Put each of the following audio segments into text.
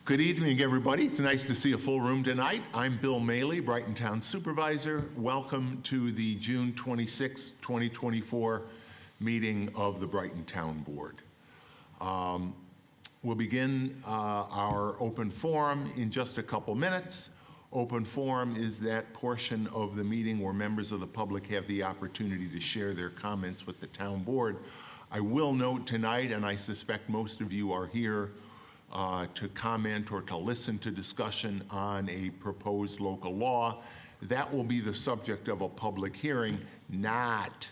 Good evening, everybody. It's nice to see a full room tonight. I'm Bill Maley, Brighton Town Supervisor. Welcome to the June 26, 2024 meeting of the Brighton Town Board. We'll begin our open forum in just a couple minutes. Open forum is that portion of the meeting where members of the public have the opportunity to share their comments with the town board. I will note tonight, and I suspect most of you are here to comment or to listen to discussion on a proposed local law, that will be the subject of a public hearing, not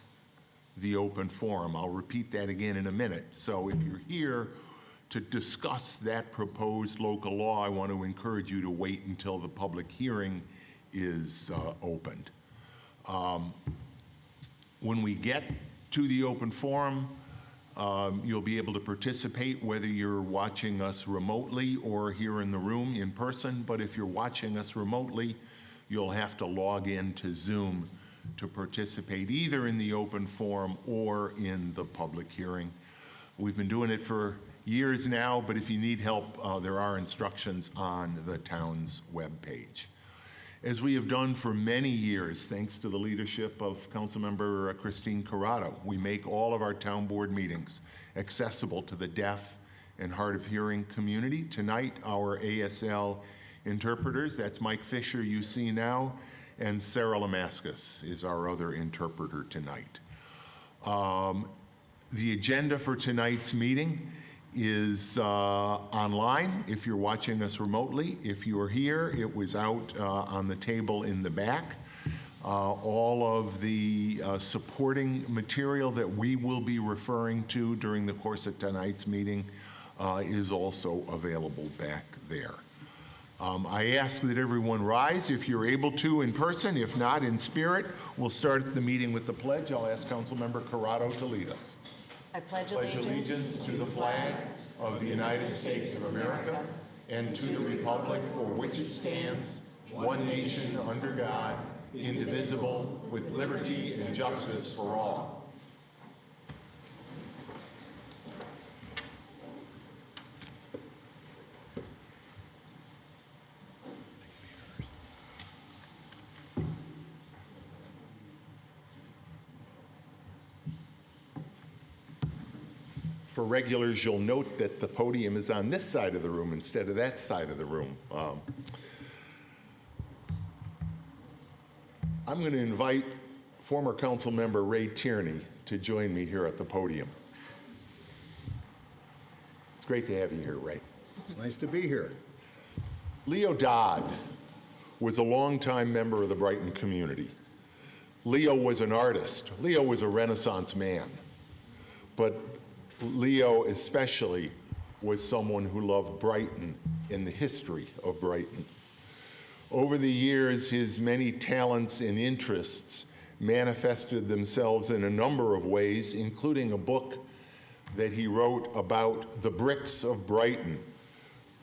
the open forum. I'll repeat that again in a minute. So if you're here to discuss that proposed local law, I want to encourage you to wait until the public hearing is opened. When we get to the open forum, you'll be able to participate whether you're watching us remotely or here in the room in person. But if you're watching us remotely, you'll have to log in to Zoom to participate either in the open forum or in the public hearing. We've been doing it for years now, but if you need help, there are instructions on the town's webpage. As we have done for many years, thanks to the leadership of Councilmember Christine Corrado, we make all of our town board meetings accessible to the deaf and hard of hearing community. Tonight, our ASL interpreters, that's Mike Fisher you see now, and Sarah Lamascus is our other interpreter tonight. The agenda for tonight's meeting is online if you're watching us remotely. If you're here, it was out on the table in the back. All of the supporting material that we will be referring to during the course of tonight's meeting is also available back there. I ask that everyone rise if you're able to in person. If not, in spirit, we'll start the meeting with the pledge. I'll ask Councilmember Corrado to lead us. I pledge allegiance to the flag of the United States of America and to the republic for which it stands, one nation under God, indivisible, with liberty and justice for all. For regulars, you'll note that the podium is on this side of the room instead of that side of the room. I'm going to invite former council member Ray Tierney to join me here at the podium. It's great to have you here, Ray. It's nice to be here. Leo Dodd was a longtime member of the Brighton community. Leo was an artist. Leo was a Renaissance man. But Leo especially was someone who loved Brighton and the history of Brighton. Over the years, his many talents and interests manifested themselves in a number of ways, including a book that he wrote about the bricks of Brighton,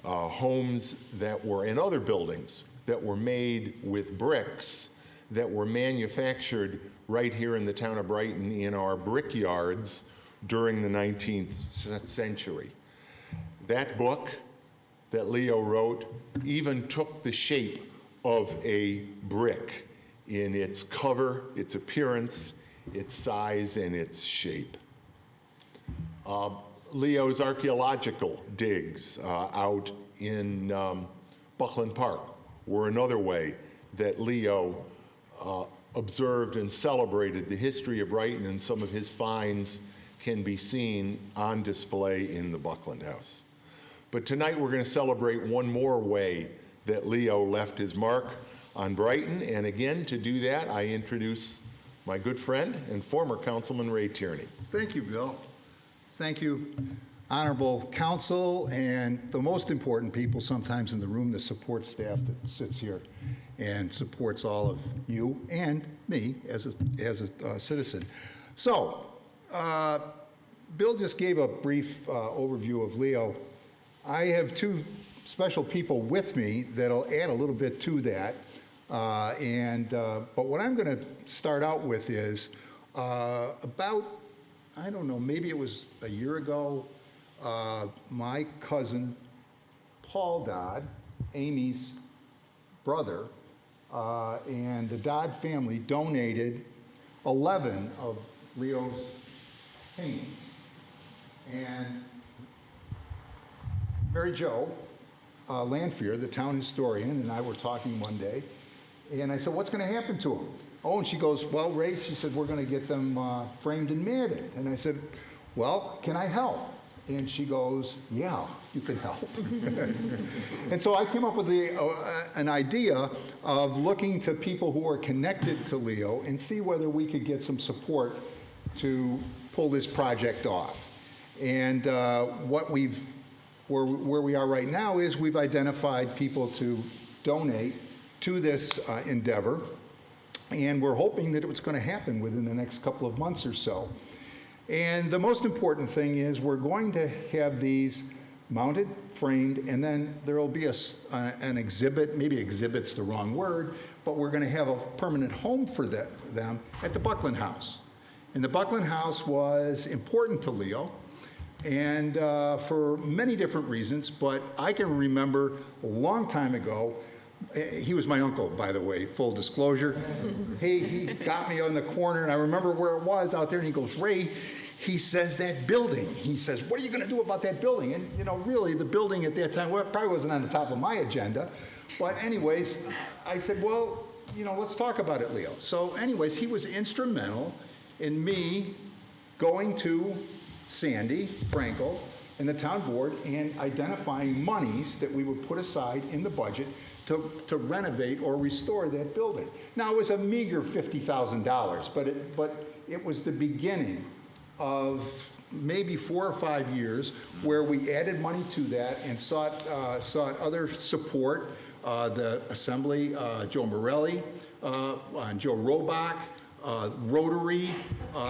homes that were, and other buildings that were made with bricks that were manufactured right here in the town of Brighton in our brickyards during the 19th century. That book that Leo wrote even took the shape of a brick in its cover, its appearance, its size, and its shape. Leo's archaeological digs out in Buckland Park were another way that Leo observed and celebrated the history of Brighton, and some of his finds can be seen on display in the Buckland House. But tonight we're going to celebrate one more way that Leo left his mark on Brighton, and again, to do that, I introduce my good friend and former Councilman Ray Tierney. Thank you, Bill. Thank you, honorable council, and the most important people sometimes in the room, the support staff that sits here and supports all of you and me as a citizen. So, Bill just gave a brief overview of Leo. I have two special people with me that'll add a little bit to that. But what I'm going to start out with is about, I don't know, maybe it was a year ago, my cousin Paul Dodd, Amy's brother, and the Dodd family donated 11 of Leo's paintings. And Mary Jo Lanfear, the town historian, and I were talking one day, and I said, what's going to happen to them? Oh, and she goes, well, Ray, she said, we're going to get them framed and matted. And I said, well, can I help? And she goes, yeah, you can help. And so I came up with an idea of looking to people who are connected to Leo and see whether we could get some support to pull this project off. And where we are right now is we've identified people to donate to this endeavor, and we're hoping that it's going to happen within the next couple of months or so. And the most important thing is we're going to have these mounted, framed, and then there will be an exhibit, maybe exhibit's the wrong word, but we're going to have a permanent home for them at the Buckland House. And the Buckland House was important to Leo, and for many different reasons, but I can remember a long time ago, he was my uncle, by the way, full disclosure. He got me on the corner, and I remember where it was out there, and he goes, Ray, he says, that building. He says, what are you going to do about that building? And, you know, really, the building at that time, well, it probably wasn't on the top of my agenda. But anyways, I said, well, you know, let's talk about it, Leo. So anyways, he was instrumental in me going to Sandy Frankel and the town board and identifying monies that we would put aside in the budget to renovate or restore that building. Now, it was a meager $50,000, but it was the beginning of maybe 4 or 5 years where we added money to that and sought other support. The Assembly, Joe Morelli, Joe Robach, Rotary.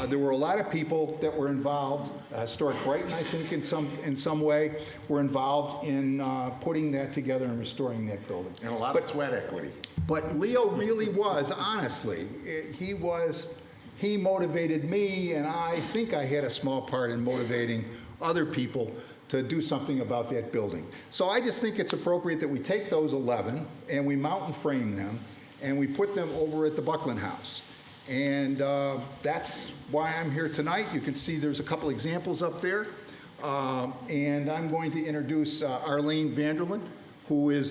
There were a lot of people that were involved. Historic Brighton, I think, in some way, were involved in putting that together and restoring that building. And a lot of sweat equity. But Leo really was, honestly, he motivated me, and I think I had a small part in motivating other people to do something about that building. So I just think it's appropriate that we take those 11 and we mount and frame them, and we put them over at the Buckland House. And that's why I'm here tonight. You can see there's a couple examples up there. And I'm going to introduce Arlene Vanderlyn, who is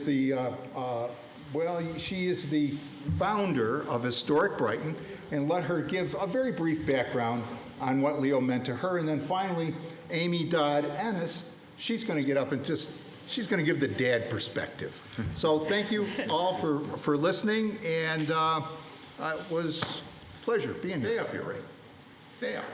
she is the founder of Historic Brighton, and let her give a very brief background on what Leo meant to her. And then finally, Amy Dodd Ennis, she's going to get up and she's going to give the dad perspective. So thank you all for listening, and it was a pleasure being here. Stay up here, Ray. Stay up.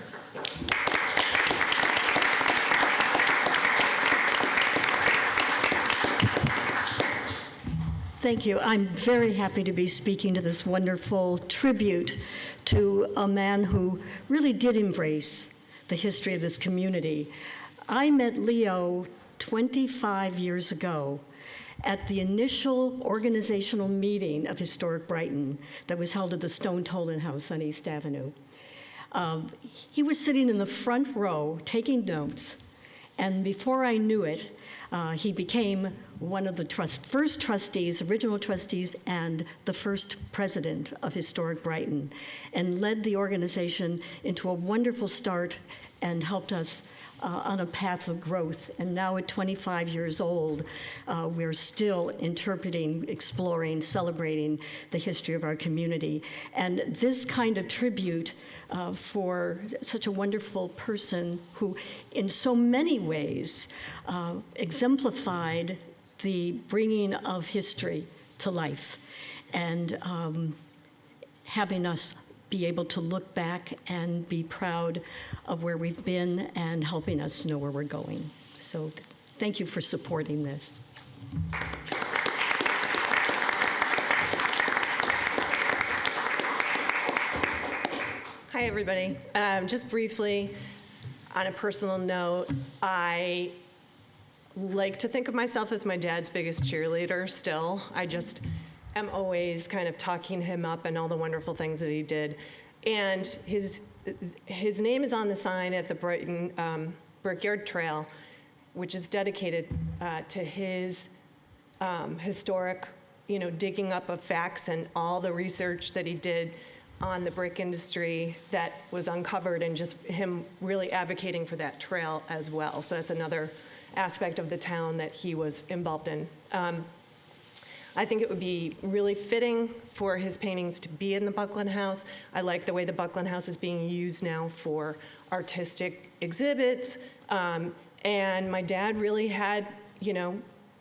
Thank you. I'm very happy to be speaking to this wonderful tribute to a man who really did embrace the history of this community. I met Leo 25 years ago at the initial organizational meeting of Historic Brighton that was held at the Stone Tolan House on East Avenue. He was sitting in the front row taking notes, and before I knew it, he became one of the first trustees, original trustees, and the first president of Historic Brighton, and led the organization into a wonderful start and helped us on a path of growth. And now at 25 years old, we're still interpreting, exploring, celebrating the history of our community. And this kind of tribute for such a wonderful person who, in so many ways, exemplified the bringing of history to life, and having us be able to look back and be proud of where we've been and helping us to know where we're going. So thank you for supporting this. Hi, everybody. Just briefly, on a personal note, I like to think of myself as my dad's biggest cheerleader still. I just am always kind of talking him up and all the wonderful things that he did. And his name is on the sign at the Brighton Brickyard Trail, which is dedicated to his historic, digging up of facts and all the research that he did on the brick industry that was uncovered, and just him really advocating for that trail as well. So that's another aspect of the town that he was involved in. I think it would be really fitting for his paintings to be in the Buckland House. I like the way the Buckland House is being used now for artistic exhibits. And my dad really had,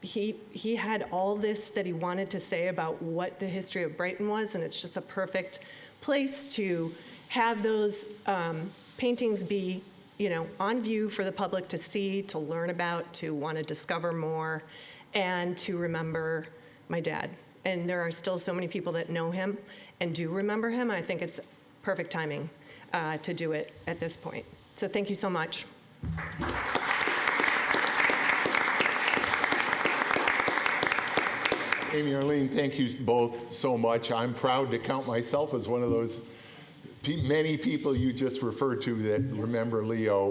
he had all this that he wanted to say about what the history of Brighton was, and it's just the perfect place to have those paintings be, on view for the public to see, to learn about, to want to discover more, and to remember my dad. And there are still so many people that know him and do remember him. I think it's perfect timing to do it at this point. So thank you so much. Amy, Arlene, thank you both so much. I'm proud to count myself as one of those many people you just referred to that remember Leo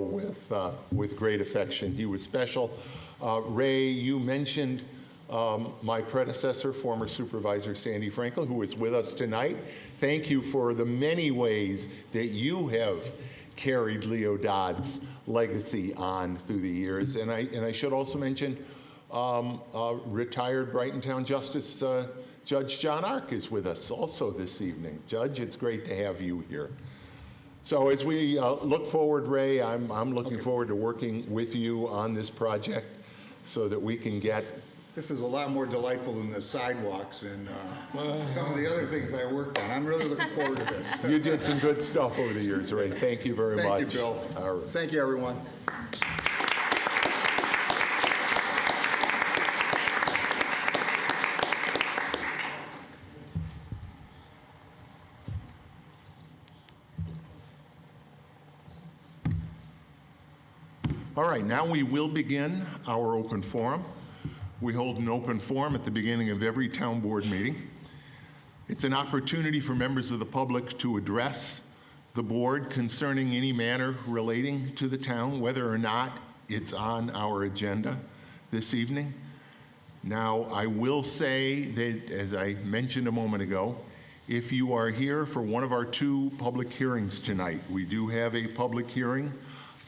with great affection. He was special. Ray, you mentioned my predecessor, former Supervisor Sandy Frankel, who is with us tonight. Thank you for the many ways that you have carried Leo Dodd's legacy on through the years. And I should also mention retired Brighton Town Justice Judge John Ark is with us also this evening. Judge, it's great to have you here. So as we look forward, Ray, I'm looking forward to working with you on this project so that we can get... This is a lot more delightful than the sidewalks and some of the other things I worked on. I'm really looking forward to this. You did some good stuff over the years, Ray. Thank you very much. Thank you, Bill. All right. Thank you, everyone. All right, now we will begin our open forum. We hold an open forum at the beginning of every town board meeting. It's an opportunity for members of the public to address the board concerning any matter relating to the town, whether or not it's on our agenda this evening. Now, I will say that, as I mentioned a moment ago, if you are here for one of our two public hearings tonight, we do have a public hearing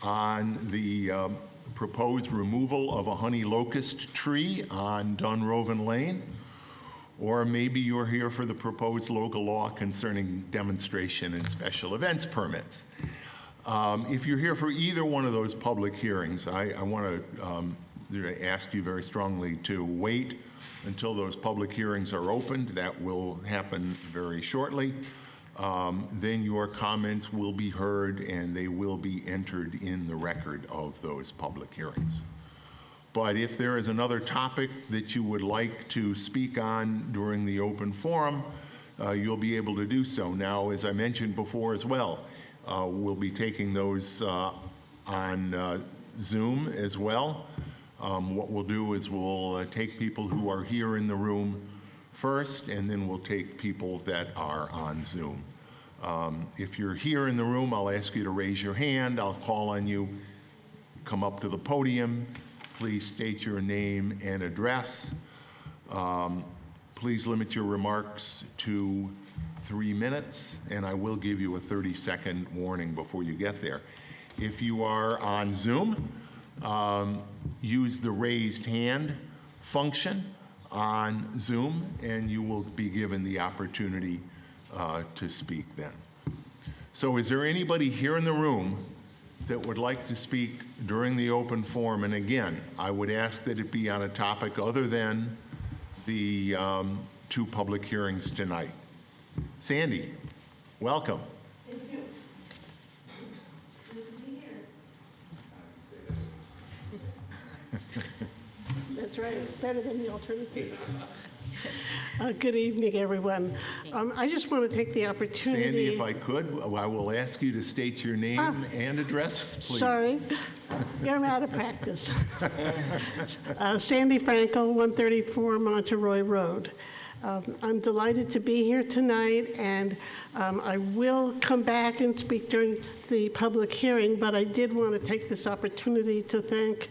on the proposed removal of a honey locust tree on Dunroven Lane, or maybe you're here for the proposed local law concerning demonstration and special events permits. If you're here for either one of those public hearings, I want to ask you very strongly to wait until those public hearings are opened. That will happen very shortly. Then your comments will be heard and they will be entered in the record of those public hearings. But if there is another topic that you would like to speak on during the open forum, you'll be able to do so. Now, as I mentioned before as well, we'll be taking those on Zoom as well. What we'll do is we'll take people who are here in the room first, and then we'll take people that are on Zoom. If you're here in the room, I'll ask you to raise your hand. I'll call on you. Come up to the podium. Please state your name and address. Please limit your remarks to 3 minutes, and I will give you a 30-second warning before you get there. If you are on Zoom, use the raised hand function on Zoom, and you will be given the opportunity to speak then. So is there anybody here in the room that would like to speak during the open forum? And again, I would ask that it be on a topic other than the two public hearings tonight. Sandy, welcome. Thank you. Good to be here. That's right, better than the alternative. Good evening, everyone. I just want to take the opportunity... Sandy, if I could, I will ask you to state your name and address, please. Sorry, I'm out of practice. Sandy Frankel, 134 Monteroy Road. I'm delighted to be here tonight, and I will come back and speak during the public hearing, but I did want to take this opportunity to thank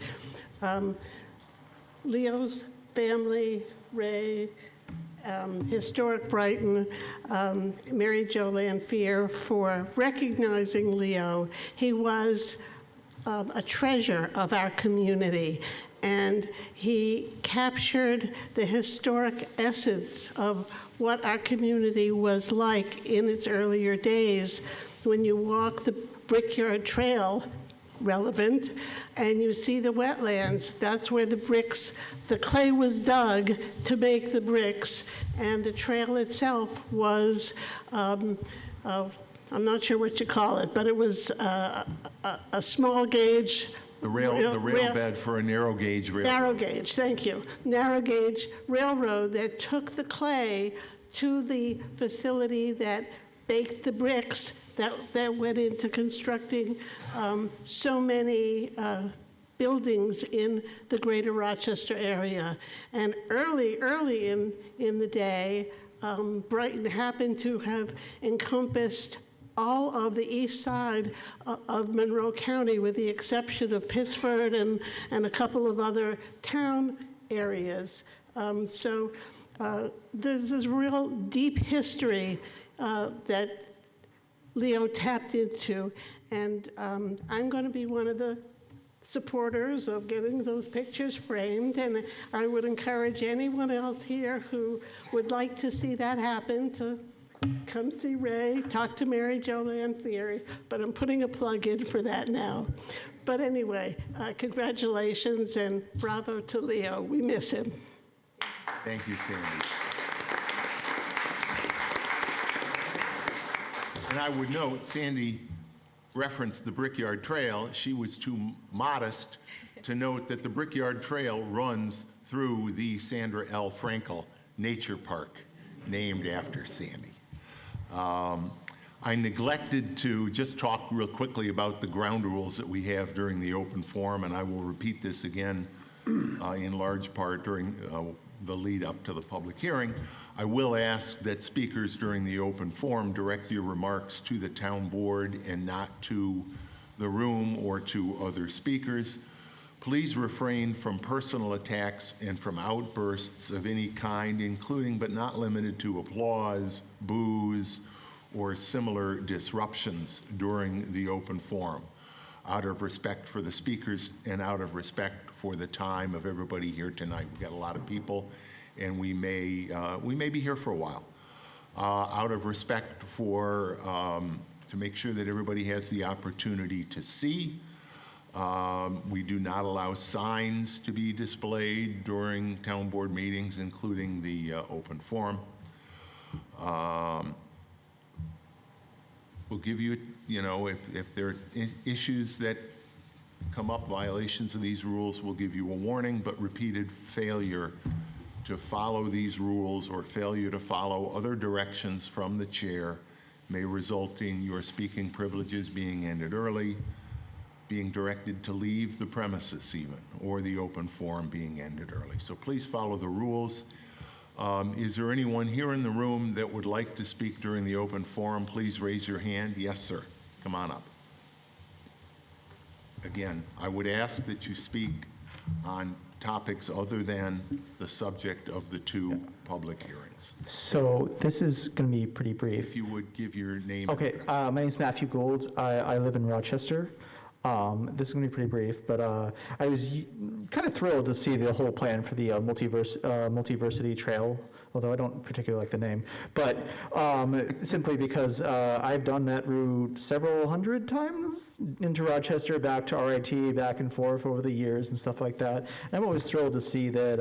Leo's family, Ray, Historic Brighton, Mary Jo Lanphier, for recognizing Leo. He was a treasure of our community, and he captured the historic essence of what our community was like in its earlier days. When you walk the Brickyard Trail, relevant, and you see the wetlands, that's where the clay was dug to make the bricks, and the trail itself was, I'm not sure what you call it, but it was a small gauge. The rail bed for a narrow gauge railroad. Narrow gauge, thank you. Narrow gauge railroad that took the clay to the facility that baked the bricks that went into constructing so many buildings in the greater Rochester area. And early in the day, Brighton happened to have encompassed all of the east side of Monroe County, with the exception of Pittsford and a couple of other town areas. So there's this real deep history that Leo tapped into, and I'm going to be one of the supporters of getting those pictures framed, and I would encourage anyone else here who would like to see that happen to come see Ray, talk to Mary Jo Lanphier, but I'm putting a plug in for that now. But anyway, congratulations and bravo to Leo. We miss him. Thank you, Sandy. And I would note, Sandy referenced the Brickyard Trail. She was too modest to note that the Brickyard Trail runs through the Sandra L. Frankel Nature Park, named after Sandy. I neglected to just talk real quickly about the ground rules that we have during the open forum, and I will repeat this again in large part during the lead up to the public hearing. I will ask that speakers during the open forum direct your remarks to the town board and not to the room or to other speakers. Please refrain from personal attacks and from outbursts of any kind, including but not limited to applause, boos, or similar disruptions during the open forum, out of respect for the speakers and out of respect for the time of everybody here tonight. We've got a lot of people, and we may be here for a while. Out of respect for, to make sure that everybody has the opportunity to see, we do not allow signs to be displayed during town board meetings, including the open forum. We'll give you, if there are issues that come up, violations of these rules, we'll give you a warning, but repeated failure to follow these rules or failure to follow other directions from the chair may result in your speaking privileges being ended early, being directed to leave the premises even, or the open forum being ended early. So please follow the rules. Is there anyone here in the room that would like to speak during the open forum? Please raise your hand. Yes, sir. Come on up. Again, I would ask that you speak on topics other than the subject of the two public hearings. So this is going to be pretty brief. If you would give your name. Okay, and address. my name is Matthew Gould. I live in Rochester. This is going to be pretty brief, but I was kind of thrilled to see the whole plan for the Multiversity Trail, although I don't particularly like the name, but simply because I've done that route several hundred times into Rochester, back to RIT, back and forth over the years and stuff like that. And I'm always thrilled to see that,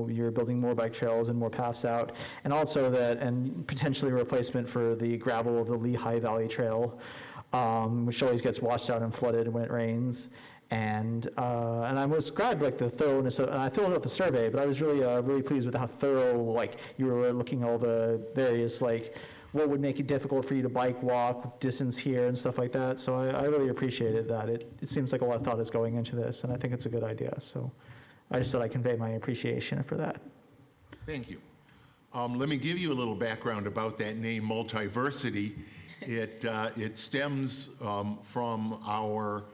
you're building more bike trails and more paths out, and also that, and potentially a replacement for the gravel of the Lehigh Valley Trail, which always gets washed out and flooded when it rains. And I was glad, the thoroughness of, and I filled out the survey, but I was really pleased with how thorough, you were looking at all the various, what would make it difficult for you to bike, walk, distance here and stuff like that. So I really appreciated that. It seems like a lot of thought is going into this, and I think it's a good idea. So I just thought I'd convey my appreciation for that. Thank you. Let me give you a little background about that name, Multiversity. It stems from our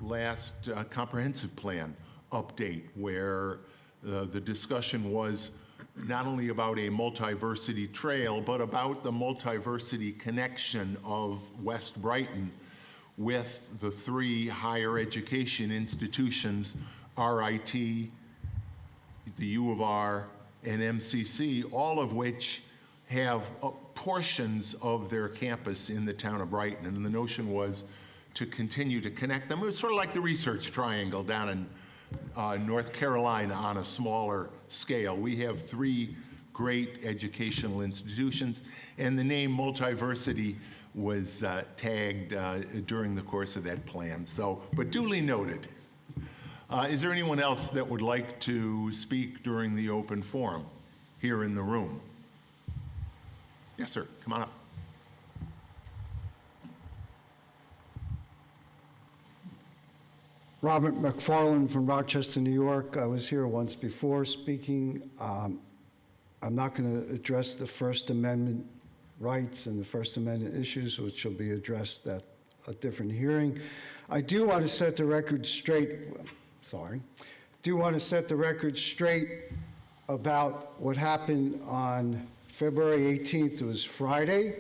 last comprehensive plan update, where The discussion was not only about a multiversity trail, but about the multiversity connection of West Brighton with the three higher education institutions, RIT, the U of R, and MCC, all of which have portions of their campus in the town of Brighton. And the notion was to continue to connect them. It was sort of like the Research Triangle down in North Carolina on a smaller scale. We have three great educational institutions, and the name multiversity was tagged during the course of that plan. So, but duly noted. Is there anyone else that would like to speak during the open forum here in the room? Yes, sir. Come on up. Robert McFarland from Rochester, New York. I was here once before speaking. I'm not going to address the First Amendment rights and the First Amendment issues, which will be addressed at a different hearing. I do want to set the record straight, about what happened on February 18th. It was Friday.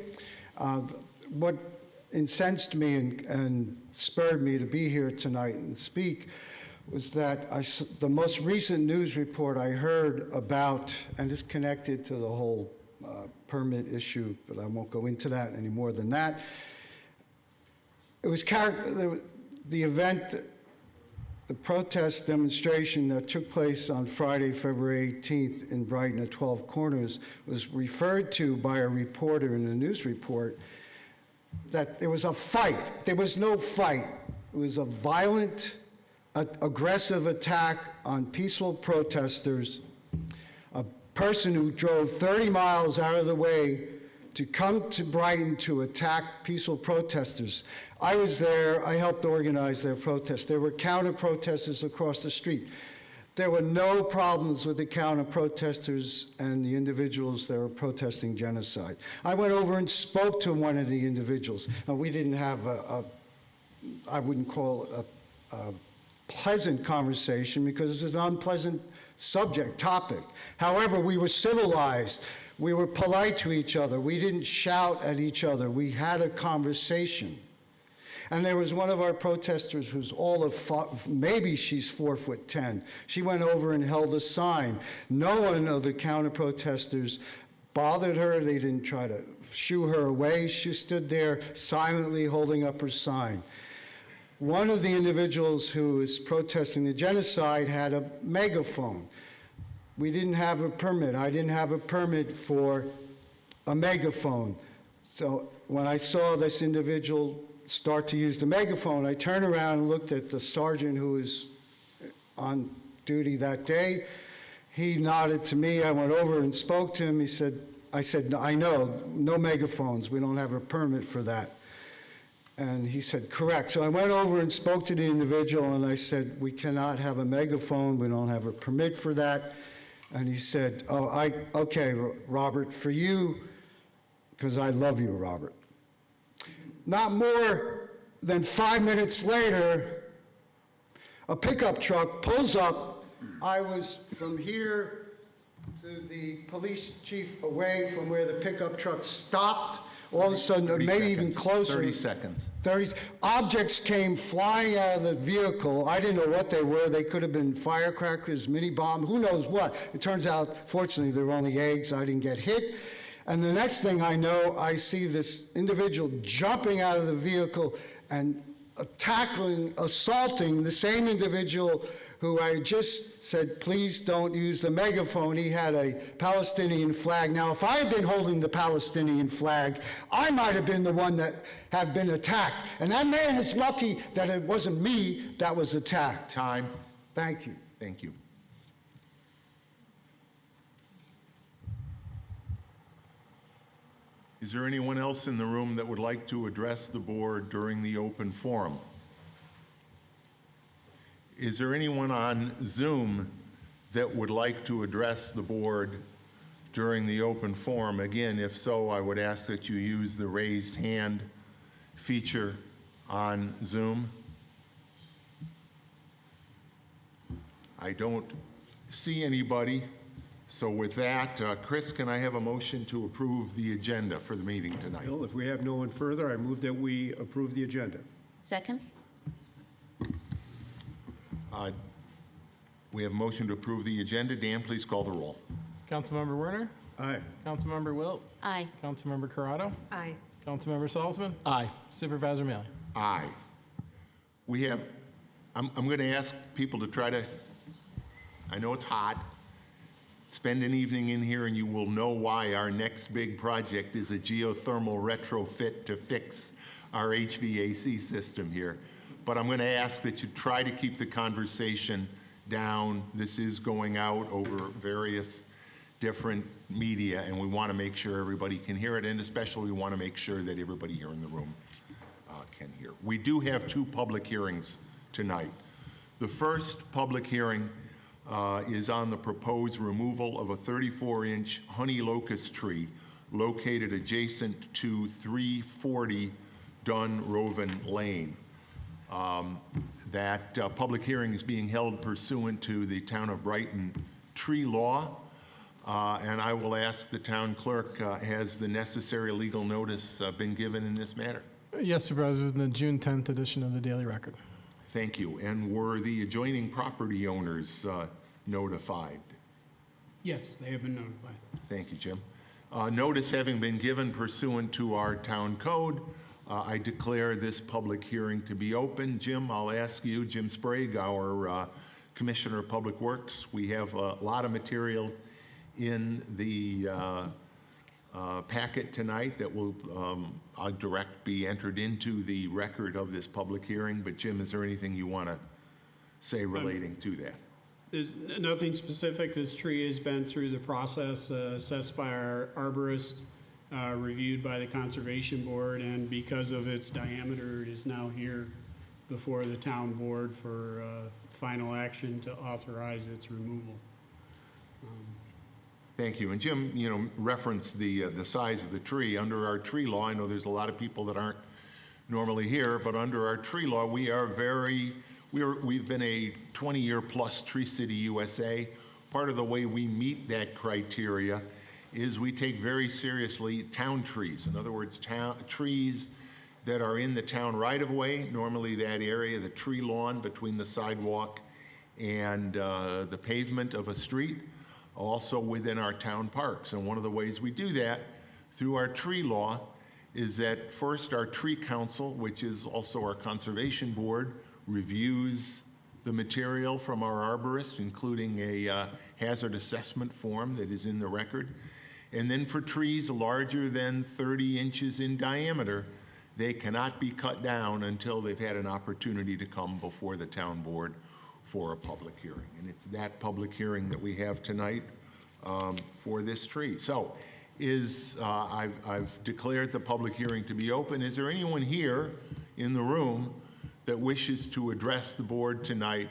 What incensed me and spurred me to be here tonight and speak was that the most recent news report I heard about, and it's connected to the whole permit issue, but I won't go into that any more than that. It was the event, the protest demonstration that took place on Friday, February 18th in Brighton at 12 Corners was referred to by a reporter in a news report that there was a fight. There was no fight. It was a violent, aggressive attack on peaceful protesters, a person who drove 30 miles out of the way to come to Brighton to attack peaceful protesters. I was there. I helped organize their protest. There were counter-protesters across the street. There were no problems with the counter-protesters and the individuals that were protesting genocide. I went over and spoke to one of the individuals. Now, we didn't have I wouldn't call it a pleasant conversation because it was an unpleasant topic. However, we were civilized. We were polite to each other. We didn't shout at each other. We had a conversation. And there was one of our protesters who's maybe she's 4'10". She went over and held a sign. No one of the counter-protesters bothered her. They didn't try to shoo her away. She stood there silently holding up her sign. One of the individuals who was protesting the genocide had a megaphone. We didn't have a permit. I didn't have a permit for a megaphone. So when I saw this individual start to use the megaphone, I turned around and looked at the sergeant who was on duty that day. He nodded to me. I went over and spoke to him. I said, I know, no megaphones. We don't have a permit for that. And he said, correct. So I went over and spoke to the individual and I said, we cannot have a megaphone. We don't have a permit for that. And he said, okay, Robert, for you, because I love you, Robert. Not more than 5 minutes later, a pickup truck pulls up. I was from here to the police chief, away from where the pickup truck stopped. All of a sudden, or maybe even closer. 30 seconds. 30 objects came flying out of the vehicle. I didn't know what they were. They could have been firecrackers, mini bomb, who knows what. It turns out, fortunately, they were only eggs. I didn't get hit. And the next thing I know, I see this individual jumping out of the vehicle and assaulting the same individual who I just said, please don't use the megaphone. He had a Palestinian flag. Now, if I had been holding the Palestinian flag, I might have been the one that had been attacked. And that man is lucky that it wasn't me that was attacked. Time. Thank you. Thank you. Is there anyone else in the room that would like to address the board during the open forum? Is there anyone on Zoom that would like to address the board during the open forum? Again, if so, I would ask that you use the raised hand feature on Zoom. I don't see anybody. So with that, Chris, can I have a motion to approve the agenda for the meeting tonight? Bill, if we have no one further, I move that we approve the agenda. Second? We have a motion to approve the agenda. Dan, please call the roll. Councilmember Werner? Aye. Councilmember Wilt? Aye. Councilmember Corrado? Aye. Councilmember Salzman? Aye. Supervisor Mealy? Aye. We have, I'm going to ask people to try to, I know it's hot, spend an evening in here and you will know why our next big project is a geothermal retrofit to fix our HVAC system here. But I'm going to ask that you try to keep the conversation down. This is going out over various different media, and we want to make sure everybody can hear it, and especially we want to make sure that everybody here in the room can hear. We do have 2 public hearings tonight. The first public hearing is on the proposed removal of a 34-inch honey locust tree located adjacent to 340 Dunroven Lane. That public hearing is being held pursuant to the Town of Brighton tree law, and I will ask the town clerk, has the necessary legal notice been given in this matter? Yes, Supervisor, in the June 10th edition of the Daily Record. Thank you. And were the adjoining property owners notified? Yes, they have been notified. Thank you, Jim. Notice having been given pursuant to our town code, I declare this public hearing to be open. Jim, I'll ask you, Jim Sprague, our Commissioner of Public Works. We have a lot of material in the packet tonight that will be entered into the record of this public hearing. But Jim, is there anything you want to say relating to that? There's nothing specific. This tree has been through the process, assessed by our arborist, reviewed by the Conservation Board, and because of its diameter, it is now here before the town board for final action to authorize its removal. Thank you. And Jim, you know, referenced the size of the tree. Under our tree law, I know there's a lot of people that aren't normally here, but under our tree law, we've been a 20-year plus Tree City USA. Part of the way we meet that criteria is we take very seriously town trees. In other words, trees that are in the town right-of-way, normally that area, the tree lawn between the sidewalk and the pavement of a street, also within our town parks. And one of the ways we do that through our tree law is that first our tree council, which is also our conservation board, reviews the material from our arborist, including a hazard assessment form that is in the record. And then for trees larger than 30 inches in diameter, they cannot be cut down until they've had an opportunity to come before the town board for a public hearing. And it's that public hearing that we have tonight for this tree. So I've declared the public hearing to be open. Is there anyone here in the room that wishes to address the board tonight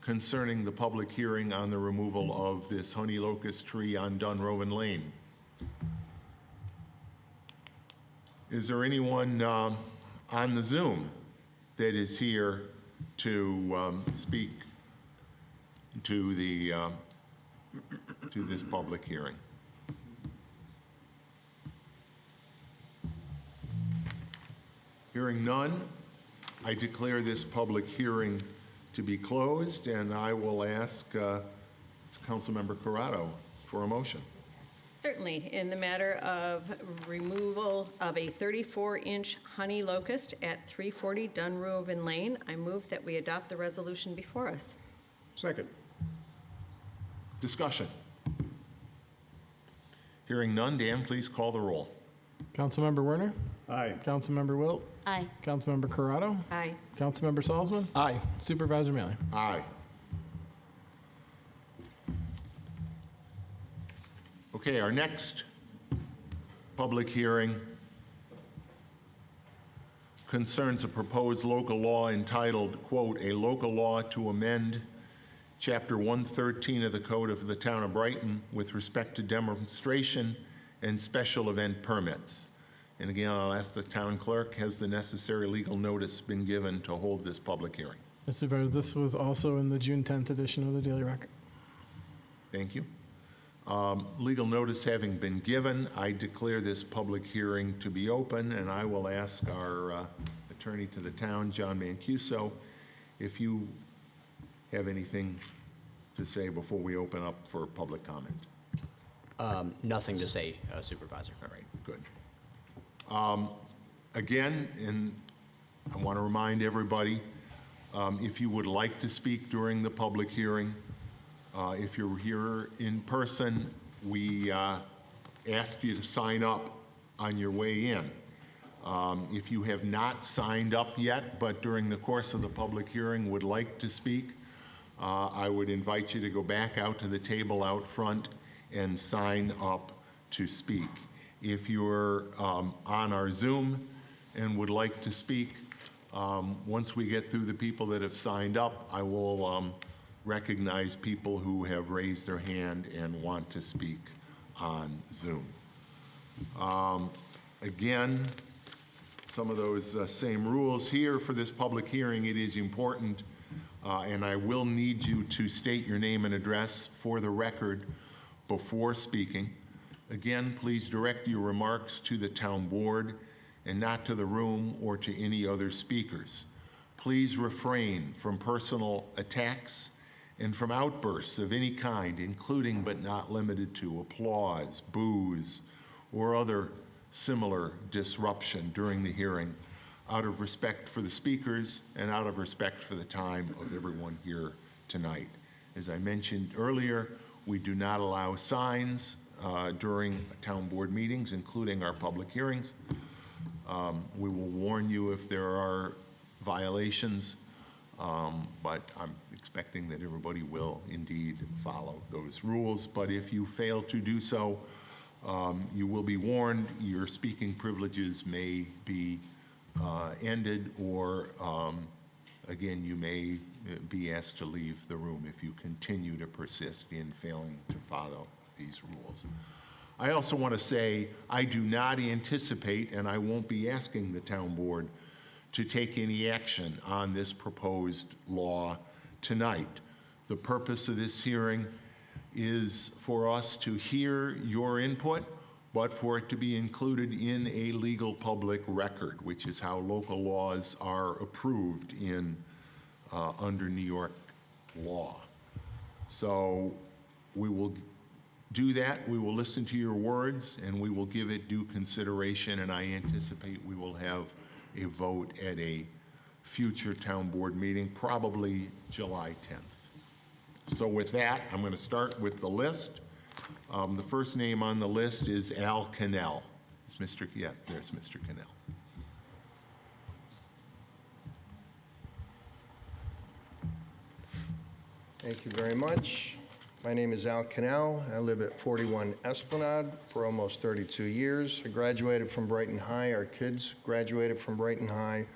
concerning the public hearing on the removal of this honey locust tree on Dunroven Lane? Is there anyone on the Zoom that is here to speak to this public hearing? Hearing none, I declare this public hearing to be closed, and I will ask Councilmember Corrado for a motion. Certainly. In the matter of removal of a 34-inch honey locust at 340 Dunroven Lane, I move that we adopt the resolution before us. Second. Discussion. Hearing none, Dan, please call the roll. Councilmember Werner? Aye. Councilmember Wilt? Aye. Councilmember Corrado? Aye. Councilmember Salzman? Aye. Supervisor Mealy? Aye. Okay, our next public hearing concerns a proposed local law entitled, quote, "A local law to amend Chapter 113 of the Code of the Town of Brighton with respect to demonstration and special event permits." And again, I'll ask the town clerk, has the necessary legal notice been given to hold this public hearing? Mr. Supervisor, this was also in the June 10th edition of the Daily Record. Thank you. Legal notice having been given, I declare this public hearing to be open, and I will ask our attorney to the town, John Mancuso, if you have anything to say before we open up for public comment. Nothing to say, Supervisor. All right, good. Again, and I want to remind everybody, if you would like to speak during the public hearing, if you're here in person, we ask you to sign up on your way in. If you have not signed up yet, but during the course of the public hearing would like to speak, I would invite you to go back out to the table out front and sign up to speak. If you're on our Zoom and would like to speak, once we get through the people that have signed up, I will recognize people who have raised their hand and want to speak on Zoom. Again, some of those same rules here for this public hearing. It is important, and I will need you to state your name and address for the record before speaking. Again, please direct your remarks to the town board and not to the room or to any other speakers. Please refrain from personal attacks and from outbursts of any kind, including but not limited to applause, boos, or other similar disruption during the hearing, out of respect for the speakers and out of respect for the time of everyone here tonight. As I mentioned earlier, we do not allow signs during town board meetings, including our public hearings. We will warn you if there are violations, but I'm expecting that everybody will indeed follow those rules. But if you fail to do so, you will be warned. Your speaking privileges may be ended, or again, you may be asked to leave the room if you continue to persist in failing to follow these rules. I also want to say I do not anticipate, and I won't be asking the town board to take any action on this proposed law tonight. The purpose of this hearing is for us to hear your input, but for it to be included in a legal public record, which is how local laws are approved in under New York law. So we will do that. We will listen to your words and we will give it due consideration, and I anticipate we will have a vote at a future town board meeting, probably July 10th. So with that, I'm going to start with the list. The first name on the list is Al Cannell. Is Mr. Yes, there's Mr. Cannell. Thank you very much. My name is Al Cannell. I live at 41 Esplanade for almost 32 years. I graduated from Brighton High. Our kids graduated from Brighton High.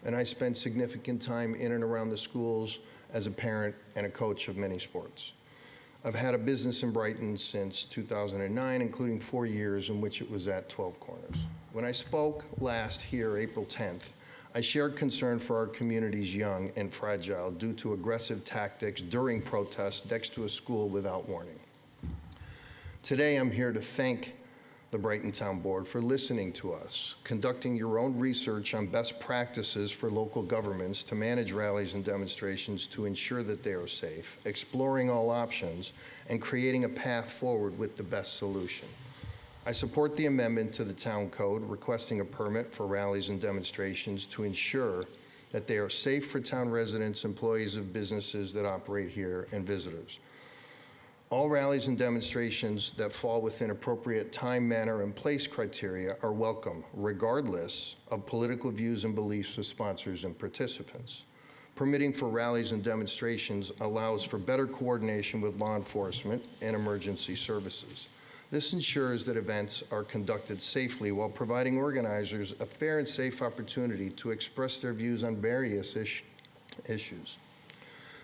And I spent significant time in and around the schools as a parent and a coach of many sports. I've had a business in Brighton since 2009, including 4 years in which it was at 12 Corners. When I spoke last here, April 10th, I shared concern for our community's young and fragile due to aggressive tactics during protests next to a school without warning. Today, I'm here to thank the Brighton Town Board for listening to us, conducting your own research on best practices for local governments to manage rallies and demonstrations to ensure that they are safe, exploring all options, and creating a path forward with the best solution. I support the amendment to the town code requesting a permit for rallies and demonstrations to ensure that they are safe for town residents, employees of businesses that operate here, and visitors. All rallies and demonstrations that fall within appropriate time, manner, and place criteria are welcome, regardless of political views and beliefs of sponsors and participants. Permitting for rallies and demonstrations allows for better coordination with law enforcement and emergency services. This ensures that events are conducted safely while providing organizers a fair and safe opportunity to express their views on various issues.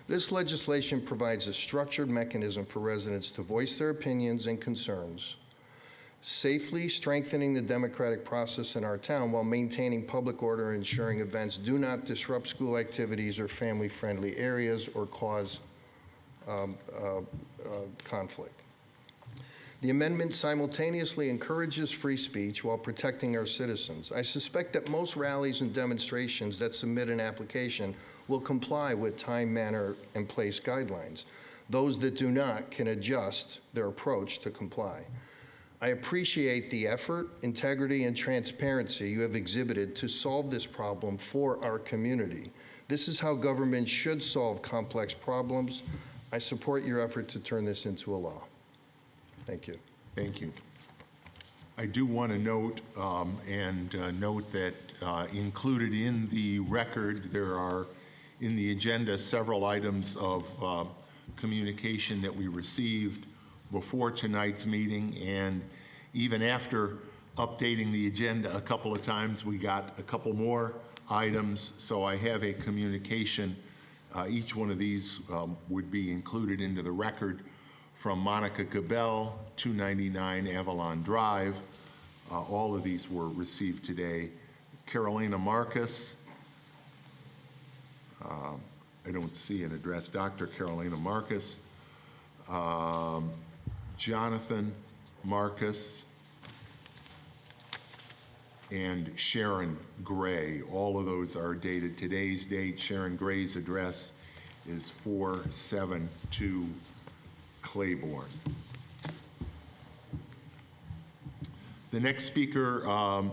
This legislation provides a structured mechanism for residents to voice their opinions and concerns, safely strengthening the democratic process in our town while maintaining public order and ensuring events do not disrupt school activities or family-friendly areas or cause conflict. The amendment simultaneously encourages free speech while protecting our citizens. I suspect that most rallies and demonstrations that submit an application will comply with time, manner, and place guidelines. Those that do not can adjust their approach to comply. I appreciate the effort, integrity, and transparency you have exhibited to solve this problem for our community. This is how government should solve complex problems. I support your effort to turn this into a law. Thank you. Thank you. I do want to note note that included in the record, there are in the agenda several items of communication that we received before tonight's meeting, and even after updating the agenda a couple of times, we got a couple more items. So I have a communication. Each one of these would be included into the record from Monica Gabel, 299 Avalon Drive. All of these were received today. Carolina Marcus, I don't see an address. Dr. Carolina Marcus, Jonathan Marcus, and Sharon Gray. All of those are dated today's date. Sharon Gray's address is 472 Claiborne. The next speaker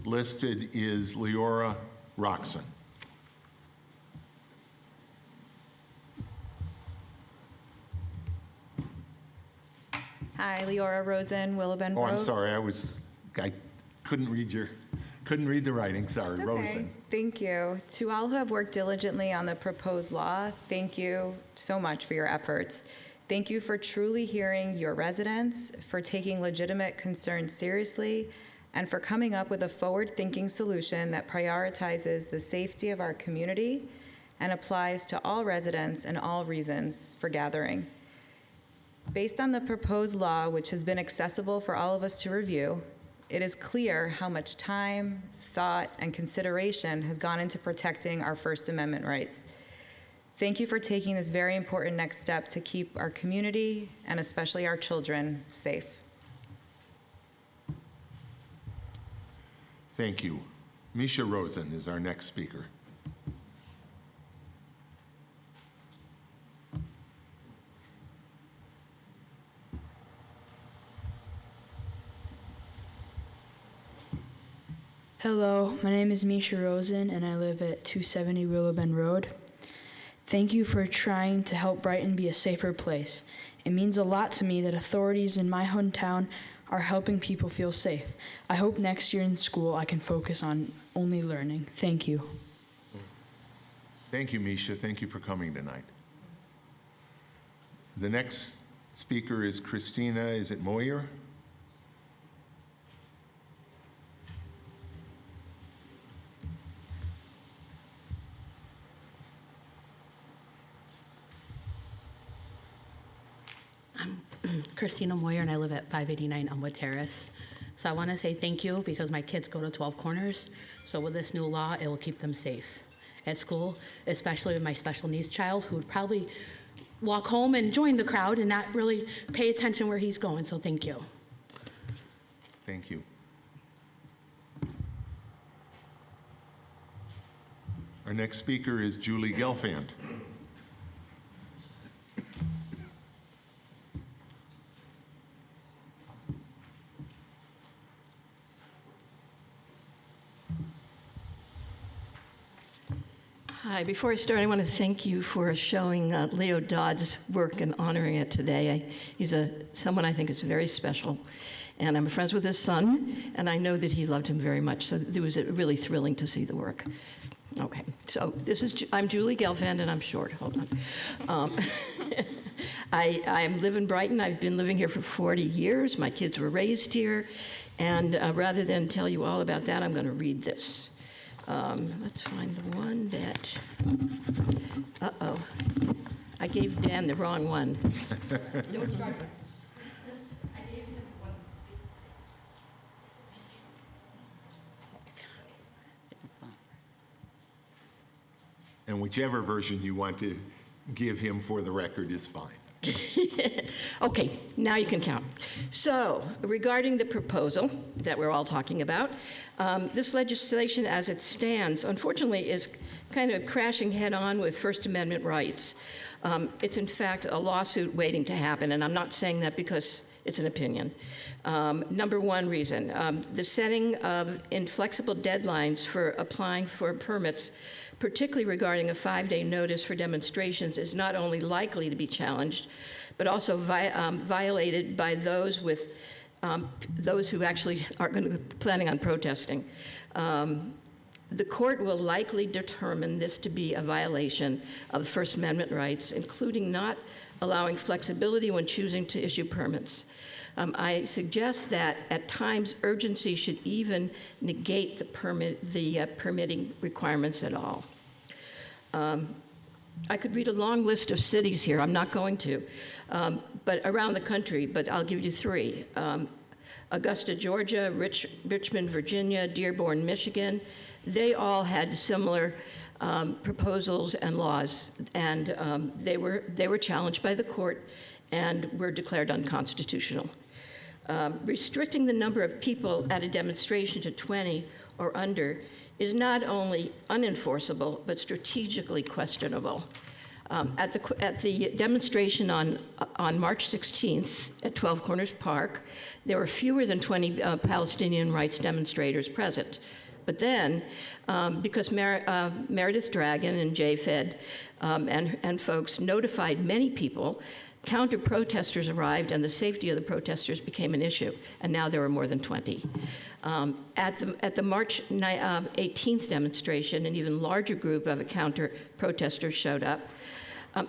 listed is Leora Roxon. Hi, Leora Rosen, Willow Bend Road. Oh, I'm sorry. I couldn't read the writing. Sorry, It's okay. Rosen. Thank you. To all who have worked diligently on the proposed law, thank you so much for your efforts. Thank you for truly hearing your residents, for taking legitimate concerns seriously, and for coming up with a forward-thinking solution that prioritizes the safety of our community and applies to all residents and all reasons for gathering. Based on the proposed law, which has been accessible for all of us to review, it is clear how much time, thought, and consideration has gone into protecting our First Amendment rights. Thank you for taking this very important next step to keep our community, and especially our children, safe. Thank you. Misha Rosen is our next speaker. Hello, my name is Misha Rosen, and I live at 270 Willow Bend Road. Thank you for trying to help Brighton be a safer place. It means a lot to me that authorities in my hometown are helping people feel safe. I hope next year in school I can focus on only learning. Thank you. Thank you, Misha. Thank you for coming tonight. The next speaker is Christina, is it Moyer? I'm Christina Moyer, and I live at 589 Elmwood Terrace. So I want to say thank you because my kids go to 12 Corners. So with this new law, it will keep them safe at school, especially with my special needs child who would probably walk home and join the crowd and not really pay attention where he's going. So thank you. Thank you. Our next speaker is Julie Gelfand. Hi, before I start, I want to thank you for showing Leo Dodd's work and honoring it today. He's someone I think is very special, and I'm friends with his son, and I know that he loved him very much, so it was really thrilling to see the work. Okay, so I'm Julie Gelfand, and I'm short. Hold on. I live in Brighton. I've been living here for 40 years. My kids were raised here, and rather than tell you all about that, I'm going to read this. Let's find the one that, uh-oh, I gave Dan the wrong one. And whichever version you want to give him for the record is fine. Okay, now you can count. So, regarding the proposal that we're all talking about, this legislation as it stands, unfortunately, is kind of crashing head-on with First Amendment rights. It's in fact a lawsuit waiting to happen, and I'm not saying that because it's an opinion. Number one reason, the setting of inflexible deadlines for applying for permits, particularly regarding a 5-day notice for demonstrations, is not only likely to be challenged, but also violated by those who actually are planning on protesting. The court will likely determine this to be a violation of First Amendment rights, including not allowing flexibility when choosing to issue permits. I suggest that at times urgency should even negate the permitting requirements at all. I could read a long list of cities here. I'm not going to, but around the country, but I'll give you 3. Augusta, Georgia, Richmond, Virginia, Dearborn, Michigan. They all had similar proposals and laws, and they were challenged by the court and were declared unconstitutional. Restricting the number of people at a demonstration to 20 or under is not only unenforceable, but strategically questionable. At the demonstration on March 16th at 12 Corners Park, there were fewer than 20 Palestinian rights demonstrators present. But then, because Meredith Dragon and JFED and folks notified many people, counter-protesters arrived and the safety of the protesters became an issue, and now there were more than 20. At the March 18th demonstration, an even larger group of counter-protesters showed up.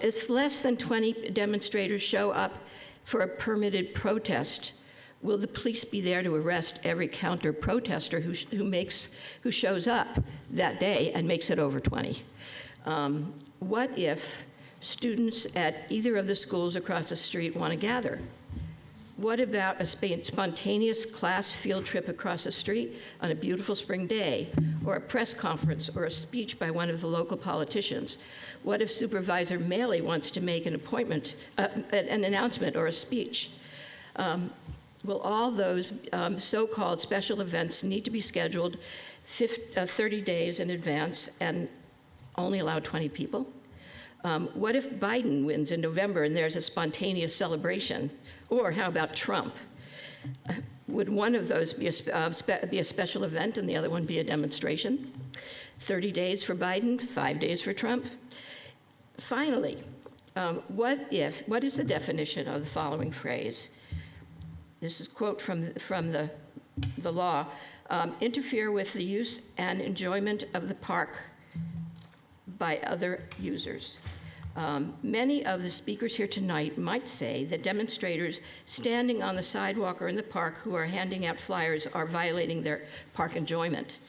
If less than 20 demonstrators show up for a permitted protest, will the police be there to arrest every counter-protester who shows up that day and makes it over 20? What if students at either of the schools across the street want to gather? What about a spontaneous class field trip across the street on a beautiful spring day, or a press conference or a speech by one of the local politicians? What if Supervisor Maley wants to make an announcement or a speech? Will all those so-called special events need to be scheduled 30 days in advance and only allow 20 people? What if Biden wins in November and there's a spontaneous celebration? Or how about Trump? Would one of those be a special event and the other one be a demonstration? 30 days for Biden, 5 days for Trump? Finally, what is the definition of the following phrase? This is a quote from the law. Interfere with the use and enjoyment of the park by other users. Many of the speakers here tonight might say that demonstrators standing on the sidewalk or in the park who are handing out flyers are violating their park enjoyment.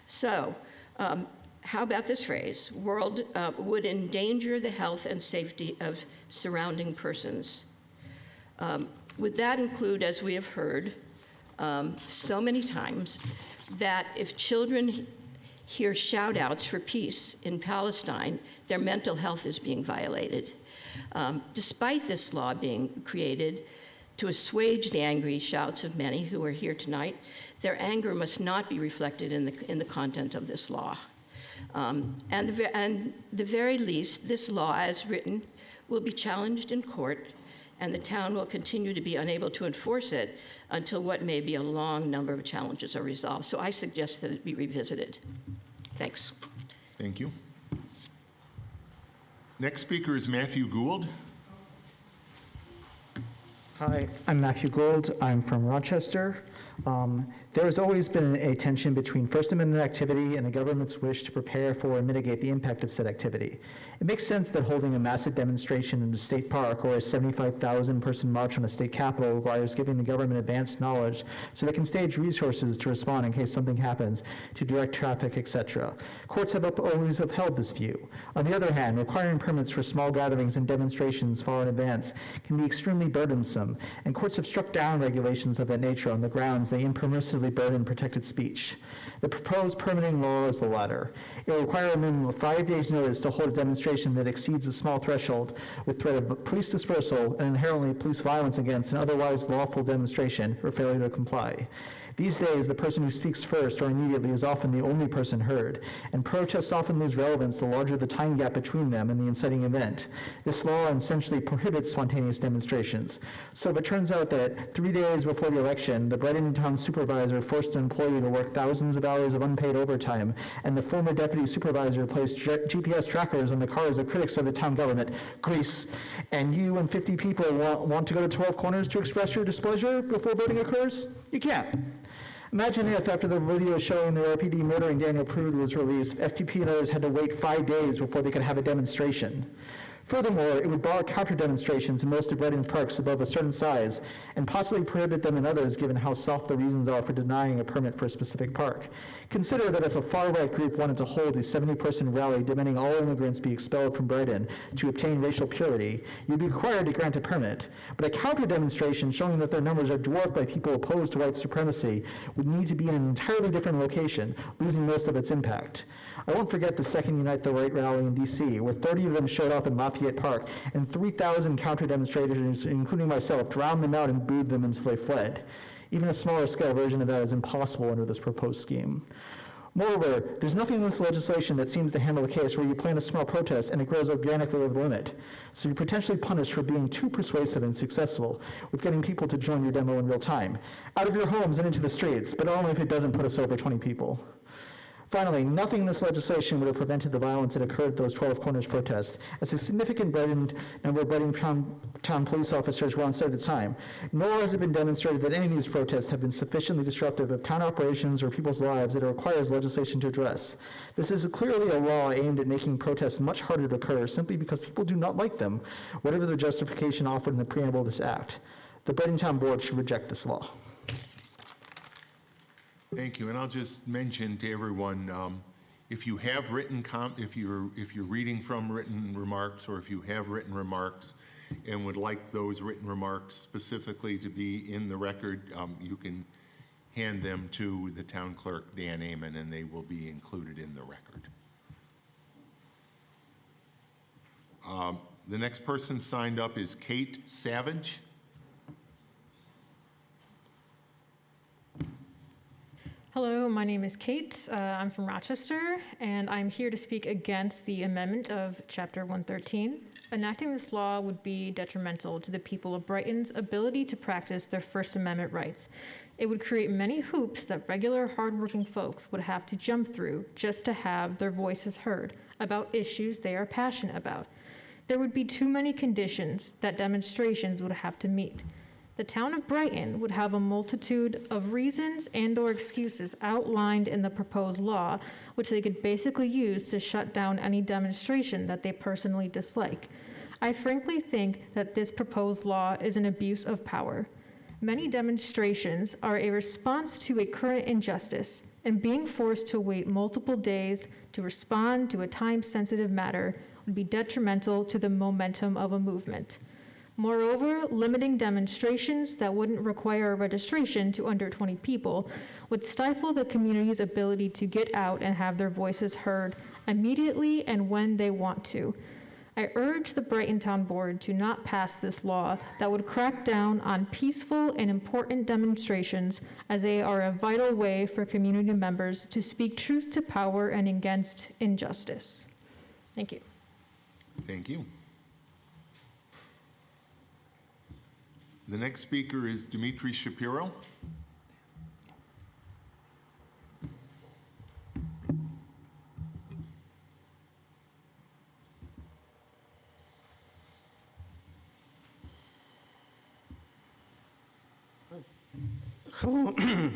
So, how about this phrase? Would endanger the health and safety of surrounding persons. Would that include, as we have heard so many times, that if children hear shout-outs for peace in Palestine, their mental health is being violated? Despite this law being created to assuage the angry shouts of many who are here tonight, their anger must not be reflected in the content of this law. And the very least, this law, as written, will be challenged in court, and the town will continue to be unable to enforce it until what may be a long number of challenges are resolved. So I suggest that it be revisited. Thanks. Thank you. Next speaker is Matthew Gould. Hi, I'm Matthew Gould. I'm from Rochester. There has always been a tension between First Amendment activity and the government's wish to prepare for and mitigate the impact of said activity. It makes sense that holding a massive demonstration in a state park or a 75,000-person march on a state capitol requires giving the government advanced knowledge so they can stage resources to respond in case something happens, to direct traffic, etc. Courts have always upheld this view. On the other hand, requiring permits for small gatherings and demonstrations far in advance can be extremely burdensome them, and courts have struck down regulations of that nature on the grounds they impermissibly burden protected speech. The proposed permitting law is the latter. It will require a minimum of 5 days' notice to hold a demonstration that exceeds a small threshold with threat of police dispersal and inherently police violence against an otherwise lawful demonstration or failure to comply. These days, the person who speaks first or immediately is often the only person heard, and protests often lose relevance the larger the time gap between them and the inciting event. This law essentially prohibits spontaneous demonstrations. So if it turns out that 3 days before the election, the Brighton town supervisor forced an employee to work thousands of hours of unpaid overtime, and the former deputy supervisor placed GPS trackers on the cars of critics of the town government, Greece, and you and 50 people want to go to 12 Corners to express your displeasure before voting occurs? You can't. Imagine if, after the video showing the RPD murdering Daniel Prude was released, FTP and others had to wait 5 days before they could have a demonstration. Furthermore, it would bar counter-demonstrations in most of Brighton's parks above a certain size, and possibly prohibit them in others given how soft the reasons are for denying a permit for a specific park. Consider that if a far-right group wanted to hold a 70-person rally demanding all immigrants be expelled from Brighton to obtain racial purity, you'd be required to grant a permit. But a counter-demonstration showing that their numbers are dwarfed by people opposed to white supremacy would need to be in an entirely different location, losing most of its impact. I won't forget the second Unite the Right rally in D.C., where 30 of them showed up in Lafayette Park, and 3,000 counter-demonstrators, including myself, drowned them out and booed them until they fled. Even a smaller scale version of that is impossible under this proposed scheme. Moreover, there's nothing in this legislation that seems to handle a case where you plan a small protest and it grows organically over the limit. So you're potentially punished for being too persuasive and successful with getting people to join your demo in real time, out of your homes and into the streets, but only if it doesn't put us over 20 people. Finally, nothing in this legislation would have prevented the violence that occurred at those 12 Corners protests, as a significant number of Brighton town police officers were on site at the time, nor has it been demonstrated that any of these protests have been sufficiently disruptive of town operations or people's lives that it requires legislation to address. This is clearly a law aimed at making protests much harder to occur simply because people do not like them, whatever the justification offered in the preamble of this act. The Brighton Town Board should reject this law. Thank you, and I'll just mention to everyone, if you have written if you're reading from written remarks, or if you have written remarks and would like those written remarks specifically to be in the record, you can hand them to the town clerk, Dan Amon, and they will be included in the record. The next person signed up is Kate Savage. Hello, my name is Kate. I'm from Rochester, and I'm here to speak against the amendment of Chapter 113. Enacting this law would be detrimental to the people of Brighton's ability to practice their First Amendment rights. It would create many hoops that regular, hardworking folks would have to jump through just to have their voices heard about issues they are passionate about. There would be too many conditions that demonstrations would have to meet. The town of Brighton would have a multitude of reasons and/or excuses outlined in the proposed law, which they could basically use to shut down any demonstration that they personally dislike. I frankly think that this proposed law is an abuse of power. Many demonstrations are a response to a current injustice, and being forced to wait multiple days to respond to a time-sensitive matter would be detrimental to the momentum of a movement. Moreover, limiting demonstrations that wouldn't require a registration to under 20 people would stifle the community's ability to get out and have their voices heard immediately and when they want to. I urge the Brighton Town Board to not pass this law that would crack down on peaceful and important demonstrations, as they are a vital way for community members to speak truth to power and against injustice. Thank you. Thank you. The next speaker is Dimitri Shapiro. Hello,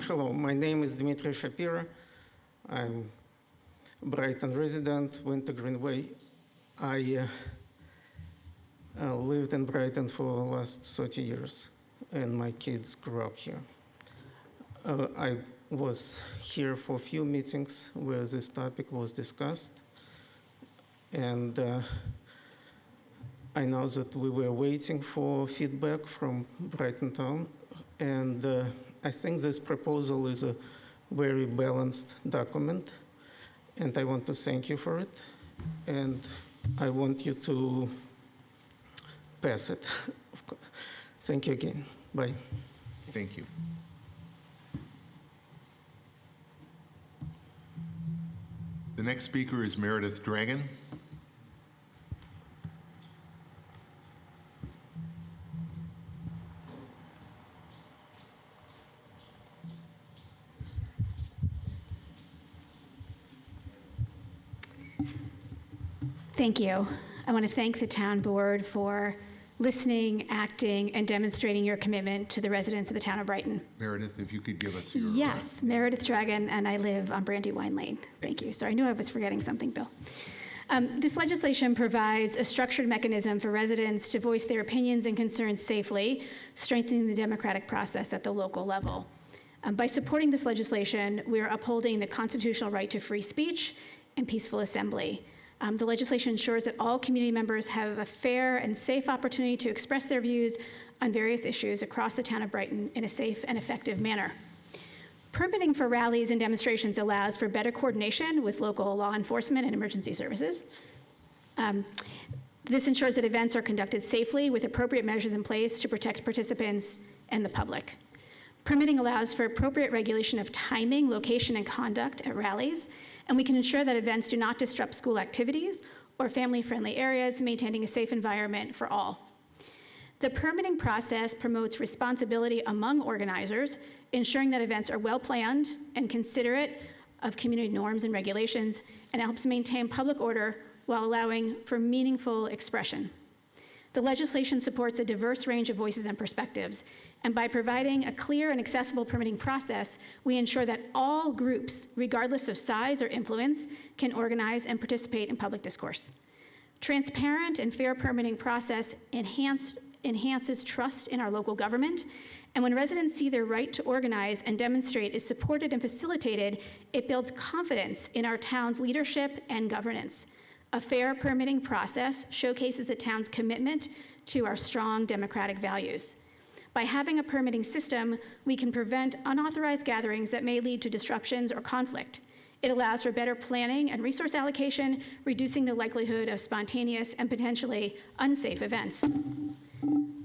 hello. My name is Dimitri Shapiro. I'm a Brighton resident, Winter Way. I lived in Brighton for the last 30 years, and my kids grew up here. I was here for a few meetings where this topic was discussed, and I know that we were waiting for feedback from Brighton Town, and I think this proposal is a very balanced document, and I want to thank you for it, and I want you to pass it. Thank you again. Bye. Thank you. The next speaker is Meredith Dragon. Thank you. I want to thank the town board for listening, acting, and demonstrating your commitment to the residents of the town of Brighton. Meredith, if you could give us your... Yes, Meredith Dragon, and I live on Brandywine Lane. Thank you. Sorry, I knew I was forgetting something, Bill. This legislation provides a structured mechanism for residents to voice their opinions and concerns safely, strengthening the democratic process at the local level. By supporting this legislation, we are upholding the constitutional right to free speech and peaceful assembly. The legislation ensures that all community members have a fair and safe opportunity to express their views on various issues across the town of Brighton in a safe and effective manner. Permitting for rallies and demonstrations allows for better coordination with local law enforcement and emergency services. This ensures that events are conducted safely with appropriate measures in place to protect participants and the public. Permitting allows for appropriate regulation of timing, location, and conduct at rallies, and we can ensure that events do not disrupt school activities or family-friendly areas, maintaining a safe environment for all. The permitting process promotes responsibility among organizers, ensuring that events are well-planned and considerate of community norms and regulations, and helps maintain public order while allowing for meaningful expression. The legislation supports a diverse range of voices and perspectives, and by providing a clear and accessible permitting process, we ensure that all groups, regardless of size or influence, can organize and participate in public discourse. Transparent and fair permitting process enhances trust in our local government, and when residents see their right to organize and demonstrate is supported and facilitated, it builds confidence in our town's leadership and governance. A fair permitting process showcases the town's commitment to our strong democratic values. By having a permitting system, we can prevent unauthorized gatherings that may lead to disruptions or conflict. It allows for better planning and resource allocation, reducing the likelihood of spontaneous and potentially unsafe events.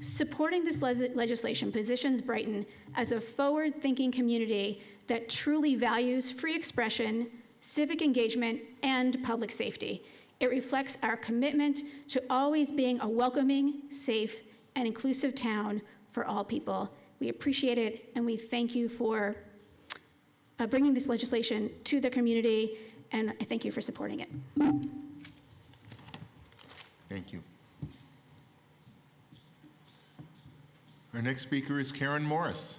Supporting this legislation positions Brighton as a forward-thinking community that truly values free expression, civic engagement, and public safety. It reflects our commitment to always being a welcoming, safe, and inclusive town for all people. We appreciate it, and we thank you for bringing this legislation to the community, and I thank you for supporting it. Thank you. Our next speaker is Karen Morris.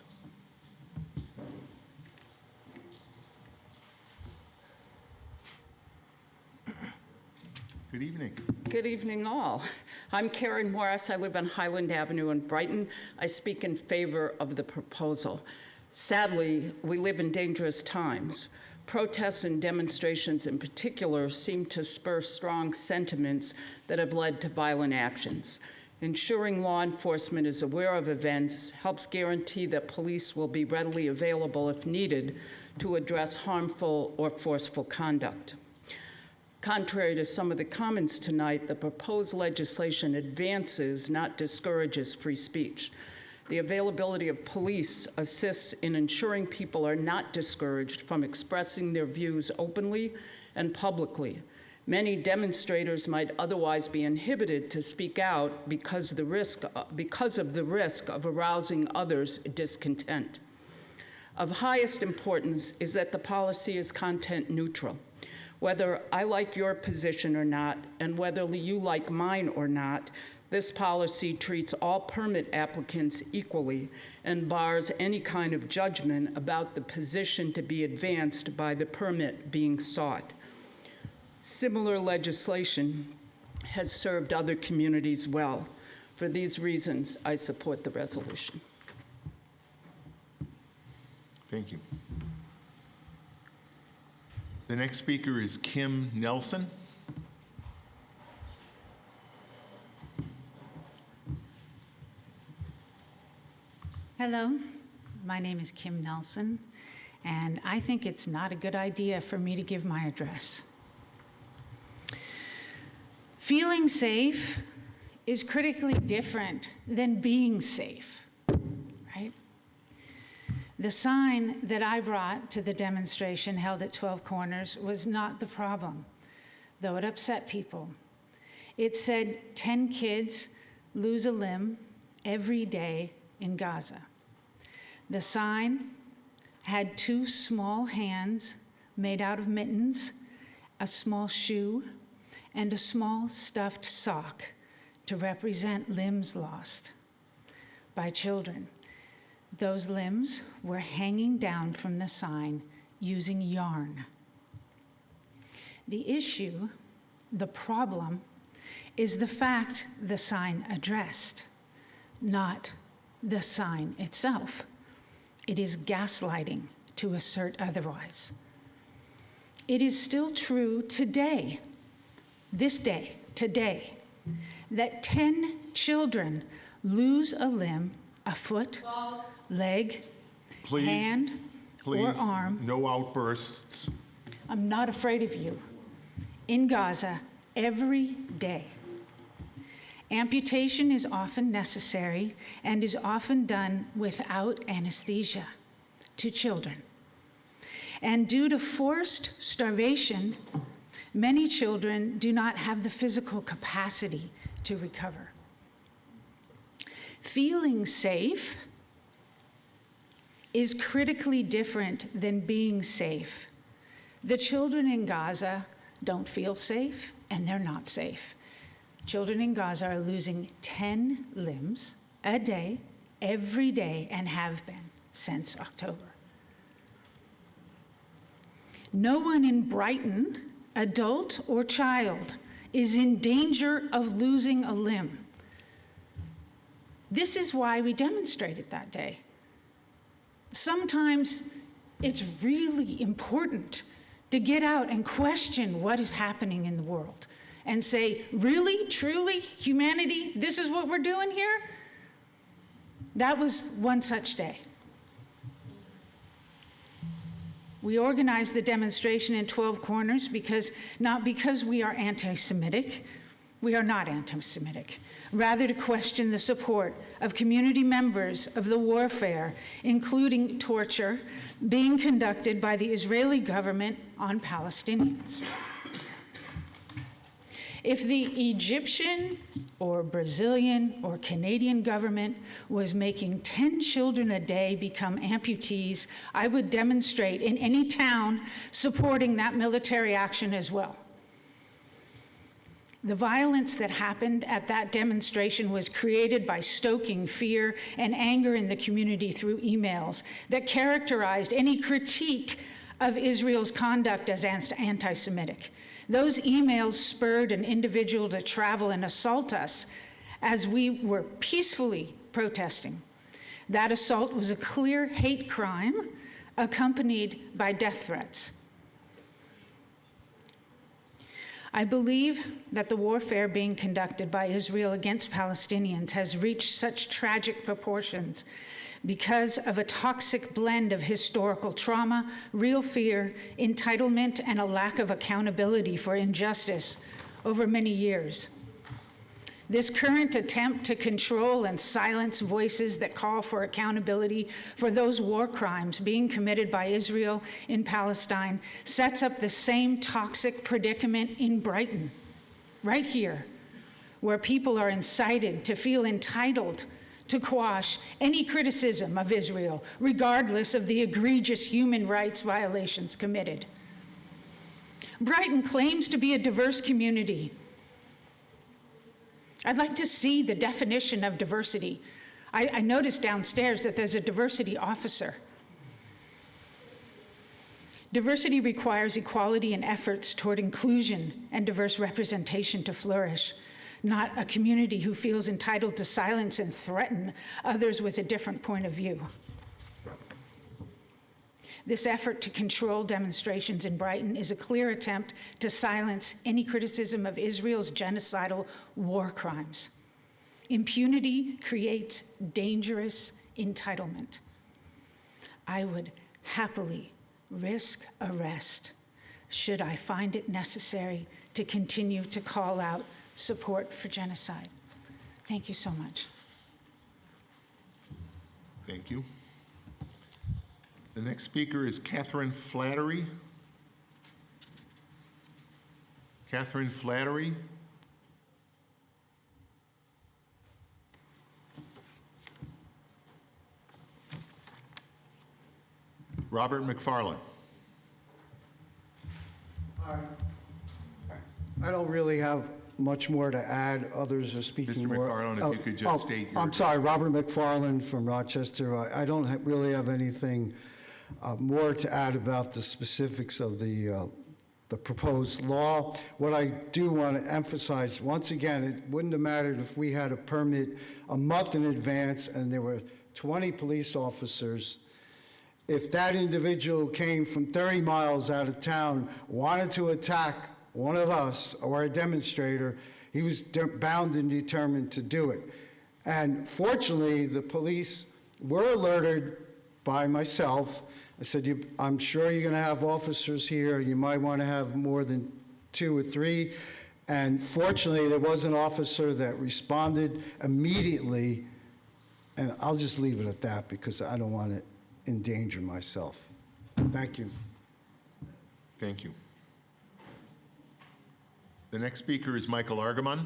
Good evening. Good evening, all. I'm Karen Morris. I live on Highland Avenue in Brighton. I speak in favor of the proposal. Sadly, we live in dangerous times. Protests and demonstrations in particular seem to spur strong sentiments that have led to violent actions. Ensuring law enforcement is aware of events helps guarantee that police will be readily available if needed to address harmful or forceful conduct. Contrary to some of the comments tonight, the proposed legislation advances, not discourages, free speech. The availability of police assists in ensuring people are not discouraged from expressing their views openly and publicly. Many demonstrators might otherwise be inhibited to speak out because of the risk of arousing others' discontent. Of highest importance is that the policy is content neutral. Whether I like your position or not, and whether you like mine or not, this policy treats all permit applicants equally and bars any kind of judgment about the position to be advanced by the permit being sought. Similar legislation has served other communities well. For these reasons, I support the resolution. Thank you. The next speaker is Kim Nelson. Hello, my name is Kim Nelson, and I think it's not a good idea for me to give my address. Feeling safe is critically different than being safe, right? The sign that I brought to the demonstration held at 12 Corners was not the problem, though it upset people. It said 10 kids lose a limb every day in Gaza. The sign had 2 small hands made out of mittens, a small shoe, and a small stuffed sock to represent limbs lost by children. Those limbs were hanging down from the sign using yarn. The issue, the problem, is the fact the sign addressed, not the sign itself. It is gaslighting to assert otherwise. It is still true today, this day, today, that 10 children lose a limb, a foot, leg, hand, or arm. No outbursts. I'm not afraid of you. In Gaza, every day. Amputation is often necessary and is often done without anesthesia to children. And due to forced starvation, many children do not have the physical capacity to recover. Feeling safe is critically different than being safe. The children in Gaza don't feel safe, and they're not safe. Children in Gaza are losing 10 limbs a day, every day, and have been since October. No one in Brighton, adult or child, is in danger of losing a limb. This is why we demonstrated that day. Sometimes it's really important to get out and question what is happening in the world and say, really, truly, humanity, this is what we're doing here? That was one such day. We organized the demonstration in 12 Corners not because we are anti-Semitic. We are not anti-Semitic. Rather, to question the support of community members of the warfare, including torture, being conducted by the Israeli government on Palestinians. If the Egyptian or Brazilian or Canadian government was making 10 children a day become amputees, I would demonstrate in any town supporting that military action as well. The violence that happened at that demonstration was created by stoking fear and anger in the community through emails that characterized any critique of Israel's conduct as anti-Semitic. Those emails spurred an individual to travel and assault us as we were peacefully protesting. That assault was a clear hate crime accompanied by death threats. I believe that the warfare being conducted by Israel against Palestinians has reached such tragic proportions because of a toxic blend of historical trauma, real fear, entitlement, and a lack of accountability for injustice over many years. This current attempt to control and silence voices that call for accountability for those war crimes being committed by Israel in Palestine sets up the same toxic predicament in Brighton, right here, where people are incited to feel entitled to quash any criticism of Israel, regardless of the egregious human rights violations committed. Brighton claims to be a diverse community. I'd like to see the definition of diversity. I noticed downstairs that there's a diversity officer. Diversity requires equality and efforts toward inclusion and diverse representation to flourish, not a community who feels entitled to silence and threaten others with a different point of view. This effort to control demonstrations in Brighton is a clear attempt to silence any criticism of Israel's genocidal war crimes. Impunity creates dangerous entitlement. I would happily risk arrest should I find it necessary to continue to call out support for genocide. Thank you so much. Thank you. The next speaker is Catherine Flattery. Catherine Flattery. Robert McFarland. I don't really have much more to add. Others are speaking Mr. more. McFarland, if you could just state your... I'm sorry, Robert McFarland from Rochester. I don't really have anything more to add about the specifics of the proposed law. What I do want to emphasize, once again, it wouldn't have mattered if we had a permit a month in advance and there were 20 police officers. If that individual came from 30 miles out of town, wanted to attack one of us or a demonstrator, he was bound and determined to do it. And fortunately, the police were alerted by myself. I said, I'm sure you're going to have officers here. You might want to have more than 2 or 3. And fortunately, there was an officer that responded immediately. And I'll just leave it at that because I don't want to endanger myself. Thank you. Thank you. The next speaker is Michael Argamon.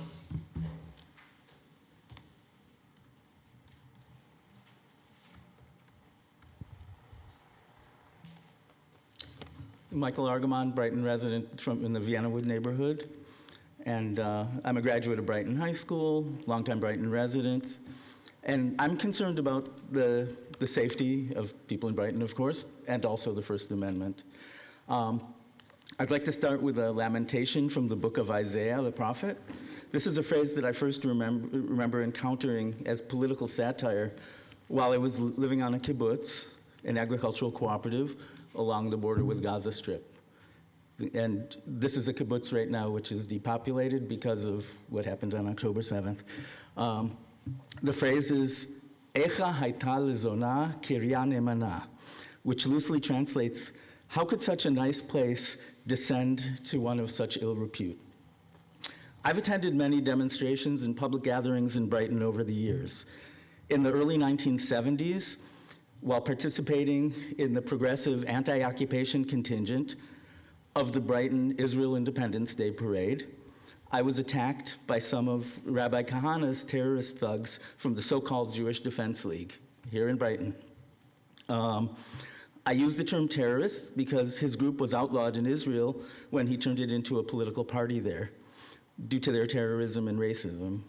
Michael Argamon, Brighton resident in the Viennawood neighborhood. And I'm a graduate of Brighton High School, longtime Brighton resident. And I'm concerned about the safety of people in Brighton, of course, and also the First Amendment. I'd like to start with a lamentation from the book of Isaiah, the prophet. This is a phrase that I first remember encountering as political satire while I was living on a kibbutz, an agricultural cooperative, along the border with Gaza Strip. And this is a kibbutz right now which is depopulated because of what happened on October 7th. The phrase is, Echa haita lezona kirya nemana, which loosely translates, how could such a nice place descend to one of such ill repute? I've attended many demonstrations and public gatherings in Brighton over the years. In the early 1970s, while participating in the progressive anti-occupation contingent of the Brighton Israel Independence Day Parade, I was attacked by some of Rabbi Kahana's terrorist thugs from the so-called Jewish Defense League here in Brighton. I use the term terrorists because his group was outlawed in Israel when he turned it into a political party there due to their terrorism and racism.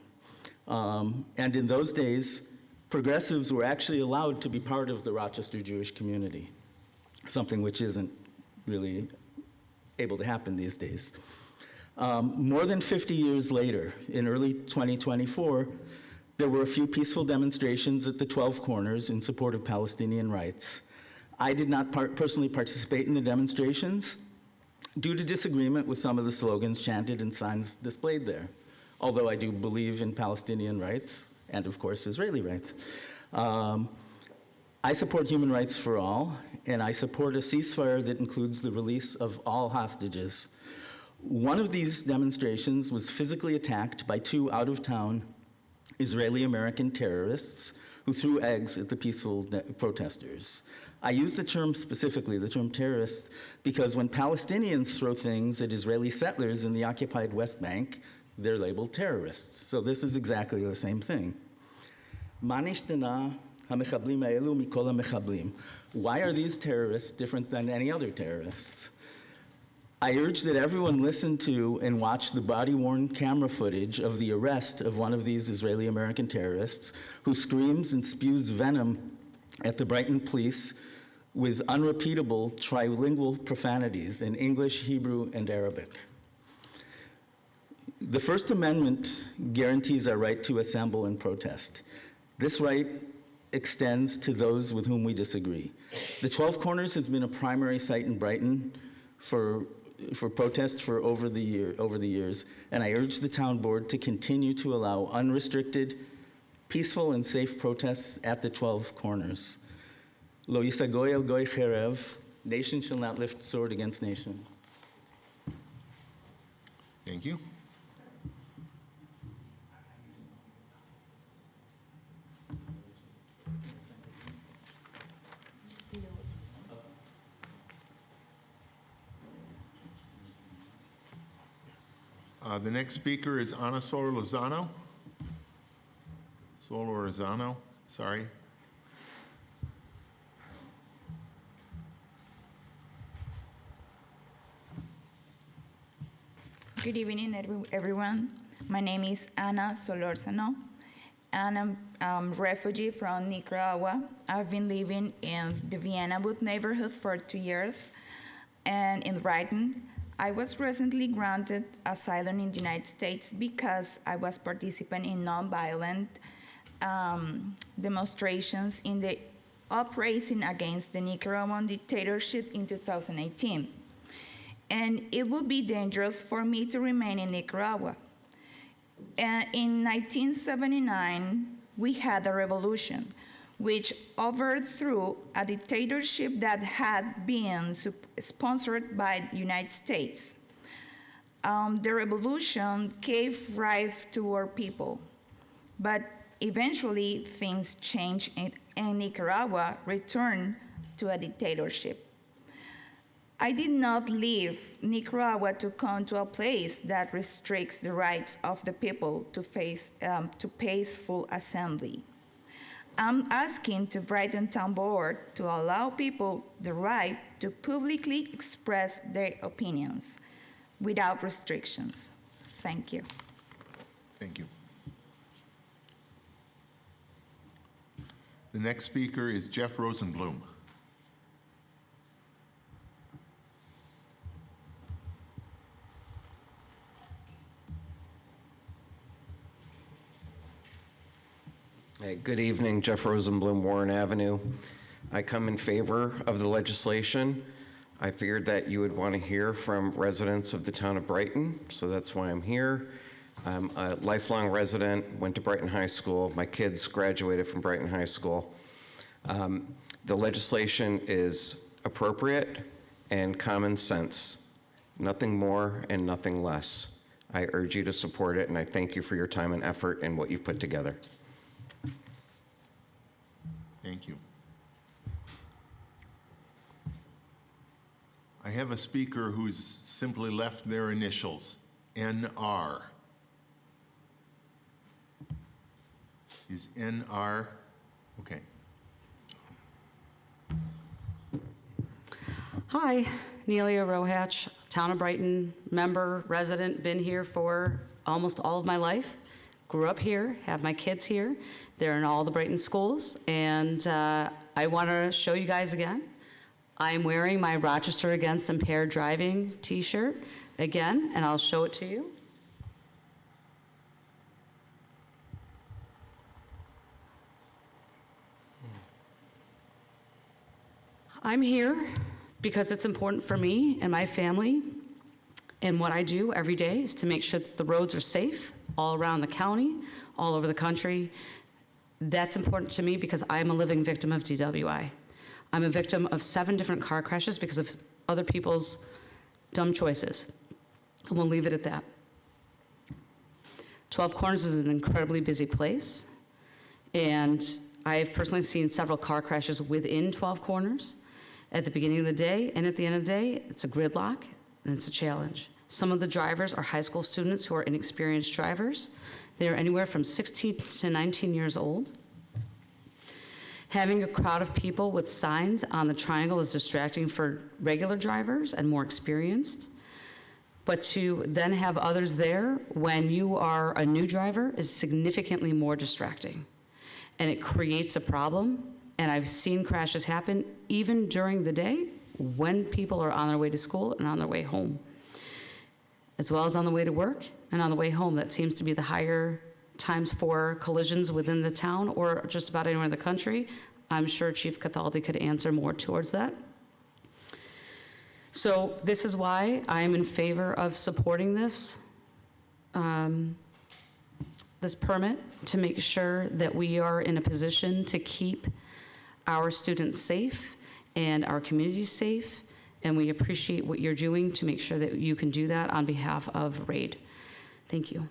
And in those days, progressives were actually allowed to be part of the Rochester Jewish community, something which isn't really able to happen these days. More than 50 years later, in early 2024, there were a few peaceful demonstrations at the 12 Corners in support of Palestinian rights. I did not personally participate in the demonstrations due to disagreement with some of the slogans chanted and signs displayed there, although I do believe in Palestinian rights and, of course, Israeli rights. I support human rights for all, and I support a ceasefire that includes the release of all hostages. One of these demonstrations was physically attacked by 2 out-of-town Israeli-American terrorists who threw eggs at the peaceful protesters. I use the term specifically, the term terrorists, because when Palestinians throw things at Israeli settlers in the occupied West Bank, they're labeled terrorists. So this is exactly the same thing. Why are these terrorists different than any other terrorists? I urge that everyone listen to and watch the body-worn camera footage of the arrest of one of these Israeli-American terrorists who screams and spews venom at the Brighton police with unrepeatable trilingual profanities in English, Hebrew, and Arabic. The First Amendment guarantees our right to assemble and protest. This right extends to those with whom we disagree. The 12 Corners has been a primary site in Brighton for protest for over the years, and I urge the town board to continue to allow unrestricted peaceful and safe protests at the 12 corners. Lo yisagoy el goy cherev, nation shall not lift sword against nation. Thank you. The next speaker is Ana Solorzano. Sorry. Good evening, everyone. My name is Ana Solorzano, and I'm a refugee from Nicaragua. I've been living in the Vienna Wood neighborhood for 2 years, and in Brighton. I was recently granted asylum in the United States because I was participating in nonviolent demonstrations in the uprising against the Nicaraguan dictatorship in 2018. And it would be dangerous for me to remain in Nicaragua. And in 1979, we had a revolution which overthrew a dictatorship that had been sponsored by the United States. The revolution gave rise to our people, but eventually things changed and Nicaragua returned to a dictatorship. I did not leave Nicaragua to come to a place that restricts the rights of the people to peaceful assembly. I'm asking the Brighton Town Board to allow people the right to publicly express their opinions without restrictions. Thank you. Thank you. The next speaker is Jeff Rosenblum. Hey, good evening, Jeff Rosenblum, Warren Avenue. I come in favor of the legislation. I figured that you would want to hear from residents of the town of Brighton, so that's why I'm here. I'm a lifelong resident, went to Brighton High School. My kids graduated from Brighton High School. The legislation is appropriate and common sense, nothing more and nothing less. I urge you to support it, and I thank you for your time and effort and what you've put together. Thank you. I have a speaker who's simply left their initials, NR. Is NR, okay. Hi, Nelia Rohatch, Town of Brighton, member, resident, been here for almost all of my life. Grew up here, have my kids here. They're in all the Brighton schools, and I want to show you guys again. I'm wearing my Rochester Against Impaired Driving t-shirt again, and I'll show it to you. I'm here because it's important for me and my family, and what I do every day is to make sure that the roads are safe all around the county, all over the country. That's important to me because I'm a living victim of DWI. I'm a victim of 7 different car crashes because of other people's dumb choices. And we'll leave it at that. 12 Corners is an incredibly busy place, and I've personally seen several car crashes within 12 Corners at the beginning of the day, and at the end of the day, it's a gridlock and it's a challenge. Some of the drivers are high school students who are inexperienced drivers. They are anywhere from 16 to 19 years old. Having a crowd of people with signs on the triangle is distracting for regular drivers and more experienced. But to then have others there when you are a new driver is significantly more distracting. And it creates a problem. And I've seen crashes happen even during the day when people are on their way to school and on their way home, as well as on the way to work and on the way home. That seems to be the higher times for collisions within the town or just about anywhere in the country. I'm sure Chief Cathaldi could answer more towards that. So this is why I'm in favor of supporting this. The this permit to make sure that we are in a position to keep our students safe and our community safe, and we appreciate what you're doing to make sure that you can do that on behalf of RAID. Thank you.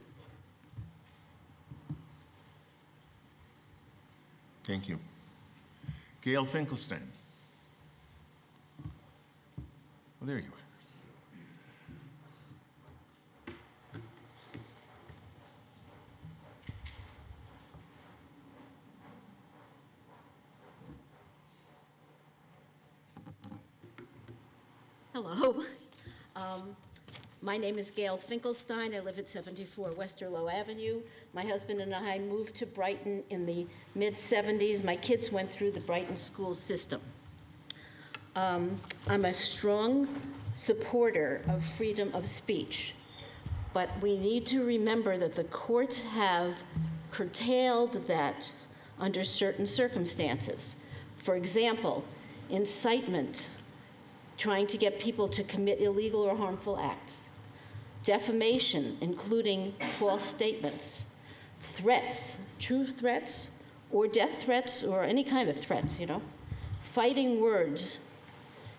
Thank you. Gail Finkelstein. Oh, there you are. Hello. My name is Gail Finkelstein. I live at 74 Westerlo Avenue. My husband and I moved to Brighton in the mid-70s. My kids went through the Brighton school system. I'm a strong supporter of freedom of speech, but we need to remember that the courts have curtailed that under certain circumstances. For example, incitement, trying to get people to commit illegal or harmful acts, defamation, including false statements, threats, true threats, or death threats, or any kind of threats, you know, fighting words,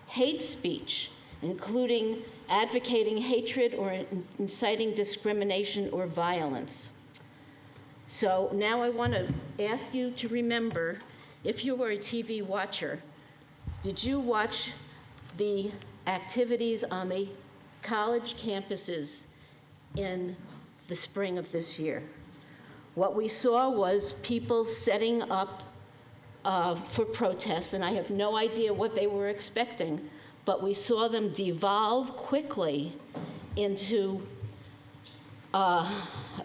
hate speech, including advocating hatred or inciting discrimination or violence. So now I want to ask you to remember, if you were a TV watcher, did you watch the activities on the college campuses in the spring of this year? What we saw was people setting up for protests, and I have no idea what they were expecting, but we saw them devolve quickly into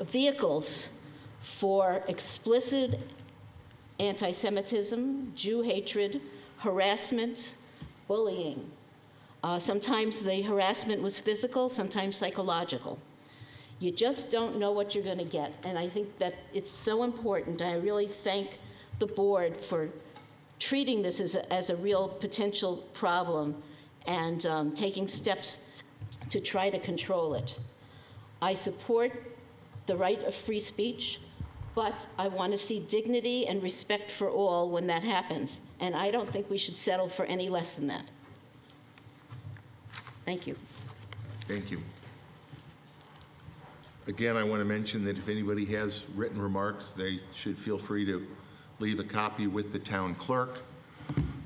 vehicles for explicit anti-Semitism, Jew hatred, harassment, bullying. Sometimes the harassment was physical, sometimes psychological. You just don't know what you're going to get, and I think that it's so important. I really thank the board for treating this as a real potential problem and taking steps to try to control it. I support the right of free speech, but I want to see dignity and respect for all when that happens, and I don't think we should settle for any less than that. Thank you. Thank you. Again, I want to mention that if anybody has written remarks, they should feel free to leave a copy with the town clerk.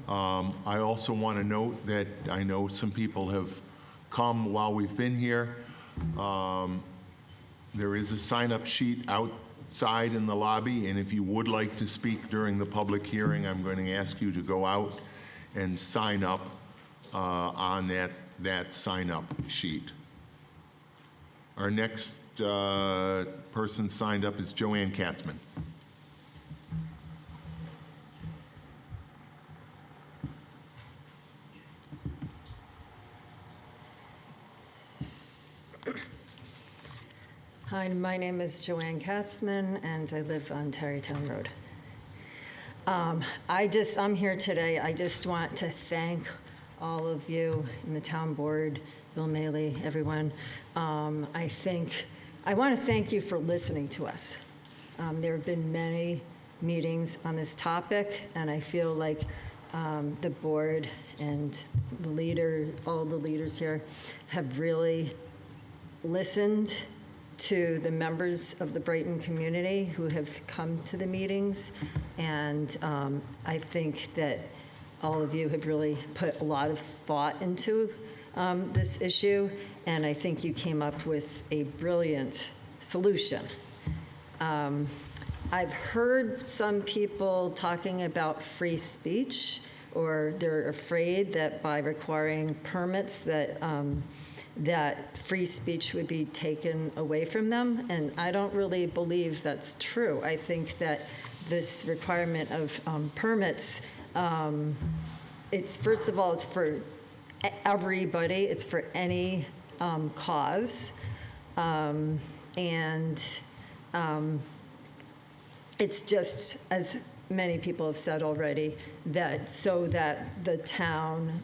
I also want to note that I know some people have come while we've been here. There is a sign-up sheet outside in the lobby, and if you would like to speak during the public hearing, I'm going to ask you to go out and sign up on that sign-up sheet. Our next person signed up is Joanne Katzman. Hi, my name is Joanne Katzman, and I live on Tarrytown Road. I'm here today. I just want to thank all of you in the town board, Bill Maley, everyone. I want to thank you for listening to us. There have been many meetings on this topic, and I feel like the board and all the leaders here have really listened to the members of the Brighton community who have come to the meetings, and I think that all of you have really put a lot of thought into this issue, and I think you came up with a brilliant solution. I've heard some people talking about free speech, or they're afraid that by requiring permits that free speech would be taken away from them, and I don't really believe that's true. I think that this requirement of permits, it's first of all, it's for everybody, it's for any cause, and it's just, as many people have said already, that so that the town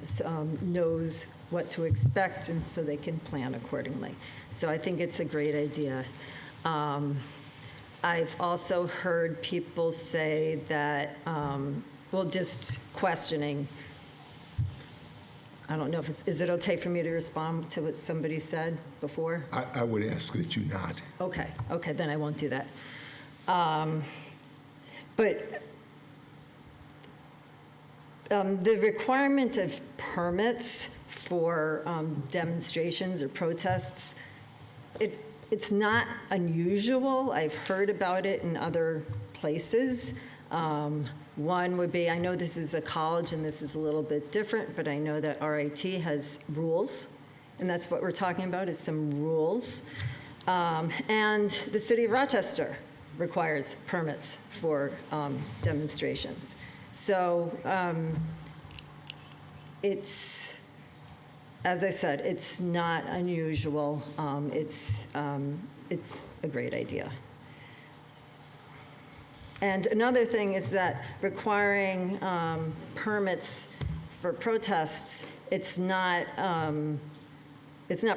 knows what to expect, and so they can plan accordingly. So I think it's a great idea. I've also heard people say that, well, just questioning. I don't know if is it okay for me to respond to what somebody said before? I would ask that you not. Okay, then I won't do that. But the requirement of permits for demonstrations or protests, it's not unusual. I've heard about it in other places. One would be, I know this is a college and this is a little bit different, but I know that RIT has rules, and that's what we're talking about, is some rules. And the city of Rochester requires permits for demonstrations. So it's, as I said, it's not unusual. It's a great idea. And another thing is that requiring permits for protests, it's not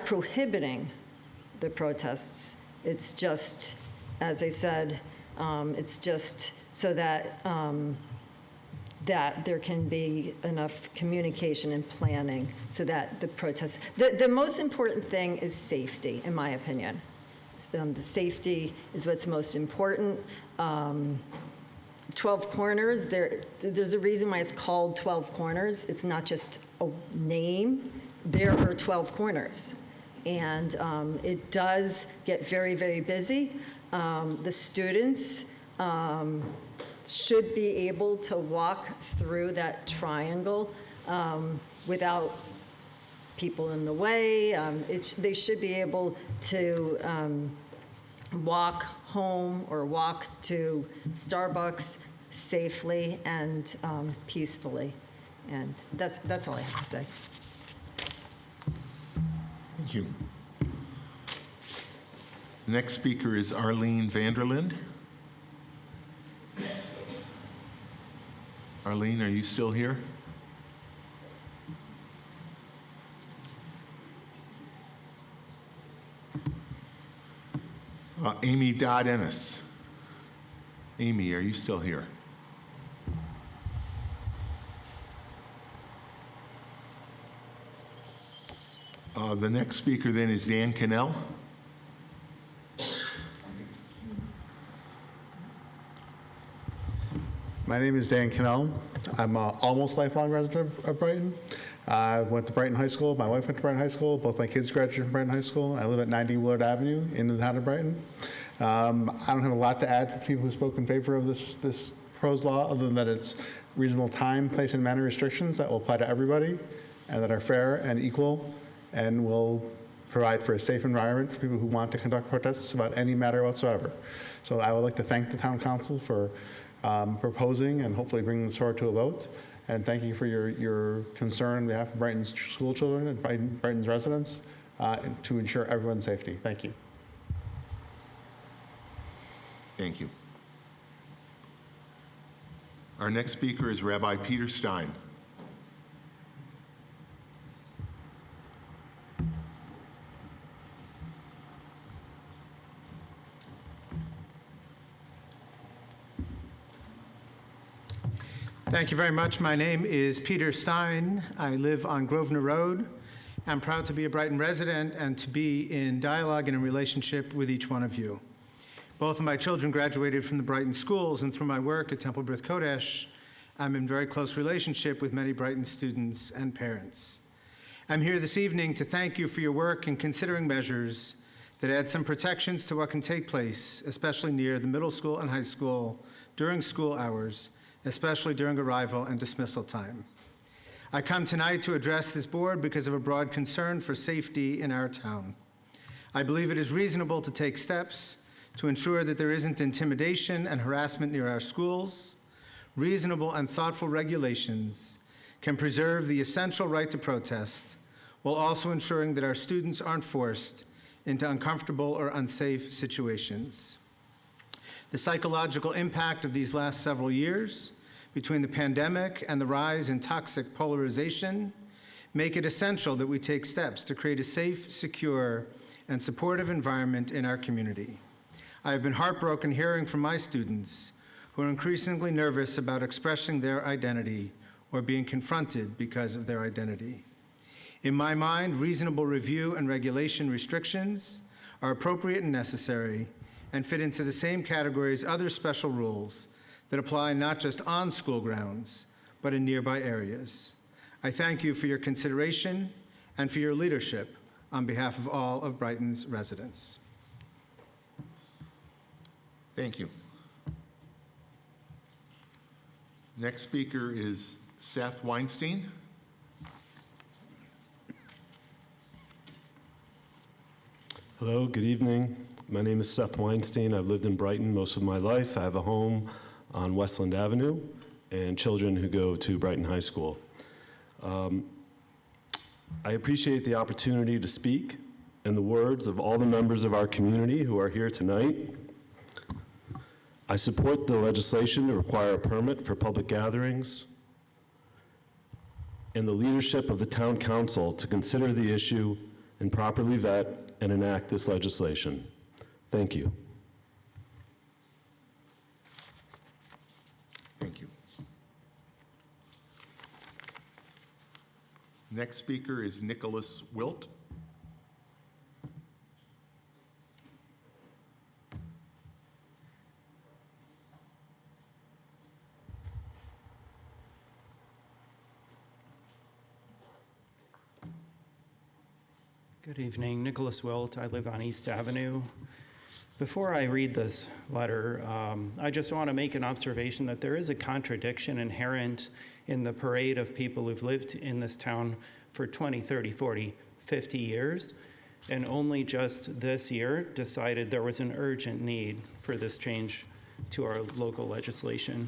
prohibiting the protests. It's just, as I said, it's just so that that there can be enough communication and planning so that the protests. The most important thing is safety, in my opinion. The safety is what's most important. 12 corners, there's a reason why it's called 12 corners. It's not just a name. There are 12 corners. And it does get very, very busy. The students should be able to walk through that triangle without people in the way. They should be able to walk home or walk to Starbucks safely and peacefully. And that's all I have to say. Thank you. Next speaker is Arlene Vanderlind. Arlene, are you still here? Amy Dodd-Ennis. Amy, are you still here? The next speaker then is Dan Cannell. My name is Dan Cannell. I'm an almost lifelong resident of Brighton. I went to Brighton High School. My wife went to Brighton High School. Both my kids graduated from Brighton High School. I live at 90 Willard Avenue in the town of Brighton. I don't have a lot to add to the people who spoke in favor of this proposed law, other than that it's reasonable time, place, and manner restrictions that will apply to everybody and that are fair and equal and will provide for a safe environment for people who want to conduct protests about any matter whatsoever. So I would like to thank the town council for proposing and hopefully bringing this forward to a vote. And thank you for your concern on behalf of Brighton's school children and Brighton's residents to ensure everyone's safety. Thank you. Thank you. Our next speaker is Rabbi Peter Stein. Thank you very much. My name is Peter Stein. I live on Grosvenor Road. I'm proud to be a Brighton resident and to be in dialogue and in relationship with each one of you. Both of my children graduated from the Brighton schools, and through my work at Temple B'rith Kodesh, I'm in very close relationship with many Brighton students and parents. I'm here this evening to thank you for your work in considering measures that add some protections to what can take place, especially near the middle school and high school during school hours, especially during arrival and dismissal time. I come tonight to address this board because of a broad concern for safety in our town. I believe it is reasonable to take steps to ensure that there isn't intimidation and harassment near our schools. Reasonable and thoughtful regulations can preserve the essential right to protest while also ensuring that our students aren't forced into uncomfortable or unsafe situations. The psychological impact of these last several years, between the pandemic and the rise in toxic polarization, make it essential that we take steps to create a safe, secure, and supportive environment in our community. I have been heartbroken hearing from my students who are increasingly nervous about expressing their identity or being confronted because of their identity. In my mind, reasonable review and regulation restrictions are appropriate and necessary and fit into the same category as other special rules that apply not just on school grounds, but in nearby areas. I thank you for your consideration and for your leadership on behalf of all of Brighton's residents. Thank you. Next speaker is Seth Weinstein. Hello, good evening. My name is Seth Weinstein. I've lived in Brighton most of my life. I have a home on Westland Avenue and children who go to Brighton High School. I appreciate the opportunity to speak in the words of all the members of our community who are here tonight. I support the legislation to require a permit for public gatherings and the leadership of the town council to consider the issue and properly vet and enact this legislation. Thank you. Thank you. Next speaker is Nicholas Wilt. Good evening, Nicholas Wilt. I live on East Avenue. Before I read this letter, I just want to make an observation that there is a contradiction inherent in the parade of people who've lived in this town for 20, 30, 40, 50 years, and only just this year decided there was an urgent need for this change to our local legislation.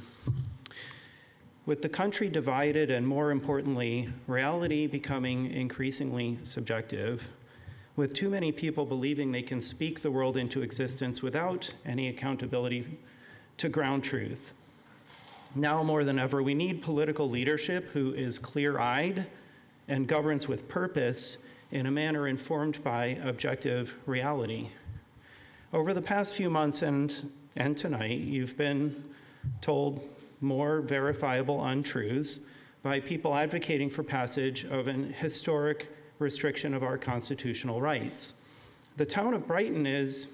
With the country divided and, more importantly, reality becoming increasingly subjective, with too many people believing they can speak the world into existence without any accountability to ground truth. Now more than ever, we need political leadership who is clear-eyed and governs with purpose in a manner informed by objective reality. Over the past few months and tonight, you've been told more verifiable untruths by people advocating for passage of an historic restriction of our constitutional rights. The town of Brighton is,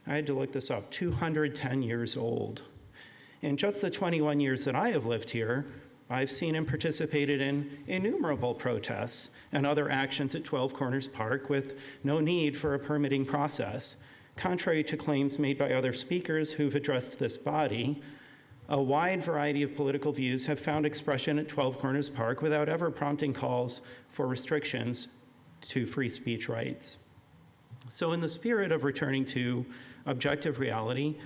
I had to look this up, 210 years old. In just the 21 years that I have lived here, I've seen and participated in innumerable protests and other actions at 12 Corners Park with no need for a permitting process. Contrary to claims made by other speakers who've addressed this body, a wide variety of political views have found expression at 12 Corners Park without ever prompting calls for restrictions to free speech rights. So in the spirit of returning to objective reality,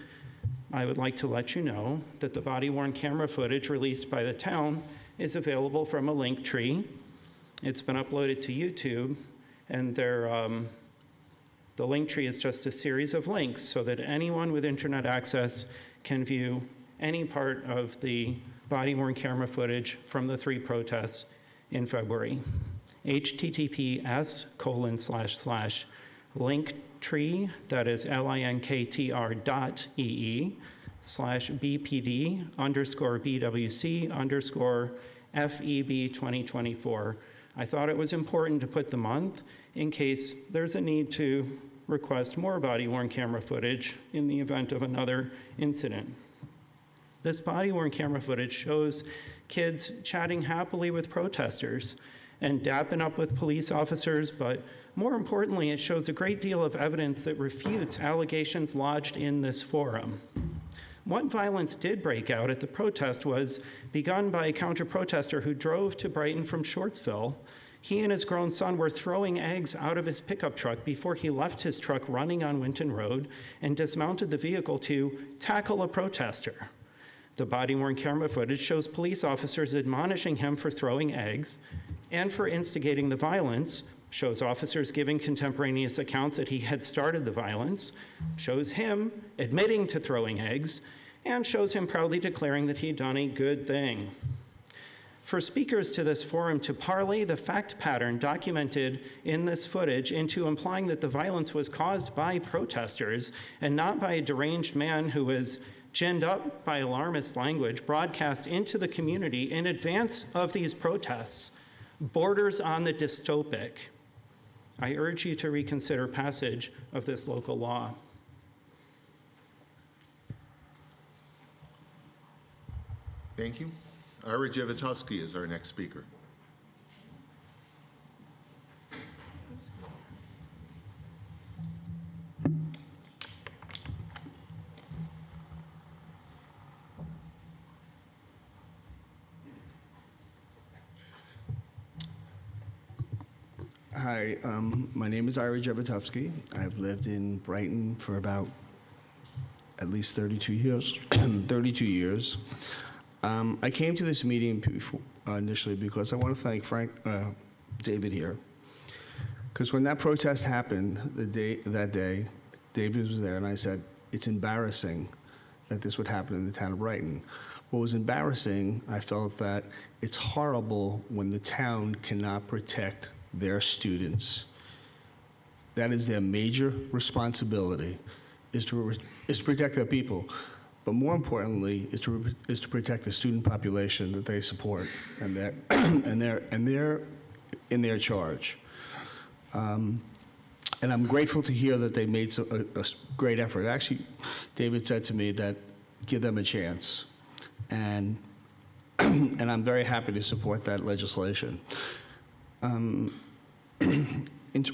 I would like to let you know that the body-worn camera footage released by the town is available from a link tree. It's been uploaded to YouTube, and the link tree is just a series of links so that anyone with internet access can view any part of the body-worn camera footage from the 3 protests in February. https://linktree, that is linktr.ee/bpd_bwc_FEB2024. I thought it was important to put the month in case there's a need to request more body-worn camera footage in the event of another incident. This body-worn camera footage shows kids chatting happily with protesters and dapping up with police officers, but more importantly, it shows a great deal of evidence that refutes allegations lodged in this forum. What violence did break out at the protest was begun by a counter-protester who drove to Brighton from Shortsville. He and his grown son were throwing eggs out of his pickup truck before he left his truck running on Winton Road and dismounted the vehicle to tackle a protester. The body-worn camera footage shows police officers admonishing him for throwing eggs and for instigating the violence, shows officers giving contemporaneous accounts that he had started the violence, shows him admitting to throwing eggs, and shows him proudly declaring that he'd done a good thing. for speakers to this forum to parlay the fact pattern documented in this footage into implying that the violence was caused by protesters and not by a deranged man who was ginned up by alarmist language broadcast into the community in advance of these protests borders on the dystopic. I urge you to reconsider passage of this local law. Thank you. Ira Javitovsky is our next speaker. Hi, my name is Ira Javitovsky. I've lived in Brighton for about at least 32 years. 32 years. I came to this meeting initially because I want to thank David here. Because when that protest happened that day, David was there, and I said, it's embarrassing that this would happen in the town of Brighton. What was embarrassing, I felt that it's horrible when the town cannot protect their students. That is their major responsibility, is to protect their people. But more importantly, is to protect the student population that they support and they're in their charge. And I'm grateful to hear that they made a great effort. Actually, David said to me that give them a chance, and I'm very happy to support that legislation.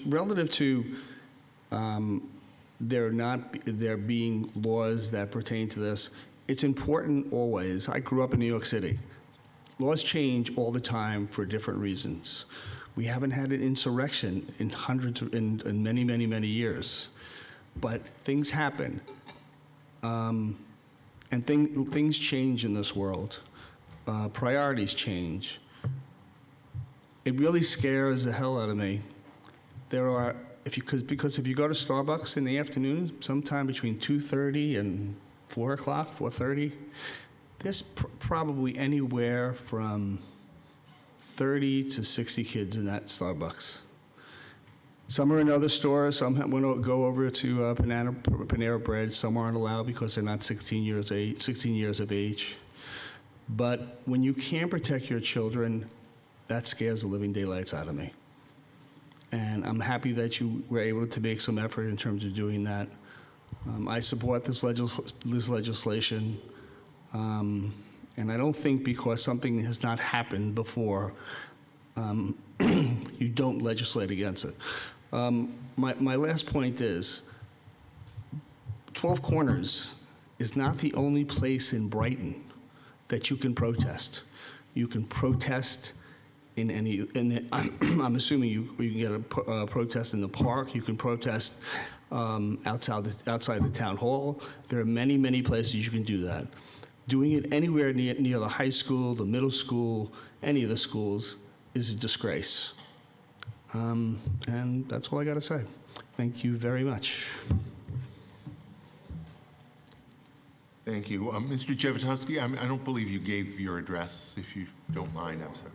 Relative to there being laws that pertain to this, it's important always. I grew up in New York City. Laws change all the time for different reasons. We haven't had an insurrection in many, many, many years, but things happen, and things change in this world. Priorities change. It really scares the hell out of me. Because if you go to Starbucks in the afternoon, sometime between 2:30 and 4 o'clock, 4:30, there's probably anywhere from 30 to 60 kids in that Starbucks. Some are in other stores. Some want to go over to Panera Bread. Some aren't allowed because they're not 16 years of age. But when you can't protect your children, that scares the living daylights out of me. And I'm happy that you were able to make some effort in terms of doing that. I support this legislation, and I don't think because something has not happened before, you don't legislate against it. My last point is, 12 Corners is not the only place in Brighton that you can protest. You can protest I'm assuming you can get a protest in the park. You can protest outside the town hall. There are many, many places you can do that. Doing it anywhere near the high school, the middle school, any of the schools is a disgrace. And that's all I got to say. Thank you very much. Thank you. Mr. Javitovsky, I don't believe you gave your address. If you don't mind, I'm sorry.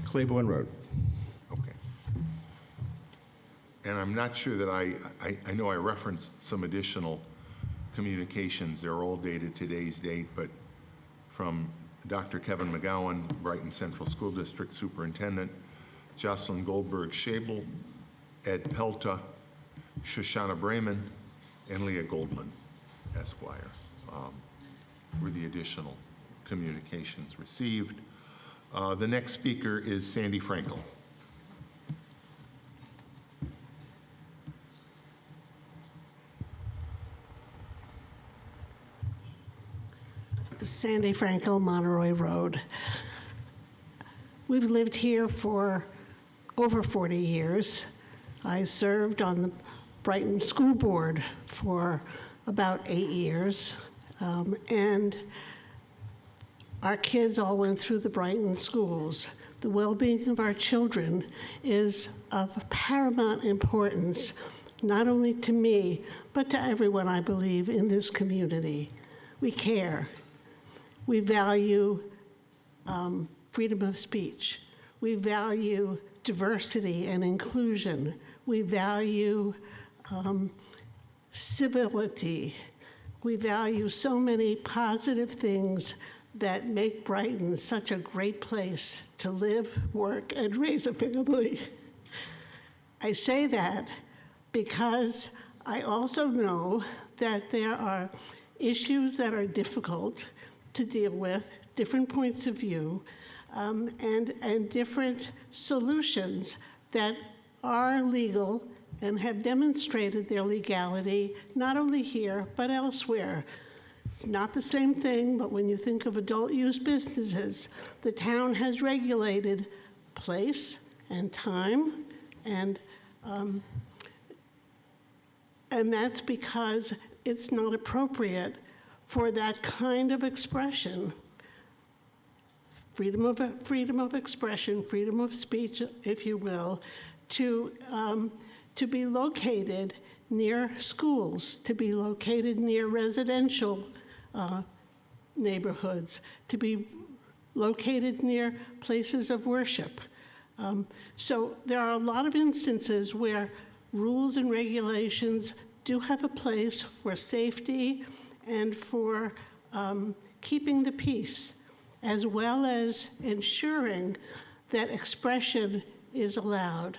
Claiborne Road. Okay. And I'm not sure that I know I referenced some additional communications. They're all dated today's date, but from Dr. Kevin McGowan, Brighton Central School District Superintendent, Jocelyn Goldberg-Schabel, Ed Pelta, Shoshana Bremen, and Leah Goldman, Esquire, were the additional communications received. The next speaker is Sandy Frankel. Sandy Frankel, Monterey Road. We've lived here for over 40 years. I served on the Brighton School Board for about 8 years, and our kids all went through the Brighton schools. The well-being of our children is of paramount importance, not only to me, but to everyone, I believe, in this community. We care. We value freedom of speech. We value diversity and inclusion. We value civility. We value so many positive things that make Brighton such a great place to live, work, and raise a family. I say that because I also know that there are issues that are difficult to deal with, different points of view, and different solutions that are legal and have demonstrated their legality, not only here, but elsewhere. It's not the same thing, but when you think of adult use businesses, the town has regulated place and time, and that's because it's not appropriate for that kind of expression. Freedom of expression, freedom of speech, if you will, to be located near schools, to be located near residential neighborhoods, to be located near places of worship. So there are a lot of instances where rules and regulations do have a place for safety and for keeping the peace, as well as ensuring that expression is allowed.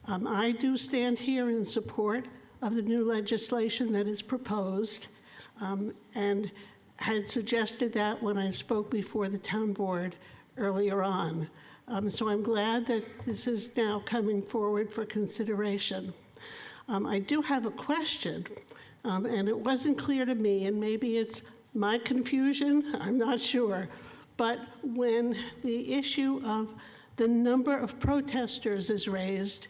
I do stand here in support of the new legislation that is proposed, and had suggested that when I spoke before the town board earlier on. So I'm glad that this is now coming forward for consideration. I do have a question, and it wasn't clear to me, and maybe it's my confusion, I'm not sure, but when the issue of the number of protesters is raised,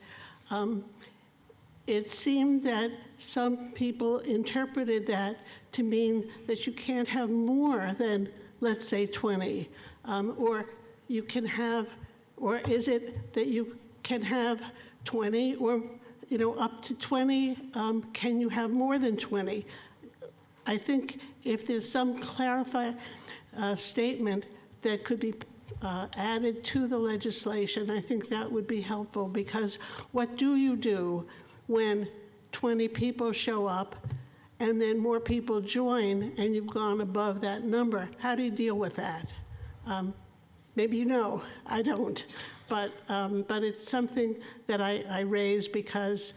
it seemed that some people interpreted that to mean that you can't have more than, let's say, 20, or you can have, or is it that you can have 20, or up to 20? Can you have more than 20? I think if there's some clarifying statement that could be added to the legislation, I think that would be helpful, because what do you do when 20 people show up and then more people join and you've gone above that number? How do you deal with that? Maybe you know, I don't, but it's something that I raise because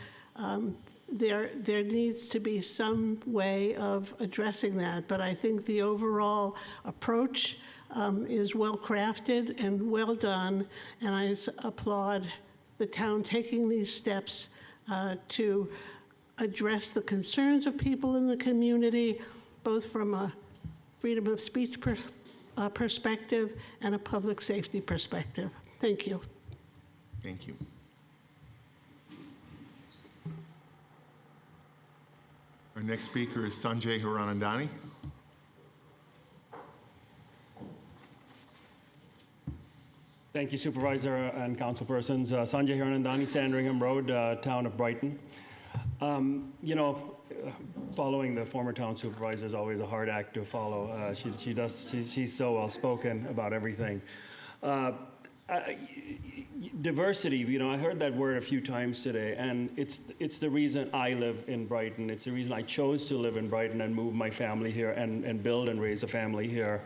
there needs to be some way of addressing that. But I think the overall approach is well crafted and well done, and I applaud the town taking these steps to address the concerns of people in the community, both from a freedom of speech perspective and a public safety perspective. Thank you. Thank you. Our next speaker is Sanjay Hiranandani. Thank you, Supervisor and councilpersons. Sanjay Hiranandani, Sandringham Road, town of Brighton. Following the former town supervisor is always a hard act to follow. She's so well-spoken about everything. Diversity, I heard that word a few times today, and it's the reason I live in Brighton. It's the reason I chose to live in Brighton and move my family here and build and raise a family here.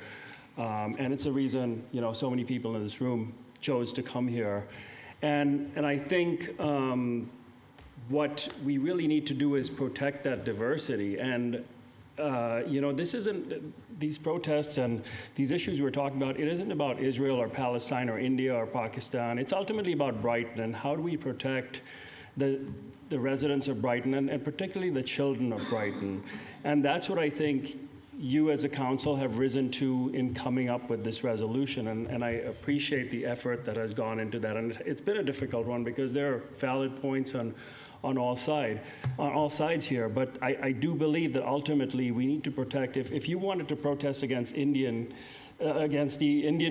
And it's the reason, so many people in this room chose to come here. And I think what we really need to do is protect that diversity. And this isn't, these protests and these issues we're talking about, it isn't about Israel or Palestine or India or Pakistan. It's ultimately about Brighton and how do we protect the residents of Brighton and particularly the children of Brighton. And that's what I think you as a council have risen to in coming up with this resolution, and I appreciate the effort that has gone into that. And it's been a difficult one because there are valid points on all sides here. But I do believe that ultimately we need to protect. If you wanted to protest against the Indian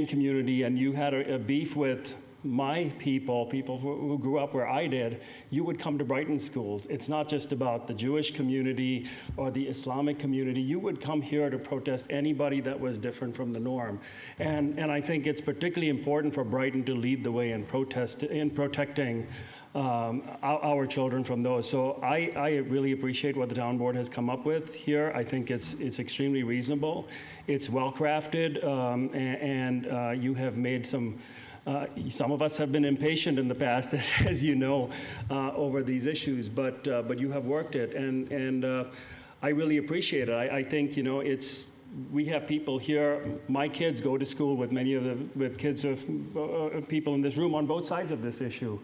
community, and you had a beef with my people who grew up where I did, you would come to Brighton schools. It's not just about the Jewish community or the Islamic community. You would come here to protest anybody that was different from the norm. And I think it's particularly important for Brighton to lead the way in protecting our children from those. So I really appreciate what the town board has come up with here. I think it's extremely reasonable. It's well crafted, and you have made some of us have been impatient in the past, as you know, over these issues, but you have worked it, and I really appreciate it. I think, you know, we have people here. My kids go to school with many of the kids of people in this room on both sides of this issue.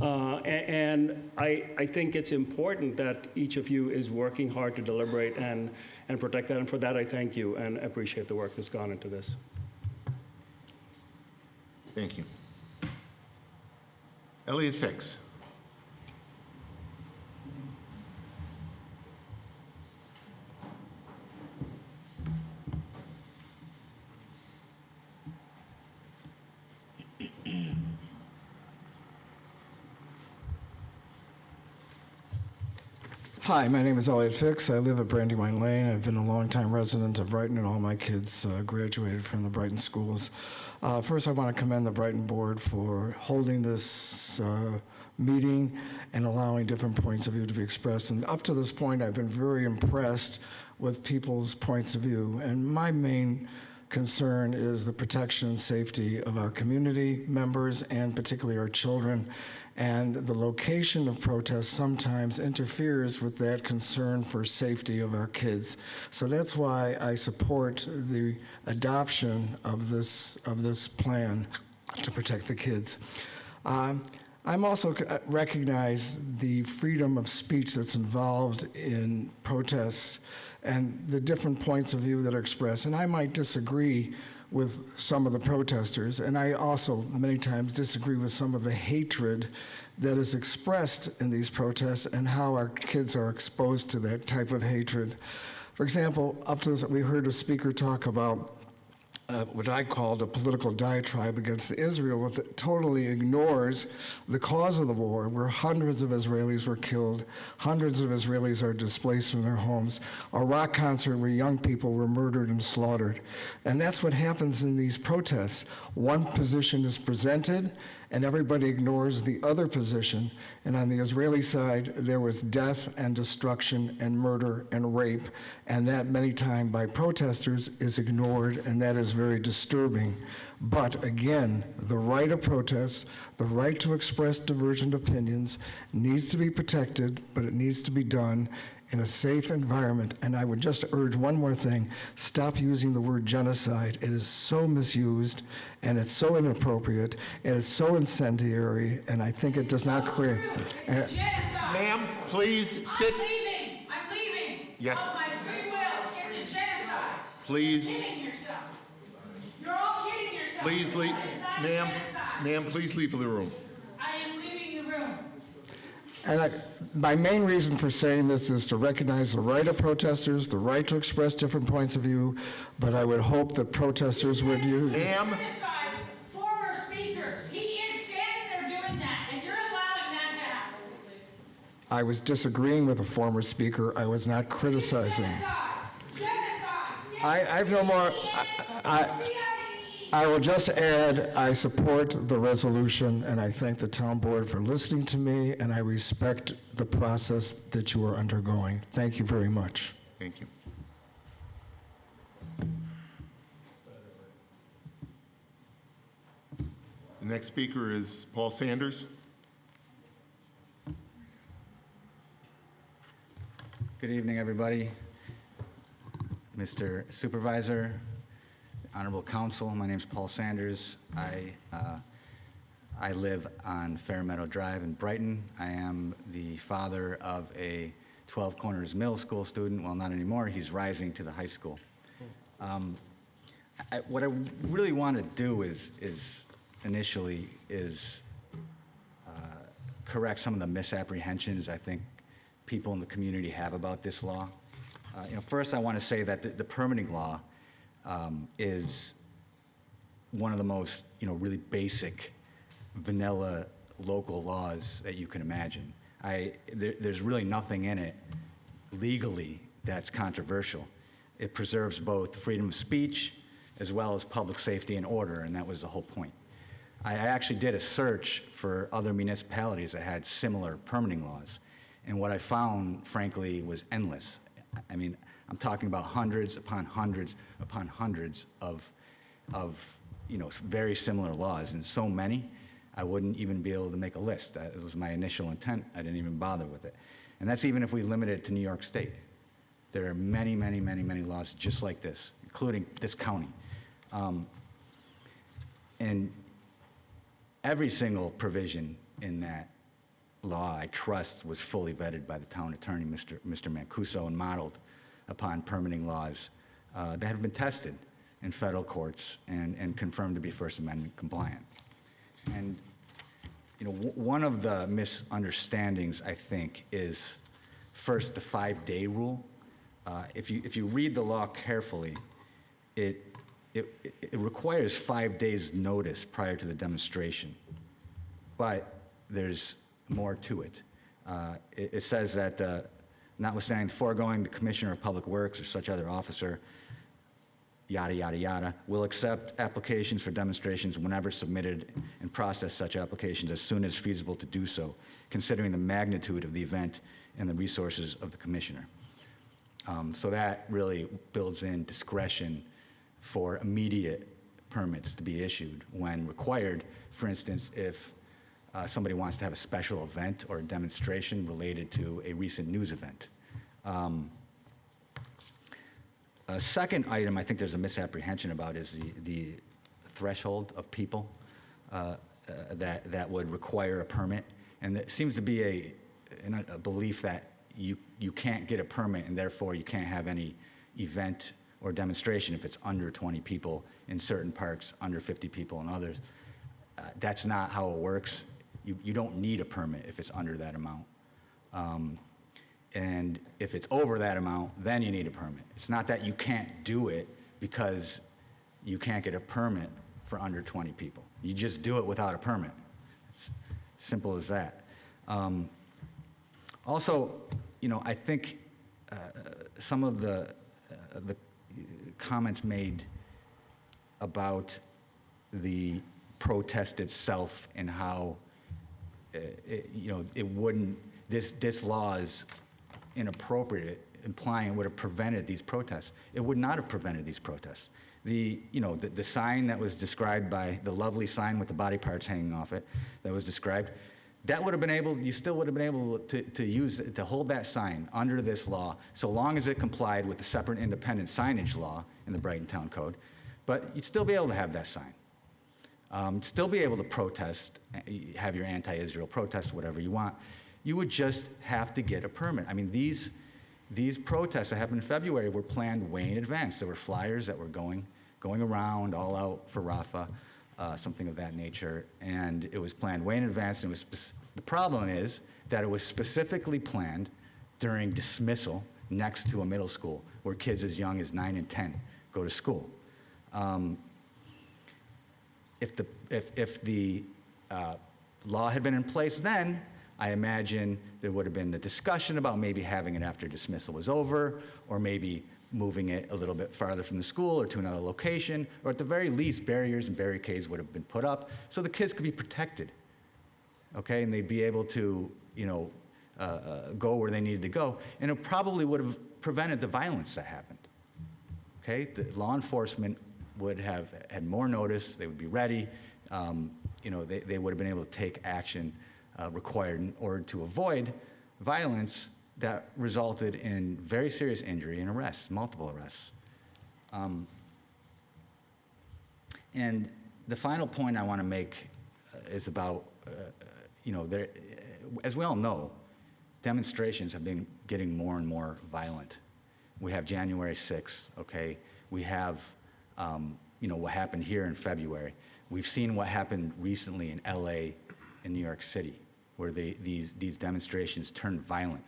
And I think it's important that each of you is working hard to deliberate and protect that. And for that, I thank you and appreciate the work that's gone into this. Thank you. Elliot Fix. Hi, my name is Elliot Fix. I live at Brandywine Lane. I've been a longtime resident of Brighton, and all my kids graduated from the Brighton schools. First, I want to commend the Brighton board for holding this meeting and allowing different points of view to be expressed. And up to this point, I've been very impressed with people's points of view. And my main concern is the protection and safety of our community members, and particularly our children. And the location of protests sometimes interferes with that concern for safety of our kids. So that's why I support the adoption of this plan to protect the kids. I'm also recognize the freedom of speech that's involved in protests and the different points of view that are expressed. And I might disagree with some of the protesters, and I also many times disagree with some of the hatred that is expressed in these protests and how our kids are exposed to that type of hatred. For example, up to this, we heard a speaker talk about what I called a political diatribe against Israel, that totally ignores the cause of the war, where hundreds of Israelis were killed, hundreds of Israelis are displaced from their homes, a rock concert where young people were murdered and slaughtered. And that's what happens in these protests. One position is presented, and everybody ignores the other position. And on the Israeli side, there was death and destruction and murder and rape, and that many times by protesters is ignored, and that is very disturbing. But again, the right of protest, the right to express divergent opinions needs to be protected, but it needs to be done in a safe environment. And I would just urge one more thing: stop using the word genocide. It is so misused, and it's so inappropriate, and it's so incendiary, and I think it does not create. Ma'am, please sit. I'm leaving. Yes. Of my free will. It's a genocide. Please. You're kidding yourself. You're all kidding yourself. Please leave, It's not ma'am. genocide. Ma'am, please leave the room. I am leaving the room. And my main reason for saying this is to recognize the right of protesters, the right to express different points of view, but I would hope that protesters would use. Ma'am. Criticize former speakers. He is standing there doing that, and you're allowing that to happen. I was disagreeing with a former speaker. I was not criticizing. I have no more. I will just add, I support the resolution, and I thank the town board for listening to me, and I respect the process that you are undergoing. Thank you very much. Thank you. The next speaker is Paul Sanders. Good evening, everybody. Mr. Supervisor, Honorable Council, my name is Paul Sanders. I live on Fairmeadow Drive in Brighton. I am the father of a 12 Corners Middle School student. Well, not anymore. He's rising to the high school. What I really want to do is initially correct some of the misapprehensions I think people in the community have about this law. First, I want to say that the permitting law is one of the most, really basic vanilla local laws that you can imagine. There's really nothing in it legally that's controversial. It preserves both freedom of speech as well as public safety and order, and that was the whole point. I actually did a search for other municipalities that had similar permitting laws, and what I found, frankly, was endless. I mean, I'm talking about hundreds upon hundreds upon hundreds of very similar laws, and so many, I wouldn't even be able to make a list. That was my initial intent. I didn't even bother with it. And that's even if we limit it to New York State. There are many, many, many, many laws just like this, including this county. And every single provision in that law, I trust, was fully vetted by the town attorney, Mr. Mancuso, and modeled upon permitting laws that have been tested in federal courts and confirmed to be First Amendment compliant. And one of the misunderstandings, I think, is first the 5-day rule. If you read the law carefully, it requires 5 days notice prior to the demonstration, but there's more to it. It says that notwithstanding the foregoing, the Commissioner of Public Works or such other officer, yada, yada, yada, will accept applications for demonstrations whenever submitted and process such applications as soon as feasible to do so, considering the magnitude of the event and the resources of the Commissioner. So that really builds in discretion for immediate permits to be issued when required. For instance, if somebody wants to have a special event or a demonstration related to a recent news event. A second item I think there's a misapprehension about is the threshold of people that would require a permit. And there seems to be a belief that you can't get a permit and therefore you can't have any event or demonstration if it's under 20 people in certain parks, under 50 people in others. That's not how it works. You don't need a permit if it's under that amount. And if it's over that amount, then you need a permit. It's not that you can't do it because you can't get a permit for under 20 people. You just do it without a permit. It's simple as that. Also, I think some of the comments made about the protest itself and how it wouldn't. This law is inappropriate, implying it would have prevented these protests. It would not have prevented these protests. The sign that was described by the lovely sign with the body parts hanging off it, that was described, that would have been able. You still would have been able to hold that sign under this law, so long as it complied with the separate independent signage law in the Brighton Town Code. But you'd still be able to have that sign. Still be able to protest, have your anti-Israel protest, whatever you want. You would just have to get a permit. I mean, these protests that happened in February were planned way in advance. There were flyers that were going around, all out for Rafah, something of that nature, and it was planned way in advance. And the problem is that it was specifically planned during dismissal next to a middle school where kids as young as 9 and 10 go to school. If the law had been in place then, I imagine there would have been a discussion about maybe having it after dismissal was over, or maybe moving it a little bit farther from the school or to another location, or at the very least, barriers and barricades would have been put up so the kids could be protected, okay? And they'd be able to, go where they needed to go. And it probably would have prevented the violence that happened, okay? The law enforcement would have had more notice, they would be ready, they would have been able to take action required in order to avoid violence that resulted in very serious injury and arrests, multiple arrests. And the final point I want to make is about, as we all know, demonstrations have been getting more and more violent. We have January 6th, okay? We have, what happened here in February. We've seen what happened recently in LA and New York City, where these demonstrations turned violent.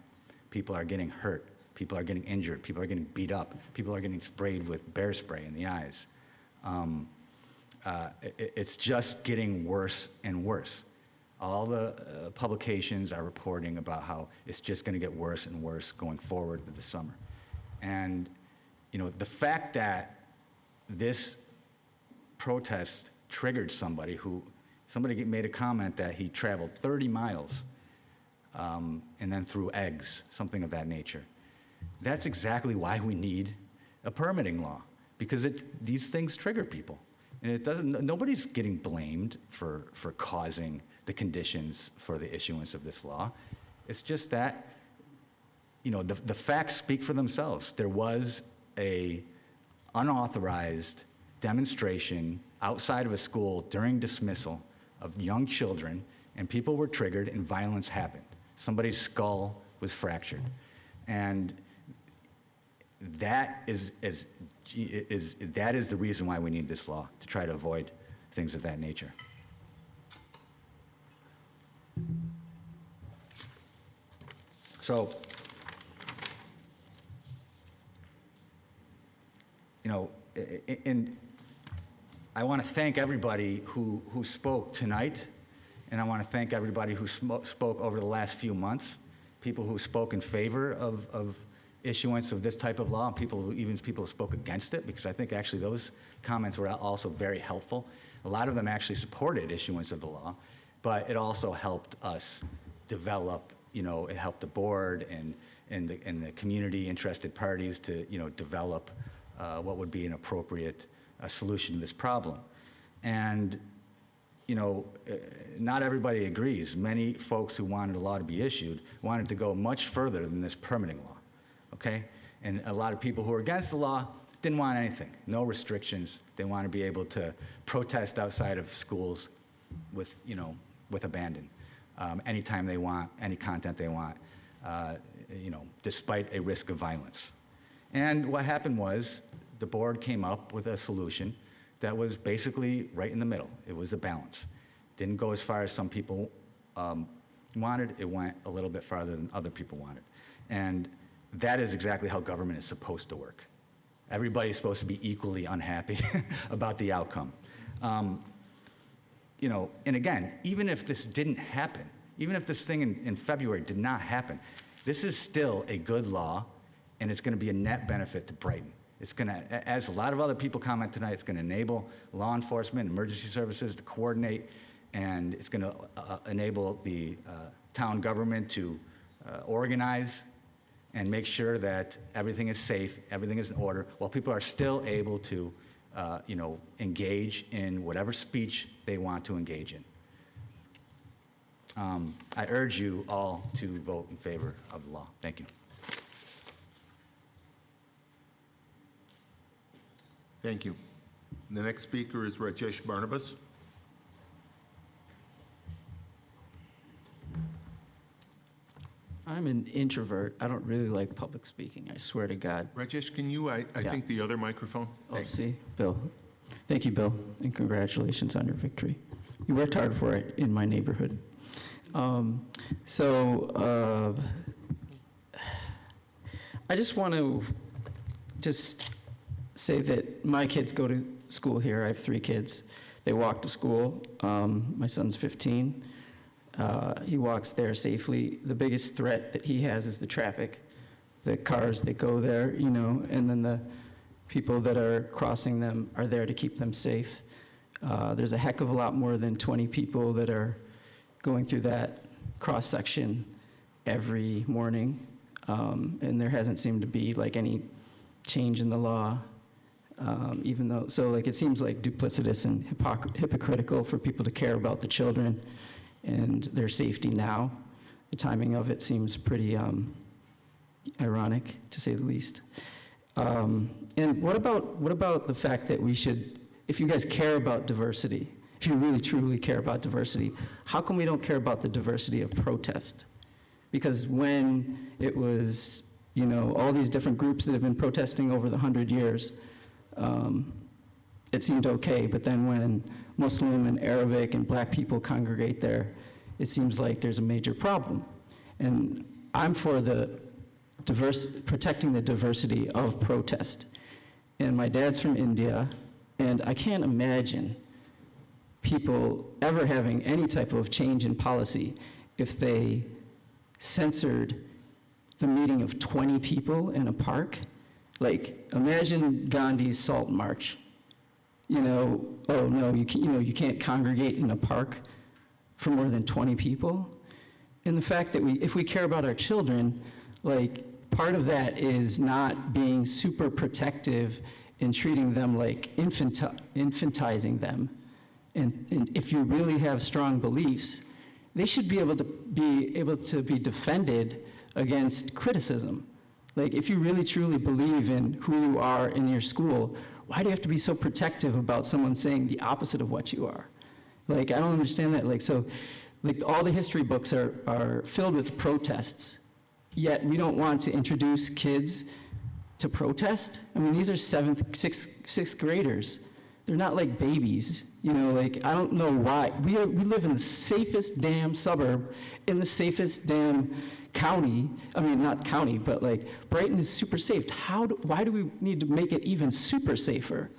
People are getting hurt. People are getting injured. People are getting beat up. People are getting sprayed with bear spray in the eyes. it's just getting worse and worse. All the publications are reporting about how it's just going to get worse and worse going forward with the summer. And, you know, the fact that this protest triggered somebody made a comment that he traveled 30 miles and then threw eggs, something of that nature. That's exactly why we need a permitting law, because these things trigger people. And nobody's getting blamed for causing the conditions for the issuance of this law. It's just that, you know, the facts speak for themselves. There was a unauthorized demonstration outside of a school during dismissal of young children, and people were triggered and violence happened. Somebody's skull was fractured. And that is the reason why we need this law, to try to avoid things of that nature. So, you know, and I want to thank everybody who spoke tonight, and I want to thank everybody who spoke over the last few months, people who spoke in favor of issuance of this type of law, and people who spoke against it, because I think actually those comments were also very helpful. A lot of them actually supported issuance of the law, but it also helped us develop, you know, it helped the board and the community interested parties to, you know, develop what would be an appropriate solution to this problem. And, you know, not everybody agrees. Many folks who wanted a law to be issued wanted to go much further than this permitting law, okay? And a lot of people who are against the law didn't want anything, no restrictions. They want to be able to protest outside of schools with, you know, with abandon, anytime they want, any content they want, you know, despite a risk of violence. And what happened was the board came up with a solution that was basically right in the middle. It was a balance. Didn't go as far as some people wanted. It went a little bit farther than other people wanted. And that is exactly how government is supposed to work. Everybody's supposed to be equally unhappy about the outcome. You know, and again, even if this didn't happen, even if this thing in February did not happen, this is still a good law, and it's going to be a net benefit to Brighton. It's going to, as a lot of other people comment tonight, it's going to enable law enforcement, emergency services to coordinate, and it's going to enable the town government to organize and make sure that everything is safe, everything is in order, while people are still able to, you know, engage in whatever speech they want to engage in. I urge you all to vote in favor of the law. Thank you. Thank you. The next speaker is Rajesh Barnabas. I'm an introvert. I don't really like public speaking, I swear to God. Rajesh, can you, I think the other microphone? Oh, Thanks. see, Bill. Thank you, Bill, and congratulations on your victory. You worked hard for it in my neighborhood. I just want to say that my kids go to school here. I have 3 kids. They walk to school. My son's 15. He walks there safely. The biggest threat that he has is the traffic, the cars that go there, you know, and then the people that are crossing them are there to keep them safe. There's a heck of a lot more than 20 people that are going through that cross-section every morning, and there hasn't seemed to be like any change in the law, even though, so like it seems like duplicitous and hypocritical for people to care about the children and their safety now. The timing of it seems pretty ironic, to say the least. And what about the fact that we should, if you guys care about diversity, if you really truly care about diversity, how come we don't care about the diversity of protest? Because when it was, you know, all these different groups that have been protesting over the 100 years, it seemed okay, but then when Muslim and Arabic and black people congregate there, it seems like there's a major problem. And I'm for protecting the diversity of protest. And my dad's from India, and I can't imagine people ever having any type of change in policy if they censored the meeting of 20 people in a park. Like, imagine Gandhi's Salt March. You know, oh no, you can't congregate in a park for more than 20 people. And the fact that if we care about our children, like, part of that is not being super protective and treating them like infantizing them. And if you really have strong beliefs, they should be able to be defended against criticism. Like, if you really truly believe in who you are in your school, why do you have to be so protective about someone saying the opposite of what you are? Like, I don't understand that. Like, so, like, all the history books are filled with protests, yet we don't want to introduce kids to protest. I mean, these are sixth graders. They're not like babies, you know, like, I don't know why. We live in the safest damn suburb, in the safest damn county. I mean, not county, but like, Brighton is super safe. Why do we need to make it even super safer?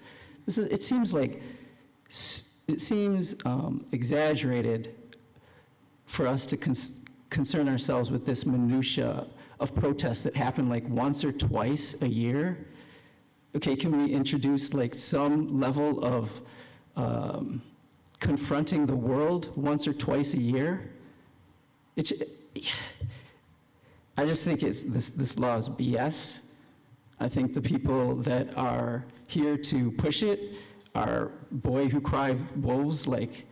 It seems exaggerated for us to concern ourselves with this minutia of protests that happen like once or twice a year. Okay, can we introduce like some level of confronting the world once or twice a year? I just think this law is BS. I think the people that are here to push it are boy who cry wolves, like,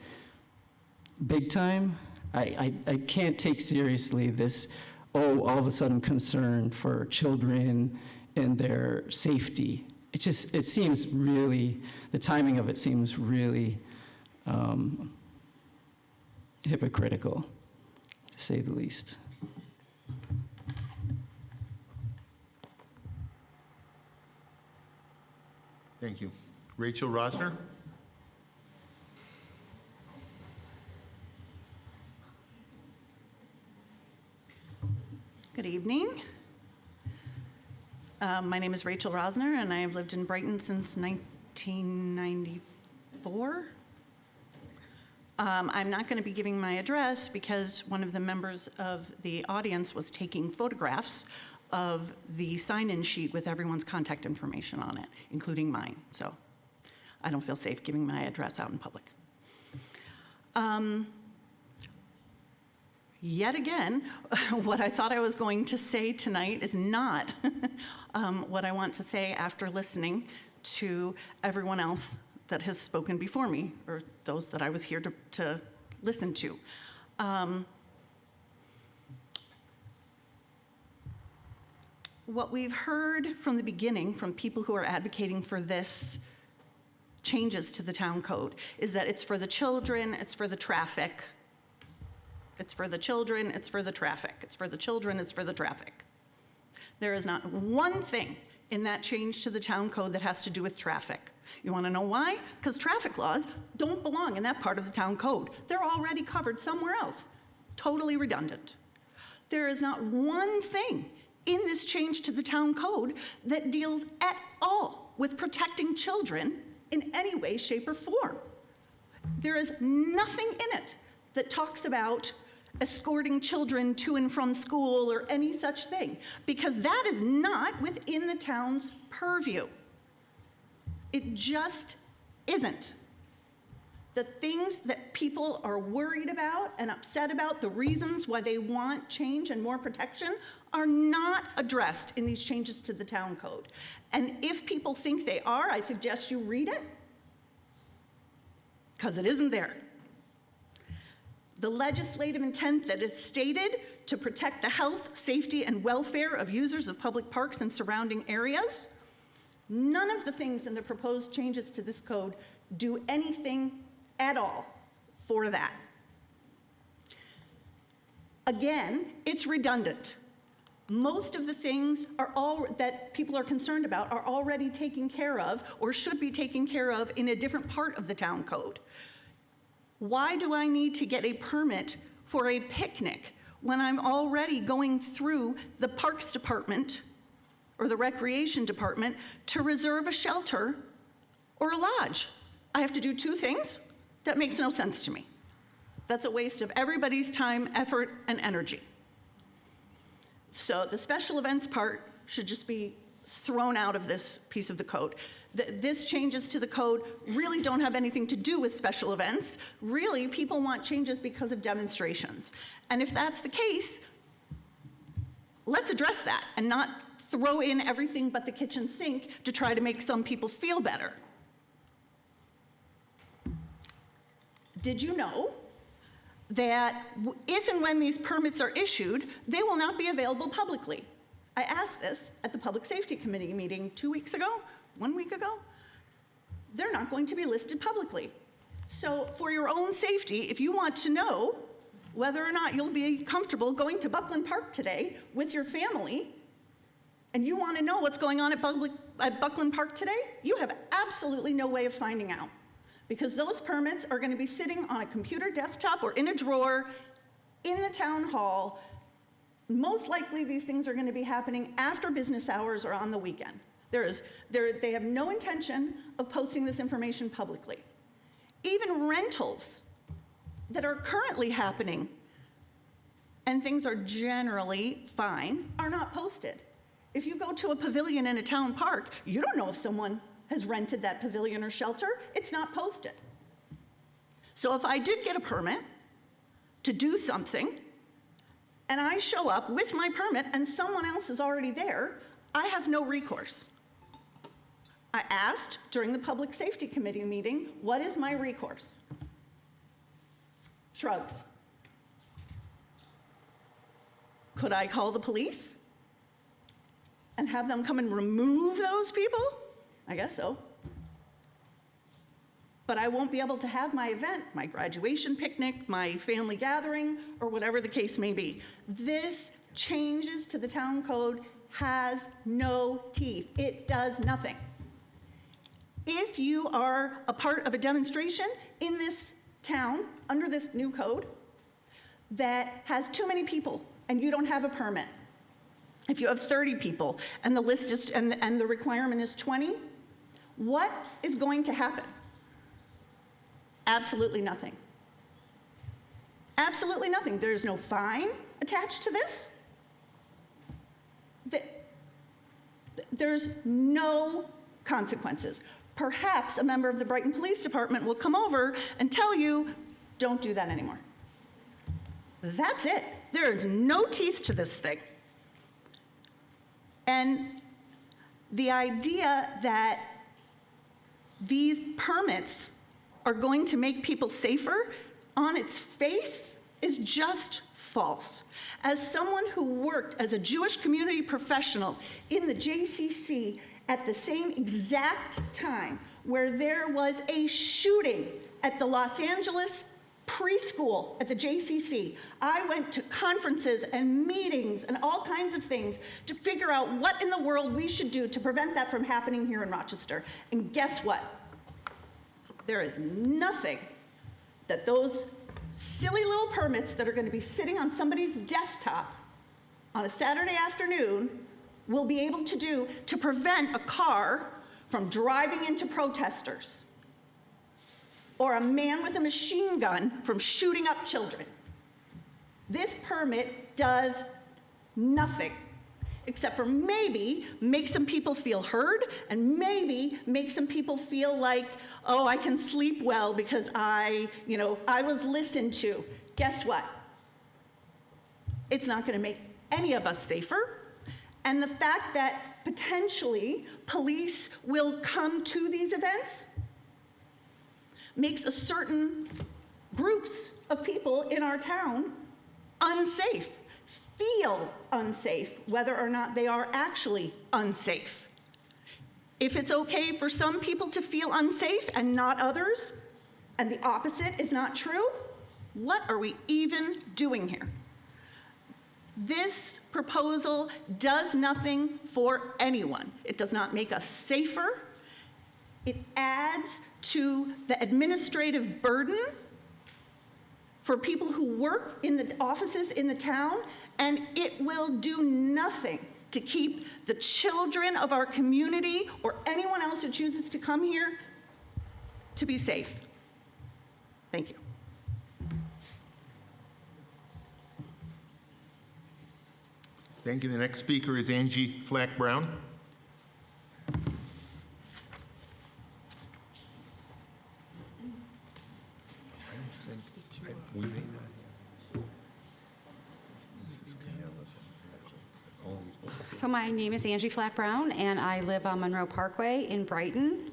big time. I can't take seriously this, all of a sudden concern for children and their safety. It seems really, the timing of it seems really hypocritical, to say the least. Thank you. Rachel Rosner? Good evening. My name is Rachel Rosner, and I have lived in Brighton since 1994. I'm not going to be giving my address because one of the members of the audience was taking photographs of the sign-in sheet with everyone's contact information on it, including mine. So I don't feel safe giving my address out in public. Yet again, what I thought I was going to say tonight is not what I want to say after listening to everyone else that has spoken before me, or those that I was here to listen to. What we've heard from the beginning from people who are advocating for this changes to the town code is that it's for the children, it's for the traffic. It's for the children, it's for the traffic. It's for the children, it's for the traffic. There is not one thing in that change to the town code that has to do with traffic. You want to know why? Because traffic laws don't belong in that part of the town code. They're already covered somewhere else. Totally redundant. There is not one thing in this change to the town code that deals at all with protecting children in any way, shape, or form. There is nothing in it that talks about escorting children to and from school or any such thing, because that is not within the town's purview. It just isn't. The things that people are worried about and upset about, the reasons why they want change and more protection, are not addressed in these changes to the town code. And if people think they are, I suggest you read it, because it isn't there. The legislative intent that is stated to protect the health, safety, and welfare of users of public parks and surrounding areas, none of the things in the proposed changes to this code do anything at all for that. Again, it's redundant. Most of the things that people are concerned about are already taken care of or should be taken care of in a different part of the town code. Why do I need to get a permit for a picnic when I'm already going through the Parks Department or the Recreation Department to reserve a shelter or a lodge? I have to do two things. That makes no sense to me. That's a waste of everybody's time, effort, and energy. So the special events part should just be thrown out of this piece of the code. This changes to the code really don't have anything to do with special events. Really, people want changes because of demonstrations. And if that's the case, let's address that and not throw in everything but the kitchen sink to try to make some people feel better. Did you know that if and when these permits are issued, they will not be available publicly? I asked this at the Public Safety Committee meeting 2 weeks ago, 1 week ago. They're not going to be listed publicly. So for your own safety, if you want to know whether or not you'll be comfortable going to Buckland Park today with your family, and you want to know what's going on at Buckland Park today, you have absolutely no way of finding out, because those permits are going to be sitting on a computer desktop or in a drawer in the town hall. Most likely these things are going to be happening after business hours or on the weekend. They have no intention of posting this information publicly. Even rentals that are currently happening and things are generally fine are not posted. If you go to a pavilion in a town park, you don't know if someone has rented that pavilion or shelter. It's not posted. So if I did get a permit to do something, and I show up with my permit and someone else is already there, I have no recourse. I asked during the Public Safety Committee meeting, what is my recourse? Shrugs. Could I call the police and have them come and remove those people? I guess so. But I won't be able to have my event, my graduation picnic, my family gathering, or whatever the case may be. This changes to the town code has no teeth. It does nothing. If you are a part of a demonstration in this town under this new code that has too many people and you don't have a permit, if you have 30 people and the list is and the requirement is 20, what is going to happen? Absolutely nothing. Absolutely nothing. There's no fine attached to this. There's no consequences. Perhaps a member of the Brighton Police Department will come over and tell you, don't do that anymore. That's it. There's no teeth to this thing. And the idea that these permits are going to make people safer on its face is just false. As someone who worked as a Jewish community professional in the JCC at the same exact time where there was a shooting at the Los Angeles preschool at the JCC, I went to conferences and meetings and all kinds of things to figure out what in the world we should do to prevent that from happening here in Rochester. And guess what? There is nothing that those silly little permits that are going to be sitting on somebody's desktop on a Saturday afternoon will be able to do to prevent a car from driving into protesters or a man with a machine gun from shooting up children. This permit does nothing except for maybe make some people feel heard and maybe make some people feel like, oh, I can sleep well because I was listened to. Guess what? It's not going to make any of us safer. And the fact that potentially police will come to these events makes a certain groups of people in our town unsafe, feel unsafe, whether or not they are actually unsafe. If it's okay for some people to feel unsafe and not others, and the opposite is not true, what are we even doing here? This proposal does nothing for anyone. It does not make us safer. It adds to the administrative burden for people who work in the offices in the town, and it will do nothing to keep the children of our community or anyone else who chooses to come here to be safe. Thank you. Thank you. The next speaker is Angie Flack-Brown. So my name is Angie Flack-Brown, and I live on Monroe Parkway in Brighton.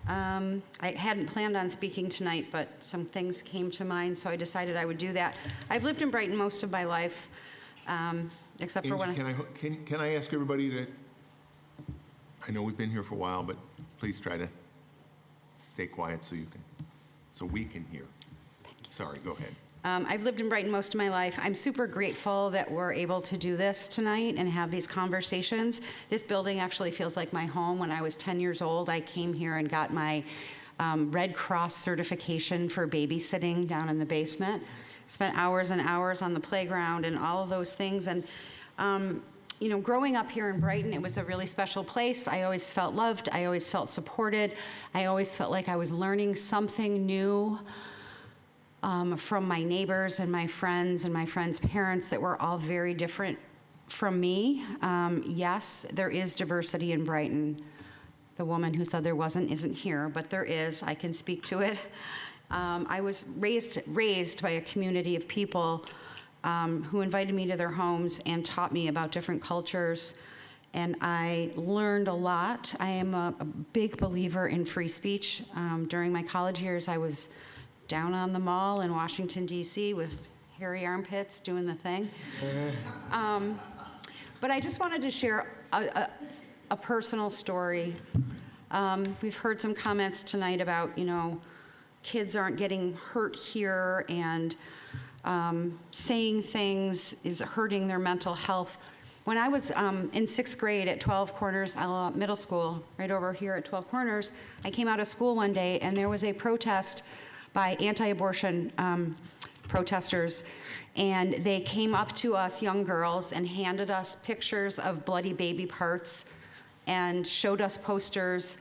I hadn't planned on speaking tonight, but some things came to mind, so I decided I would do that. I've lived in Brighton most of my life, except for when Can I ask everybody to, I know we've been here for a while, but please try to stay quiet so we can hear. Sorry, go ahead. I've lived in Brighton most of my life. I'm super grateful that we're able to do this tonight and have these conversations. This building actually feels like my home. When I was 10 years old, I came here and got my Red Cross certification for babysitting down in the basement. Spent hours and hours on the playground and all of those things. And you know, growing up here in Brighton, it was a really special place. I always felt loved. I always felt supported. I always felt like I was learning something new from my neighbors and my friends parents that were all very different from me. Yes, there is diversity in Brighton. The woman who said there wasn't isn't here, but there is. I can speak to it. I was raised by a community of people who invited me to their homes and taught me about different cultures, and I learned a lot. I am a big believer in free speech. During my college years, I was down on the mall in Washington, D.C. with hairy armpits doing the thing. But I just wanted to share a personal story. We've heard some comments tonight about, you know, kids aren't getting hurt here, and saying things is hurting their mental health. When I was in 6th grade at 12 Corners Middle School, right over here at 12 Corners, I came out of school one day and there was a protest by anti-abortion protesters, and they came up to us young girls and handed us pictures of bloody baby parts and showed us posters.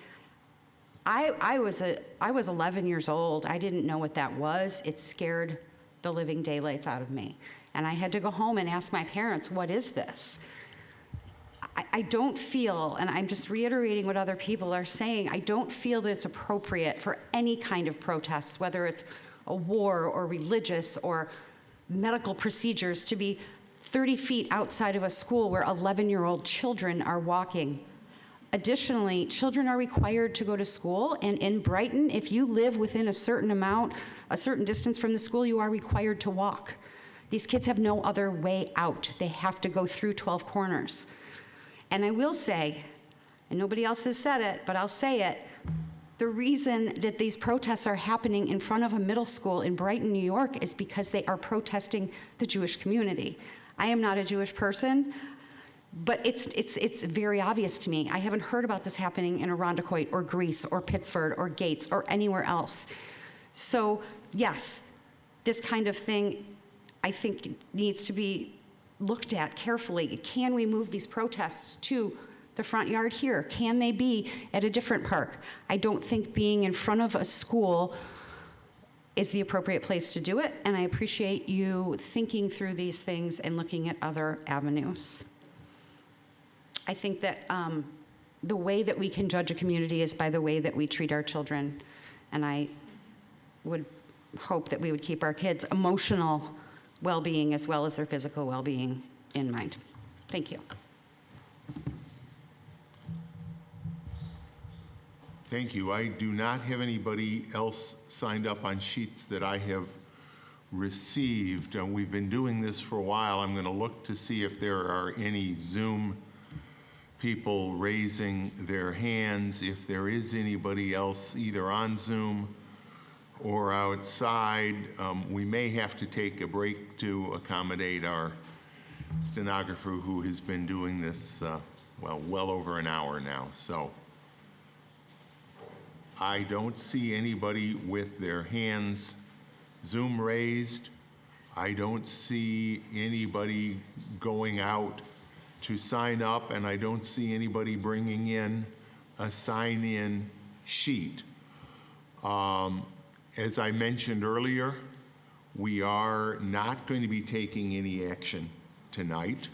I was 11 years old. I didn't know what that was. It scared the living daylights out of me. And I had to go home and ask my parents, what is this? I don't feel, and I'm just reiterating what other people are saying, I don't feel that it's appropriate for any kind of protests, whether it's a war or religious or medical procedures, to be 30 feet outside of a school where 11-year-old children are walking. Additionally, children are required to go to school, and in Brighton, if you live within a certain distance from the school, you are required to walk. These kids have no other way out. They have to go through 12 Corners. And I will say, and nobody else has said it, but I'll say it, the reason that these protests are happening in front of a middle school in Brighton, New York, is because they are protesting the Jewish community. I am not a Jewish person, but it's very obvious to me. I haven't heard about this happening in Irondequoit or Greece or Pittsford or Gates or anywhere else. So yes, this kind of thing, I think, needs to be looked at carefully. Can we move these protests to the front yard here? Can they be at a different park? I don't think being in front of a school is the appropriate place to do it, and I appreciate you thinking through these things and looking at other avenues. I think that the way that we can judge a community is by the way that we treat our children, and I would hope that we would keep our kids' emotional well-being as well as their physical well-being in mind. Thank you. Thank you. I do not have anybody else signed up on sheets that I have received. We've been doing this for a while. I'm going to look to see if there are any Zoom people raising their hands. If there is anybody else either on Zoom or outside, we may have to take a break to accommodate our stenographer who has been doing this, well over an hour now. So I don't see anybody with their hands Zoom raised. I don't see anybody going out to sign up, and I don't see anybody bringing in a sign-in sheet. As I mentioned earlier, we are not going to be taking any action tonight.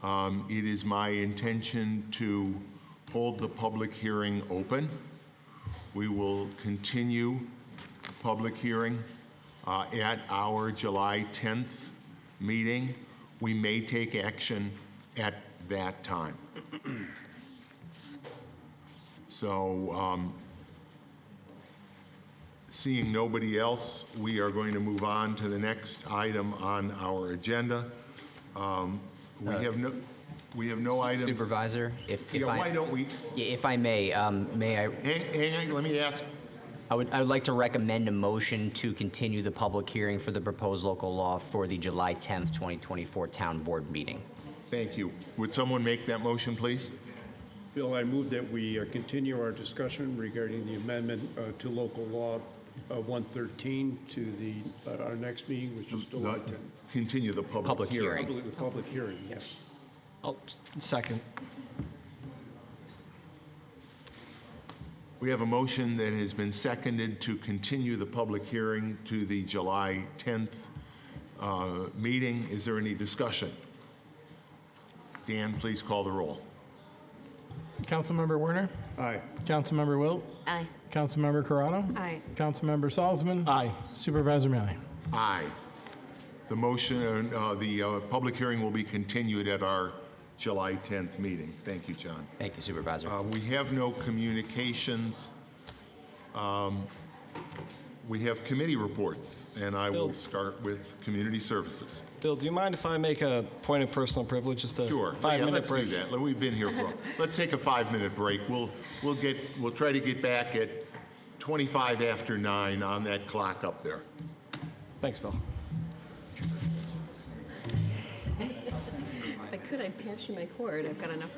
It is my intention to hold the public hearing open. We will continue the public hearing at our July 10th meeting. We may take action at that time. So, seeing nobody else, we are going to move on to the next item on our agenda. We have no items. Supervisor, Why don't we? If I may, may I? Hang on, let me ask. I would like to recommend a motion to continue the public hearing for the proposed local law for the July 10th, 2024 Town Board meeting. Thank you. Would someone make that motion, please? Bill, I move that we continue our discussion regarding the amendment to local law 113 to our next meeting, which is July 10th. Continue the public hearing. The public hearing, yes. I'll second. We have a motion that has been seconded to continue the public hearing to the July 10th meeting. Is there any discussion? Dan, please call the roll. Councilmember Werner? Aye. Councilmember Wilt? Aye. Councilmember Corrado? Aye. Councilmember Salzman? Aye. Supervisor Mealy? Aye. The motion, the public hearing will be continued at our July 10th meeting. Thank you, John. Thank you, Supervisor. We have no communications. We have committee reports, and I will start with Community Services. Bill, do you mind if I make a point of personal privilege, just a Sure. 5-minute let's break? do that. We've been here for. Let's take a 5-minute break. We'll try to get back at 25 after 9 on that clock up there. Thanks, Bill. If I could, I'd pass you my cord. I've got enough.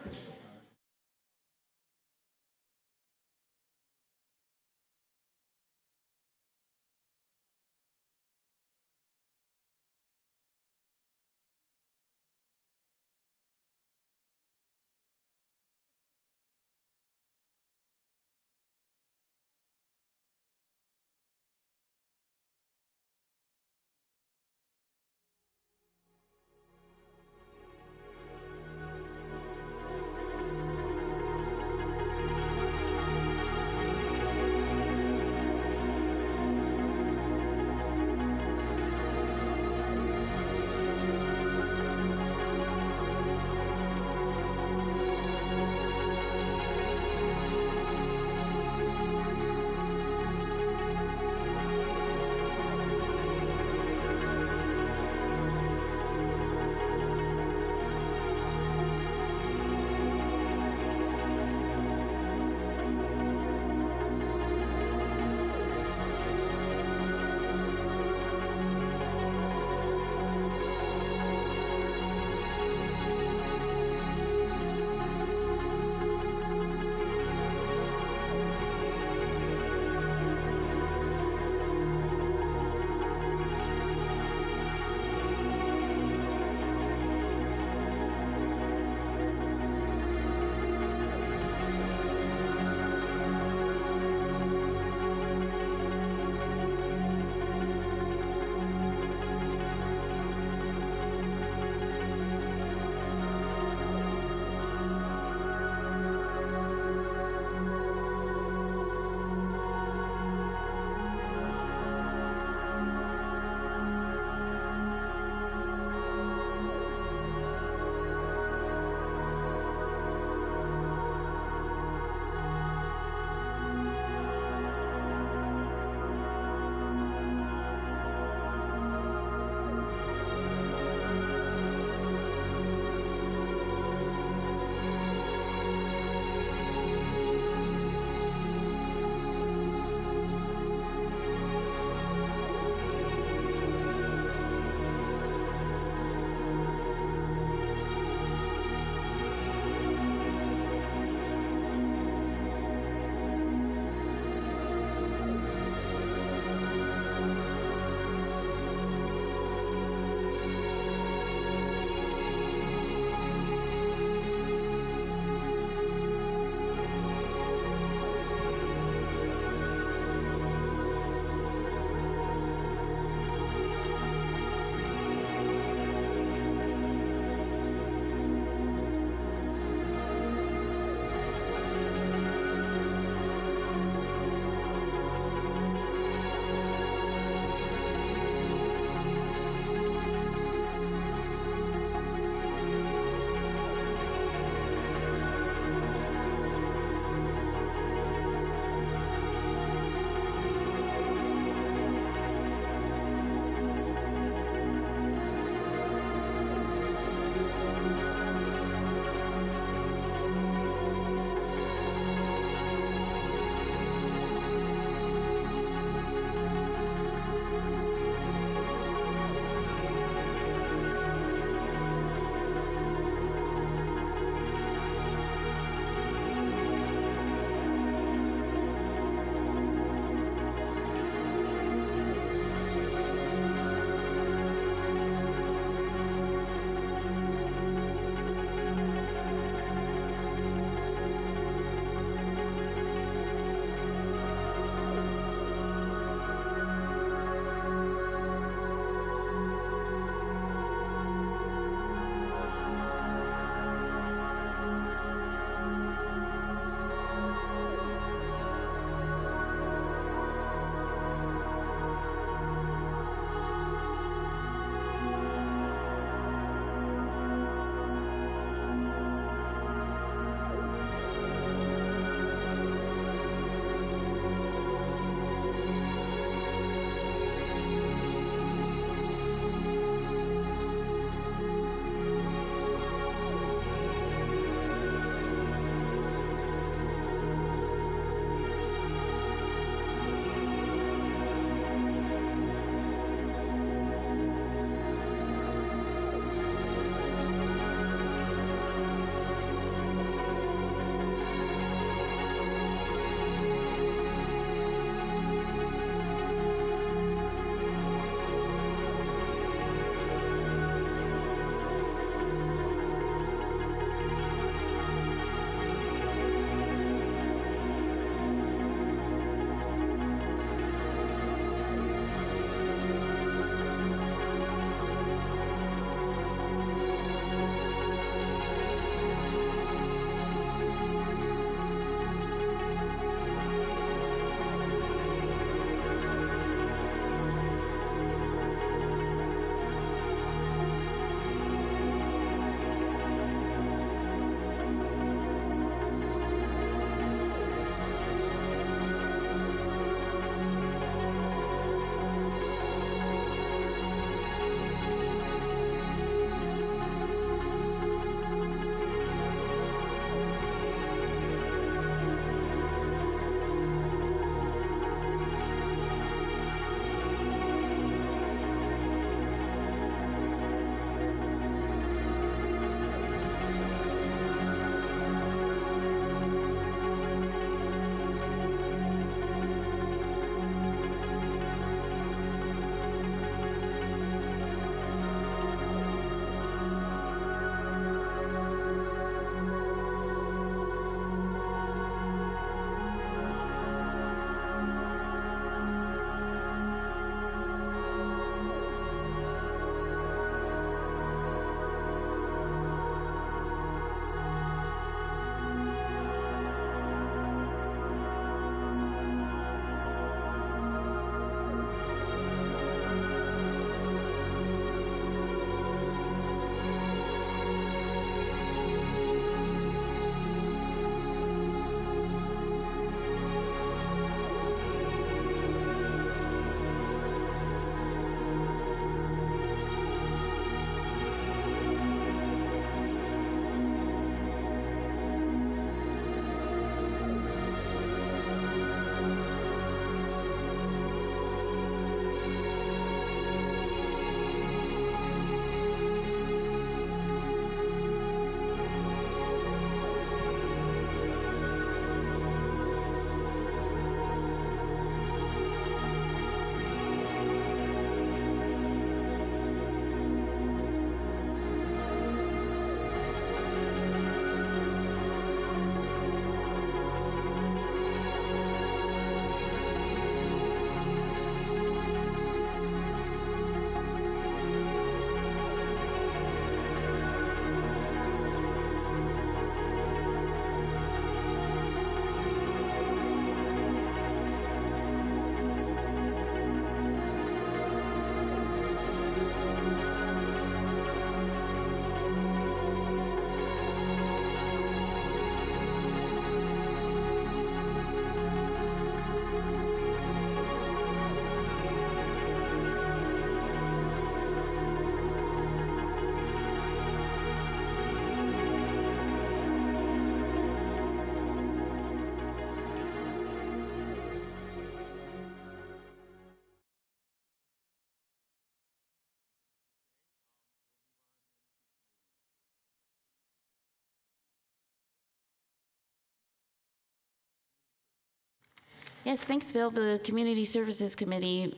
Yes, thanks, Bill. The Community Services Committee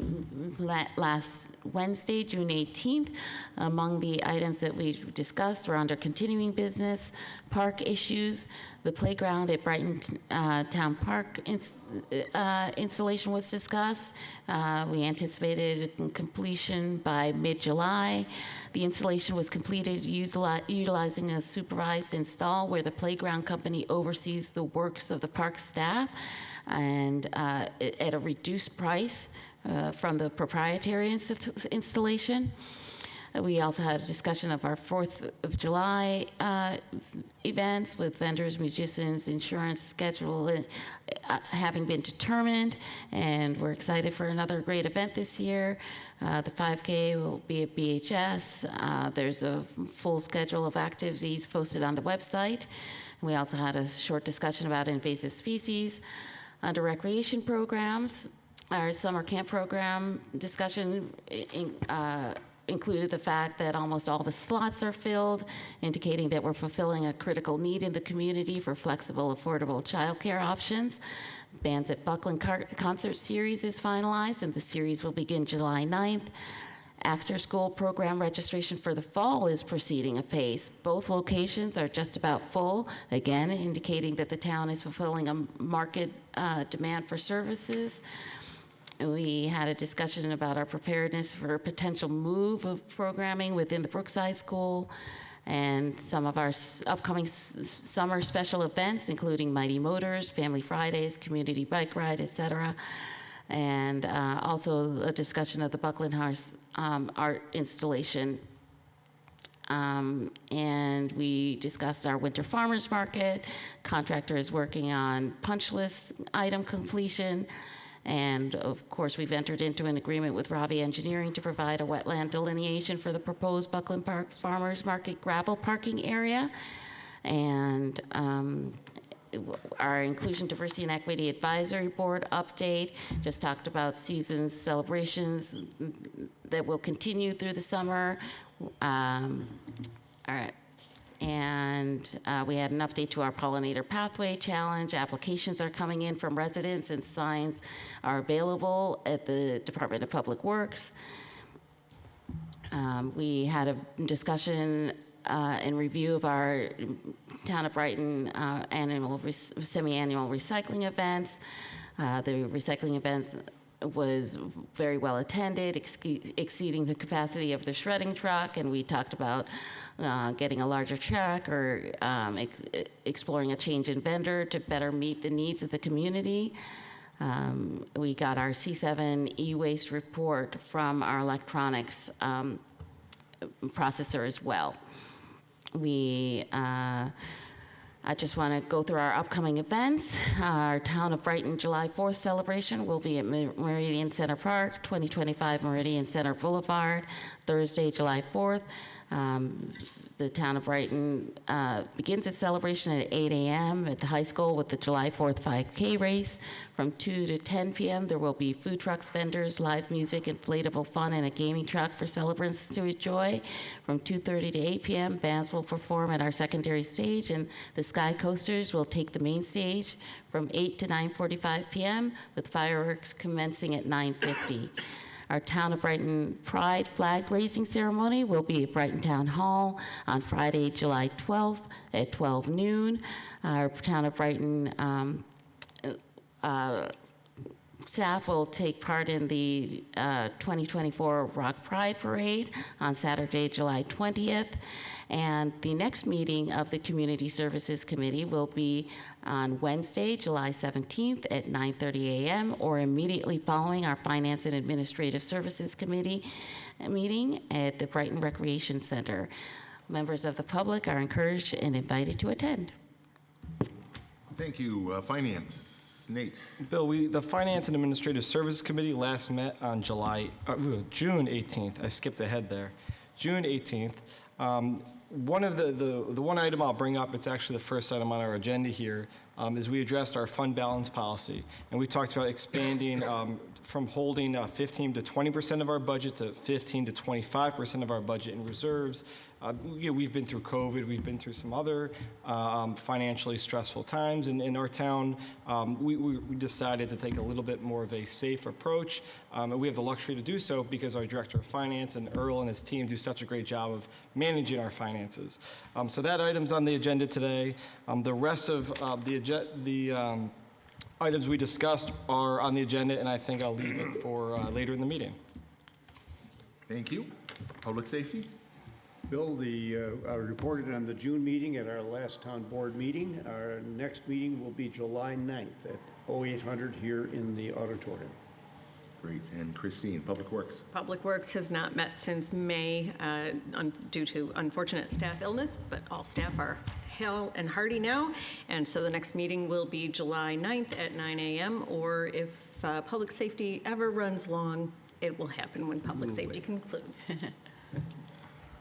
last Wednesday, June 18th, among the items that we discussed were under continuing business, park issues, the playground at Brighton Town Park installation was discussed. We anticipated completion by mid-July. The installation was completed utilizing a supervised install where the playground company oversees the works of the park staff, and at a reduced price from the proprietary installation. We also had a discussion of our 4th of July events with vendors, musicians, insurance schedule having been determined, and we're excited for another great event this year. The 5K will be at BHS. There's a full schedule of activities posted on the website. We also had a short discussion about invasive species. Under recreation programs, our summer camp program discussion included the fact that almost all the slots are filled, indicating that we're fulfilling a critical need in the community for flexible, affordable childcare options. Bands at Buckland concert series is finalized, and the series will begin July 9th. After-school program registration for the fall is proceeding apace. Both locations are just about full, again indicating that the town is fulfilling a market demand for services. We had a discussion about our preparedness for a potential move of programming within the Brookside School and some of our upcoming summer special events, including Mighty Motors, Family Fridays, Community Bike Ride, etc. And also a discussion of the Buckland House art installation. And we discussed our winter farmers market. Contractor is working on punch list item completion. And of course, we've entered into an agreement with Ravi Engineering to provide a wetland delineation for the proposed Buckland Park Farmers Market gravel parking area. And our Inclusion, Diversity, and Equity Advisory Board update just talked about season's celebrations that will continue through the summer. All right. And we had an update to our Pollinator Pathway Challenge. Applications are coming in from residents, and signs are available at the Department of Public Works. We had a discussion and review of our Town of Brighton semi-annual recycling events. The recycling events was very well attended, exceeding the capacity of the shredding truck, and we talked about getting a larger truck or exploring a change in vendor to better meet the needs of the community. We got our C7 e-waste report from our electronics processor as well. I just want to go through our upcoming events. Our Town of Brighton July 4th celebration will be at Meridian Center Park, 2025 Meridian Center Boulevard, Thursday, July 4th. The Town of Brighton begins its celebration at 8 a.m. at the high school with the July 4th 5K race. From 2 to 10 p.m. there will be food trucks, vendors, live music, inflatable fun, and a gaming truck for celebrants to enjoy. From 2:30 to 8 p.m. bands will perform at our secondary stage, and the Sky Coasters will take the main stage from 8 to 9:45 p.m. with fireworks commencing at 9:50. Our Town of Brighton Pride flag raising ceremony will be at Brighton Town Hall on Friday, July 12th at 12 noon. Our Town of Brighton staff will take part in the 2024 Rock Pride Parade on Saturday, July 20th. And the next meeting of the Community Services Committee will be on Wednesday, July 17th at 9:30 a.m. or immediately following our Finance and Administrative Services Committee meeting at the Brighton Recreation Center. Members of the public are encouraged and invited to attend. Thank you. Finance. Nate. Bill, the Finance and Administrative Services Committee last met on June 18th. I skipped ahead there. June 18th. One of the one item I'll bring up, it's actually the first item on our agenda here, is we addressed our fund balance policy. And we talked about expanding from holding 15 to 20% of our budget to 15 to 25% of our budget in reserves We've been through COVID, we've been through some other financially stressful times in our town. We decided to take a little bit more of a safe approach, and we have the luxury to do so because our Director of Finance and Earl and his team do such a great job of managing our finances. So that item's on the agenda today. The rest of the items we discussed are on the agenda, and I think I'll leave it for later in the meeting. Thank you. Public safety? Bill, I reported on the June meeting at our last town board meeting. Our next meeting will be July 9th at 0800 here in the auditorium. Great. And Christine, Public Works? Public Works has not met since May due to unfortunate staff illness, but all staff are hale and hearty now. And so the next meeting will be July 9th at 9 a.m. Or if public safety ever runs long, it will happen when public safety concludes.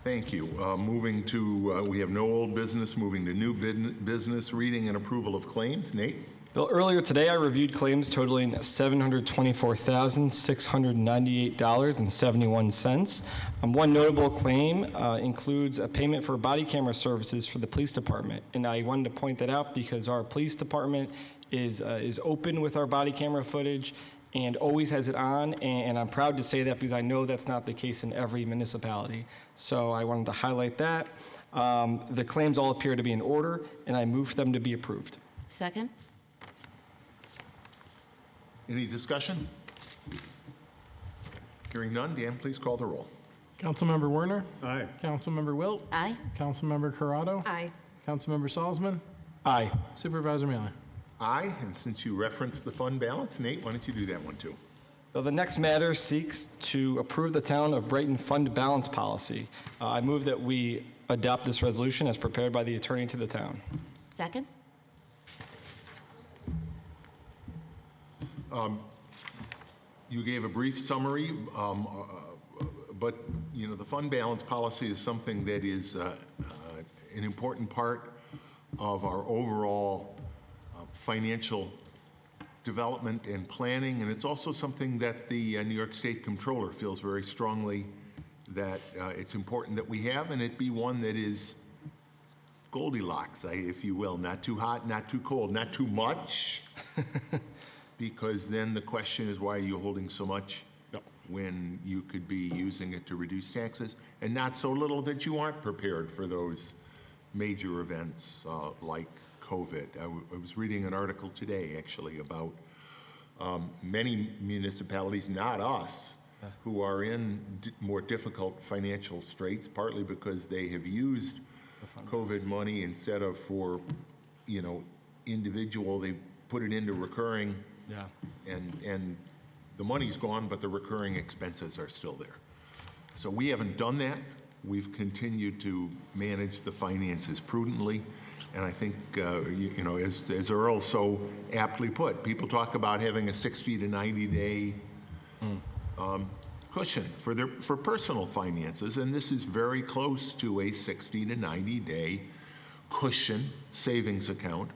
Thank you. Moving to, we have no old business, moving to new business, reading and approval of claims. Nate? Bill, earlier today I reviewed claims totaling $724,698.71. One notable claim includes a payment for body camera services for the police department. And I wanted to point that out because our police department is open with our body camera footage and always has it on, and I'm proud to say that because I know that's not the case in every municipality. So I wanted to highlight that. The claims all appear to be in order, and I move for them to be approved. Second? Any discussion? Hearing none, Dan, please call the roll. Councilmember Werner? Aye. Councilmember Wilt? Aye. Councilmember Corrado? Aye. Councilmember Salzman? Aye. Supervisor Mealy? Aye, and since you referenced the fund balance, Nate, why don't you do that one too? The next matter seeks to approve the Town of Brighton fund balance policy. I move that we adopt this resolution as prepared by the attorney to the town. Second? You gave a brief summary, but you know the fund balance policy is something that is an important part of our overall financial development and planning, and it's also something that the New York State Comptroller feels very strongly that it's important that we have, and it be one that is Goldilocks, if you will, not too hot, not too cold, not too much, because then the question is, why are you holding so much when you could be using it to reduce taxes, and not so little that you aren't prepared for those major events like COVID. I was reading an article today, actually, about many municipalities, not us, who are in more difficult financial straits, partly because they have used COVID money instead of for, individual. They put it into recurring, and the money's gone, but the recurring expenses are still there. So we haven't done that. We've continued to manage the finances prudently. And I think, as Earl so aptly put, people talk about having a 60 to 90 day cushion for personal finances, and this is very close to a 60 to 90 day cushion savings account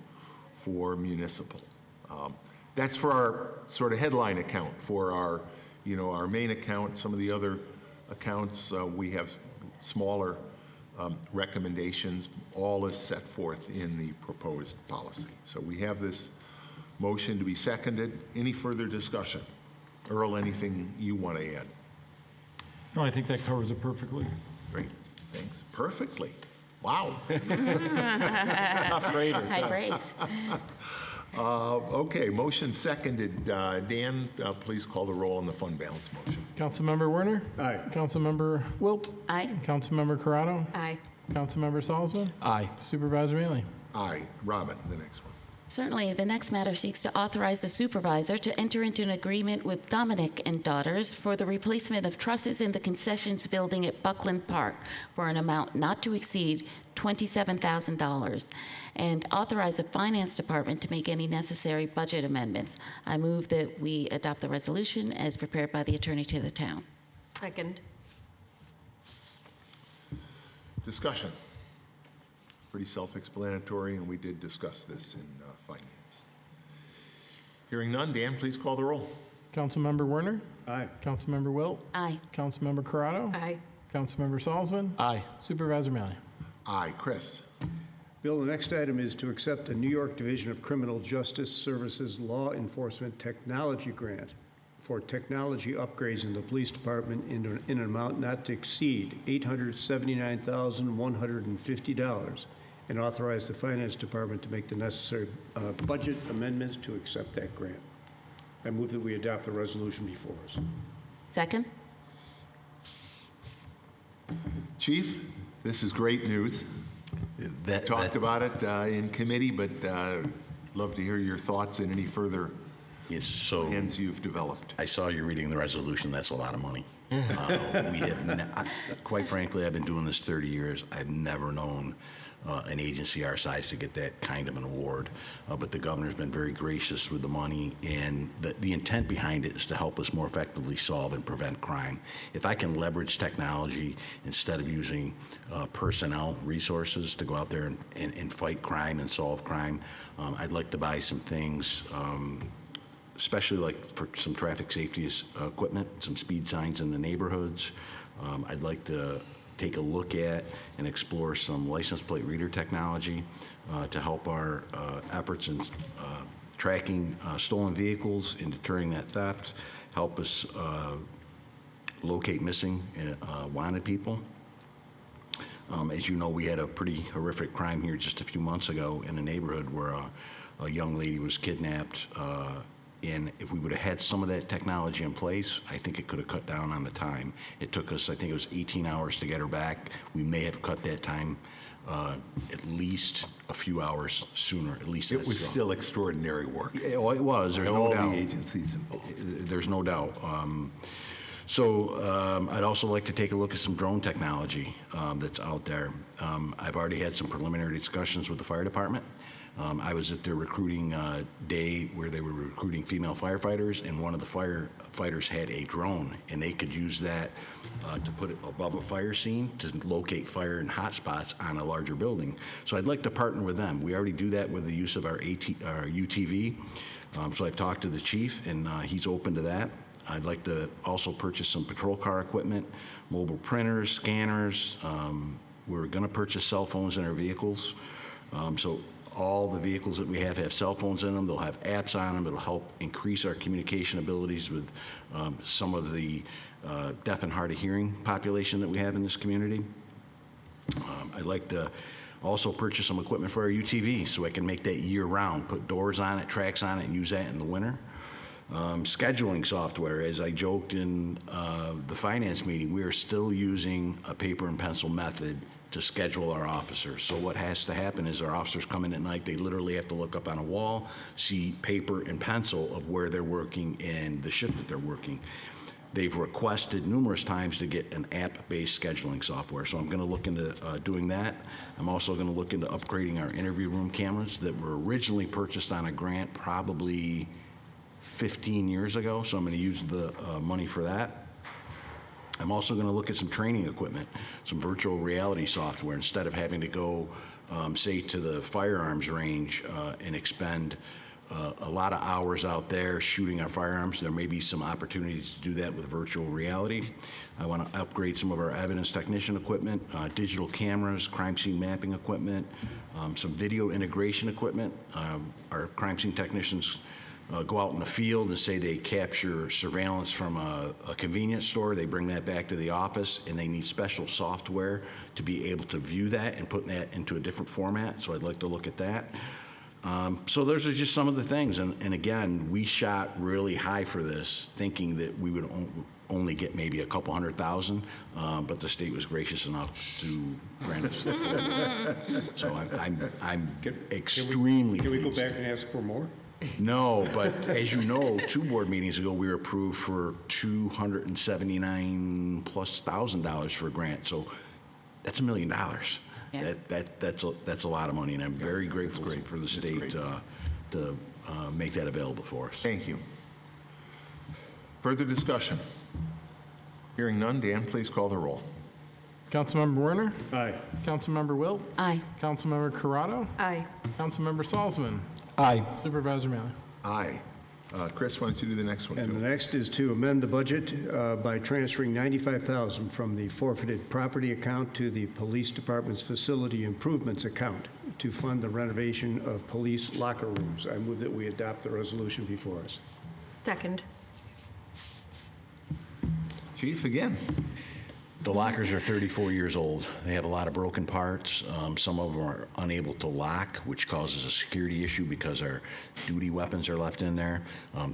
for municipal. That's for our sort of headline account. For our, our main account, some of the other accounts, we have smaller recommendations. All is set forth in the proposed policy. So we have this motion to be seconded. Any further discussion? Earl, anything you want to add? No, I think that covers it perfectly. Great, thanks. Perfectly. Wow. High praise. Okay, motion seconded. Dan, please call the roll on the fund balance motion. Councilmember Werner? Aye. Councilmember Wilt? Aye. Councilmember Corrado? Aye. Councilmember Salzman? Aye. Supervisor Mealy? Aye. Robin, the next one. Certainly, the next matter seeks to authorize the supervisor to enter into an agreement with Dominic and Daughters for the replacement of trusses in the concessions building at Buckland Park for an amount not to exceed $27,000, and authorize the finance department to make any necessary budget amendments. I move that we adopt the resolution as prepared by the attorney to the town. Second. Discussion. Pretty self-explanatory, and we did discuss this in finance. Hearing none, Dan, please call the roll. Councilmember Werner? Aye. Councilmember Wilt? Aye. Councilmember Corrado? Aye. Councilmember Salzman. Aye. Supervisor Mealy. Aye. Chris? Bill, the next item is to accept a New York Division of Criminal Justice Services Law Enforcement Technology Grant for technology upgrades in the police department in an amount not to exceed $879,150, and authorize the finance department to make the necessary budget amendments to accept that grant. I move that we adopt the resolution before us. Second? Chief, this is great news. Talked about it in committee, but love to hear your thoughts and any further plans you've developed. I saw you reading the resolution. That's a lot of money. We have, quite frankly, I've been doing this 30 years. I've never known an agency our size to get that kind of an award. But the governor's been very gracious with the money, and the intent behind it is to help us more effectively solve and prevent crime. If I can leverage technology instead of using personnel resources to go out there and fight crime and solve crime, I'd like to buy some things, especially like for some traffic safety equipment, some speed signs in the neighborhoods. I'd like to take a look at and explore some license plate reader technology to help our efforts in tracking stolen vehicles and deterring that theft, help us locate missing wanted people. As you know, we had a pretty horrific crime here just a few months ago in a neighborhood where a young lady was kidnapped. And if we would have had some of that technology in place, I think it could have cut down on the time. It took us, I think it was 18 hours to get her back. We may have cut that time at least a few hours sooner, at least. It was still extraordinary work. It was, there's no doubt. All the agencies involved. There's no doubt. So I'd also like to take a look at some drone technology that's out there. I've already had some preliminary discussions with the fire department. I was at their recruiting day where they were recruiting female firefighters, and one of the firefighters had a drone, and they could use that to put it above a fire scene to locate fire and hot spots on a larger building. So I'd like to partner with them. We already do that with the use of our UTV. So I've talked to the chief, and he's open to that. I'd like to also purchase some patrol car equipment, mobile printers, scanners. We're going to purchase cell phones in our vehicles. So all the vehicles that we have cell phones in them. They'll have apps on them. It'll help increase our communication abilities with some of the deaf and hard of hearing population that we have in this community. I'd like to also purchase some equipment for our UTV so I can make that year round, put doors on it, tracks on it, and use that in the winter. Scheduling software, as I joked in the finance meeting, we are still using a paper and pencil method to schedule our officers. So what has to happen is our officers come in at night, they literally have to look up on a wall, see paper and pencil of where they're working and the shift that they're working. They've requested numerous times to get an app-based scheduling software, so I'm going to look into doing that. I'm also going to look into upgrading our interview room cameras that were originally purchased on a grant probably 15 years ago, so I'm going to use the money for that. I'm also going to look at some training equipment, some virtual reality software, instead of having to go, say, to the firearms range and expend a lot of hours out there shooting our firearms. There may be some opportunities to do that with virtual reality. I want to upgrade some of our evidence technician equipment, digital cameras, crime scene mapping equipment, some video integration equipment. Our crime scene technicians go out in the field and say they capture surveillance from a convenience store. They bring that back to the office, and they need special software to be able to view that and put that into a different format. So I'd like to look at that. So those are just some of the things. And again, we shot really high for this, thinking that we would only get maybe a couple $100,000, but the state was gracious enough to grant us the full. So I'm extremely Can we go back and ask for more? No, but as you know, 2 board meetings ago, we were approved for $279,000+ for a grant. So that's $1 million. Yeah. That's a lot of money, and I'm very grateful for the state to make that available for us. Thank you. Further discussion? Hearing none, Dan, please call the roll. Councilmember Werner? Aye. Councilmember Wilt? Aye. Councilmember Corrado? Aye. Councilmember Salzman? Aye. Supervisor Mealy? Aye. Chris, why don't you do the next one? And too? the next is to amend the budget by transferring $95,000 from the forfeited property account to the police department's facility improvements account to fund the renovation of police locker rooms. I move that we adopt the resolution before us. Second. Chief, again. The lockers are 34 years old. They have a lot of broken parts. Some of them are unable to lock, which causes a security issue because our duty weapons are left in there.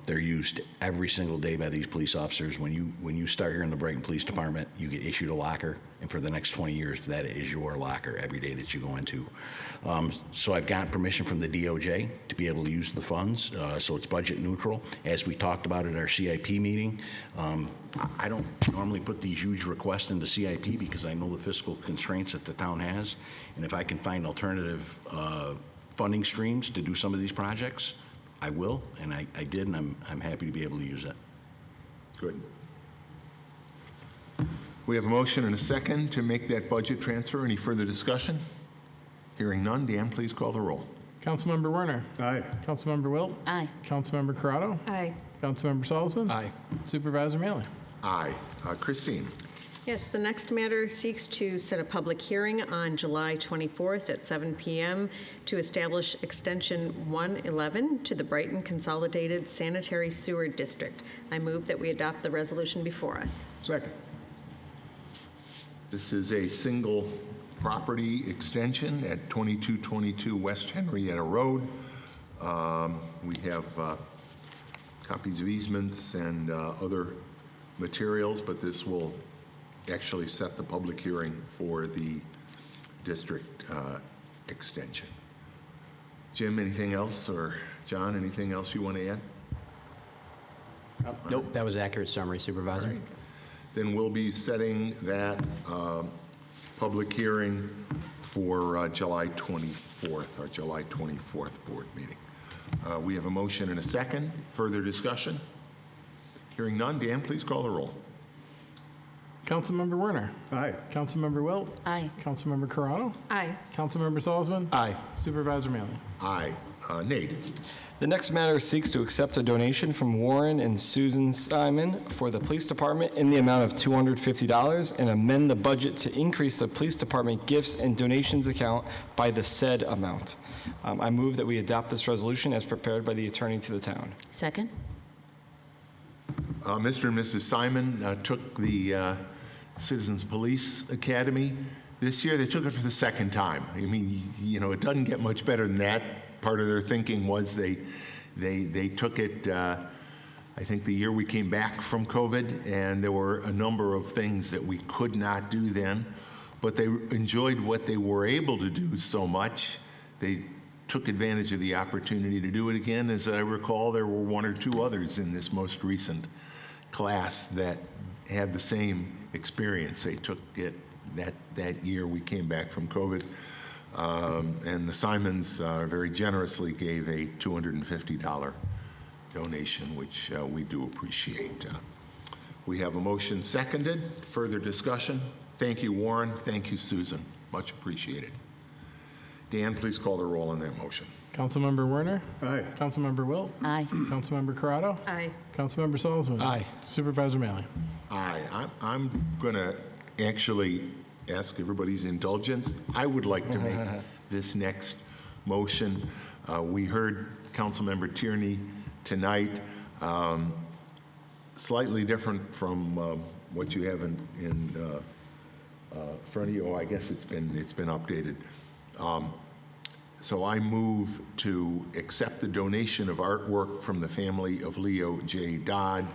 They're used every single day by these police officers. When you start here in the Brighton Police Department, you get issued a locker, and for the next 20 years, that is your locker every day that you go into. So I've gotten permission from the DOJ to be able to use the funds, so it's budget neutral. As we talked about at our CIP meeting, I don't normally put these huge requests into CIP because I know the fiscal constraints that the town has, and if I can find alternative funding streams to do some of these projects, I will, and I did, and I'm happy to be able to use it. Good. We have a motion and a second to make that budget transfer. Any further discussion? Hearing none, Dan, please call the roll. Councilmember Werner. Aye. Councilmember Wilt. Aye. Councilmember Corrado. Aye. Councilmember Salzman. Aye. Supervisor Mealy. Aye. Christine. Yes, the next matter seeks to set a public hearing on July 24th at 7 p.m. to establish Extension 111 to the Brighton Consolidated Sanitary Sewer District. I move that we adopt the resolution before us. Second. This is a single property extension at 2222 West Henrietta Road. We have copies of easements and other materials, but this will actually set the public hearing for the district extension. Jim, anything else, or John, anything else you want to add? Nope, that was accurate summary, Supervisor. Right. Then we'll be setting that public hearing for July 24th, our July 24th board meeting. We have a motion and a second. Further discussion? Hearing none, Dan, please call the roll. Councilmember Werner. Aye. Councilmember Wilt. Aye. Councilmember Corrado. Aye. Councilmember Salzman. Aye. Supervisor Mealy. Aye. Nate. The next matter seeks to accept a donation from Warren and Susan Simon for the police department in the amount of $250 and amend the budget to increase the police department gifts and donations account by the said amount. I move that we adopt this resolution as prepared by the attorney to the town. Second? Mr. and Mrs. Simon took the Citizens Police Academy this year. They took it for the second time. I mean, you know, it doesn't get much better than that. Part of their thinking was they took it, I think the year we came back from COVID, and there were a number of things that we could not do then, but they enjoyed what they were able to do so much. They took advantage of the opportunity to do it again. As I recall, there were one or two others in this most recent class that had the same experience. They took it that year we came back from COVID. And the Simons very generously gave a $250 donation, which we do appreciate. We have a motion seconded. Further discussion? Thank you, Warren. Thank you, Susan. Much appreciated. Dan, please call the roll on that motion. Councilmember Werner. Aye. Councilmember Wilt. Aye. Councilmember Corrado. Aye. Councilmember Salzman. Aye. Supervisor Mealy. Aye. I'm going to actually ask everybody's indulgence. I would like to make this next motion. We heard Councilmember Tierney tonight, slightly different from what you have in front of you. Oh, I guess it's been updated. So I move to accept the donation of artwork from the family of Leo J. Dodd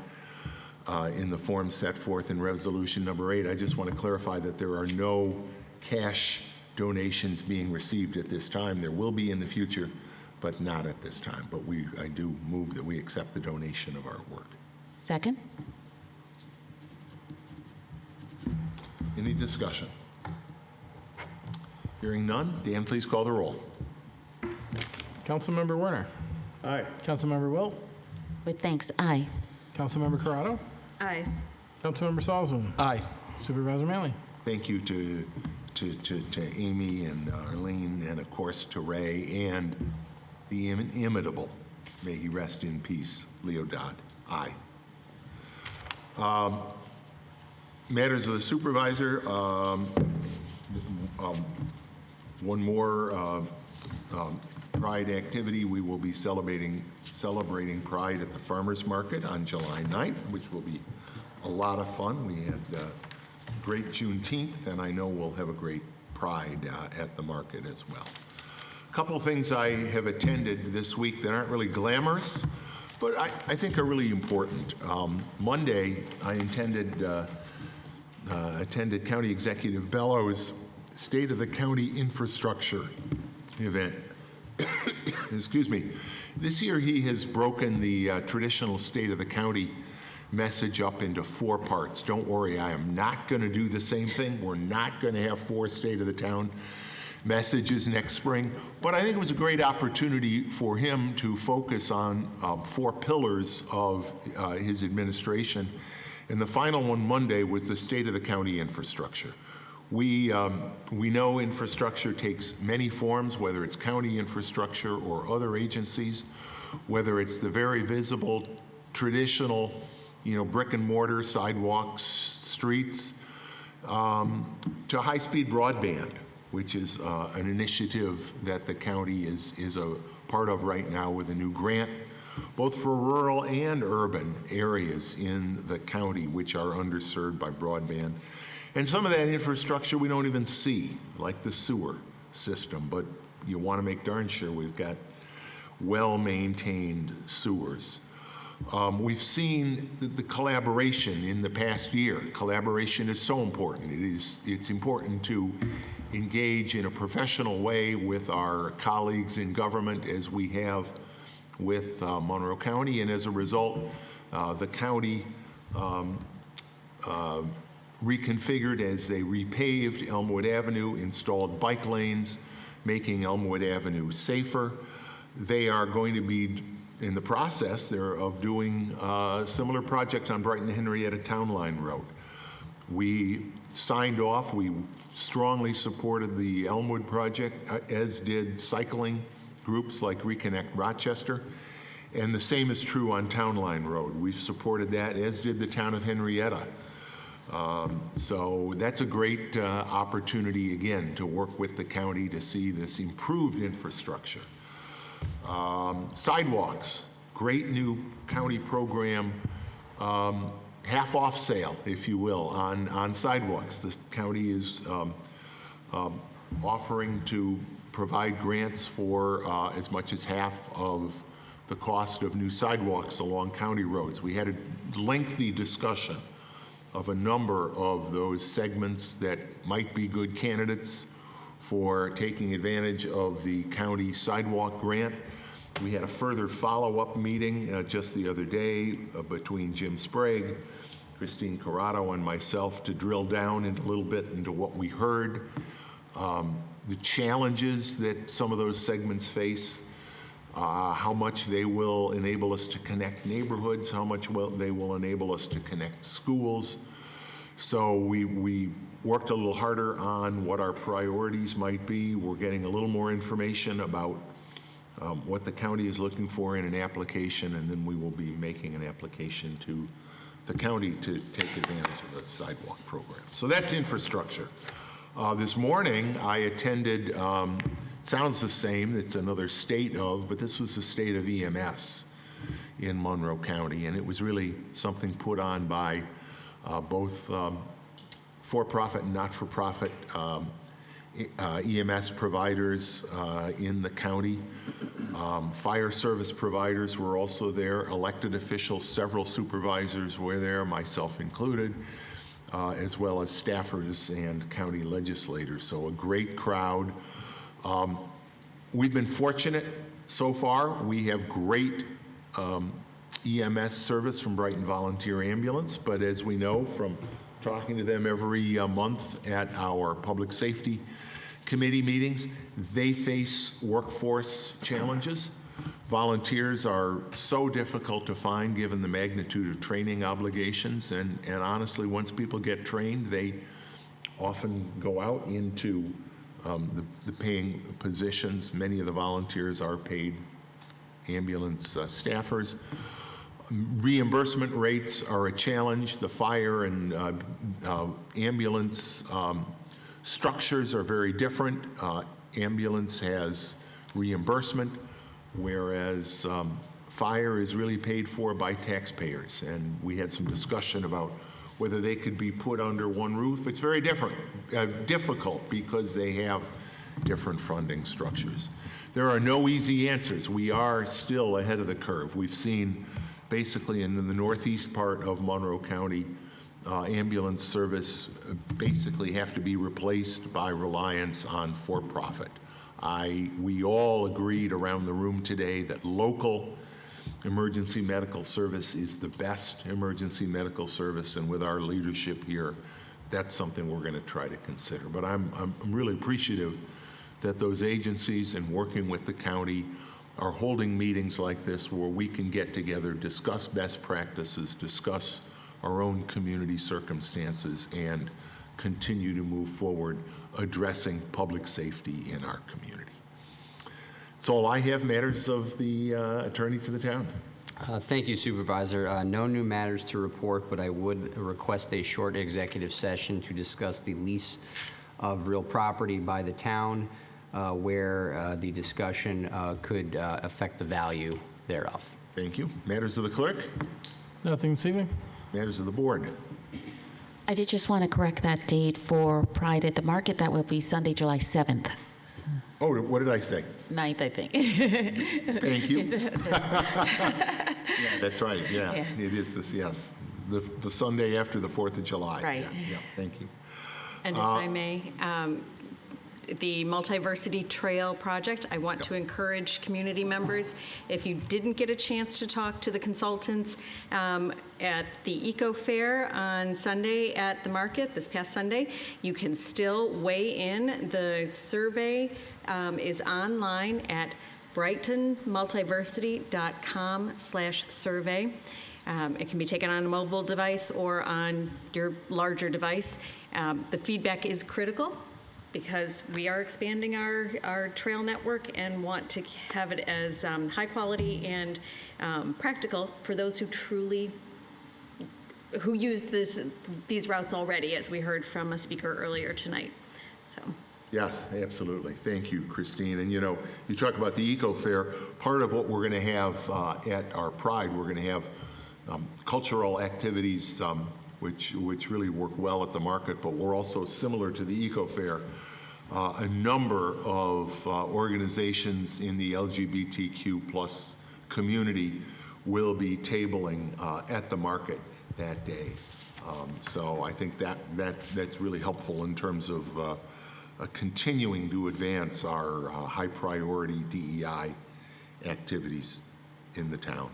in the form set forth in Resolution Number 8. I just want to clarify that there are no cash donations being received at this time. There will be in the future, but not at this time. But I do move that we accept the donation of artwork. Second? Any discussion? Hearing none, Dan, please call the roll. Councilmember Werner. Aye. Councilmember Wilt. With thanks, aye. Councilmember Corrado. Aye. Councilmember Salzman. Aye. Supervisor Mealy. Thank you to Amy and Arlene, and of course to Ray and the inimitable May he rest in peace. Leo Dodd. Aye. Matters of the supervisor. One more Pride activity. We will be celebrating Pride at the Farmers Market on July 9th, which will be a lot of fun. We had a great Juneteenth, and I know we'll have a great Pride at the market as well. A couple of things I have attended this week that aren't really glamorous, but I think are really important. Monday, I attended County Executive Bellows' State of the County Infrastructure event. Excuse me. This year he has broken the traditional State of the County message up into 4 parts. Don't worry, I am not going to do the same thing. We're not going to have 4 State of the Town messages next spring, but I think it was a great opportunity for him to focus on 4 pillars of his administration. And the final one Monday was the State of the County Infrastructure. We know infrastructure takes many forms, whether it's county infrastructure or other agencies, whether it's the very visible, traditional, brick and mortar, sidewalks, streets, to high-speed broadband, which is an initiative that the county is a part of right now with a new grant, both for rural and urban areas in the county which are underserved by broadband. And some of that infrastructure we don't even see, like the sewer system, but you want to make darn sure we've got well-maintained sewers. We've seen the collaboration in the past year. Collaboration is so important. It's important to engage in a professional way with our colleagues in government, as we have with Monroe County, and as a result, the county reconfigured as they repaved Elmwood Avenue, installed bike lanes, making Elmwood Avenue safer. They are going to be in the process of doing a similar project on Brighton Henrietta Town Line Road. We signed off, we strongly supported the Elmwood project, as did cycling groups like Reconnect Rochester. And the same is true on Town Line Road. We've supported that, as did the town of Henrietta. So that's a great opportunity, again, to work with the county to see this improved infrastructure. Sidewalks, great new county program, half off sale, if you will, on sidewalks. The county is offering to provide grants for as much as half of the cost of new sidewalks along county roads. We had a lengthy discussion of a number of those segments that might be good candidates for taking advantage of the county sidewalk grant. We had a further follow-up meeting just the other day between Jim Sprague, Christine Corrado, and myself to drill down a little bit into what we heard, the challenges that some of those segments face, how much they will enable us to connect neighborhoods, how much they will enable us to connect schools. So we worked a little harder on what our priorities might be. We're getting a little more information about what the county is looking for in an application, and then we will be making an application to the county to take advantage of the sidewalk program. So that's infrastructure. This morning I attended, sounds the same, it's another state of, but this was the state of EMS in Monroe County, and it was really something put on by both for-profit and not-for-profit EMS providers in the county. Fire service providers were also there, elected officials, several supervisors were there, myself included, as well as staffers and county legislators. So a great crowd. We've been fortunate so far. We have great EMS service from Brighton Volunteer Ambulance, but as we know from talking to them every month at our public safety committee meetings, they face workforce challenges. Volunteers are so difficult to find given the magnitude of training obligations, and honestly, once people get trained, they often go out into the paying positions. Many of the volunteers are paid ambulance staffers. Reimbursement rates are a challenge. The fire and ambulance structures are very different. Ambulance has reimbursement, whereas fire is really paid for by taxpayers. And we had some discussion about whether they could be put under one roof. It's very difficult because they have different funding structures. There are no easy answers. We are still ahead of the curve. We've seen basically in the northeast part of Monroe County, ambulance service basically have to be replaced by reliance on for-profit. We all agreed around the room today that local emergency medical service is the best emergency medical service, and with our leadership here, that's something we're going to try to consider. But I'm really appreciative that those agencies and working with the county are holding meetings like this where we can get together, discuss best practices, discuss our own community circumstances, and continue to move forward addressing public safety in our community. That's all I have. Matters of the attorney to the town. Thank you, Supervisor. No new matters to report, but I would request a short executive session to discuss the lease of real property by the town, where the discussion could affect the value thereof. Thank you. Matters of the clerk? Nothing this evening. Matters of the board? I did just want to correct that date for Pride at the Market. That will be Sunday, July 7th. Oh, what did I say? 9th, I think. Thank you. That's right, yeah. It is this, yes. The Sunday after the 4th of July. Right. Yeah, thank you. And if I may, the Multiversity Trail project, I want to encourage community members, if you didn't get a chance to talk to the consultants at the Eco Fair on Sunday at the market, this past Sunday, you can still weigh in. The survey is online at brightonmultiversity.com/survey. It can be taken on a mobile device or on your larger device. The feedback is critical, because we are expanding our trail network and want to have it as high quality and practical for those who use these routes already, as we heard from a speaker earlier tonight. So. Yes, absolutely. Thank you, Christine. And you know, you talk about the Eco Fair. Part of what we're going to have at our Pride, we're going to have cultural activities which really work well at the market, but we're also, similar to the Eco Fair, a number of organizations in the LGBTQ+ community will be tabling at the market that day. So I think that's really helpful in terms of continuing to advance our high priority DEI activities in the town.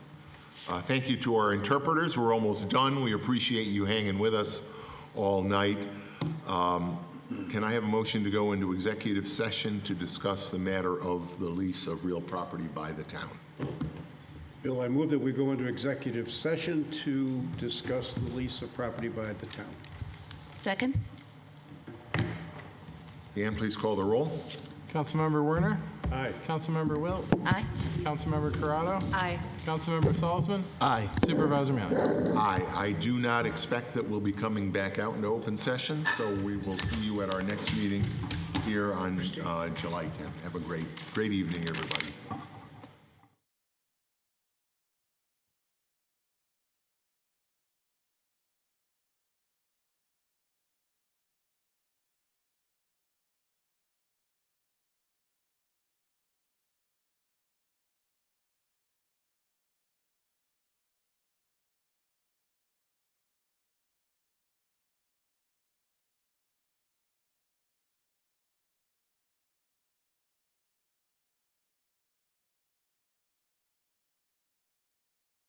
Thank you to our interpreters. We're almost done. We appreciate you hanging with us all night. Can I have a motion to go into executive session to discuss the matter of the lease of real property by the town? Bill, I move that we go into executive session to discuss the lease of property by the town. Second. Dan, please call the roll. Councilmember Werner? Aye. Councilmember Wilt? Aye. Councilmember Corrado? Aye. Councilmember Salzman? Aye. Supervisor Mailer? Aye. I do not expect that we'll be coming back out into open session, so we will see you at our next meeting here on July 10th. Have a great evening, everybody.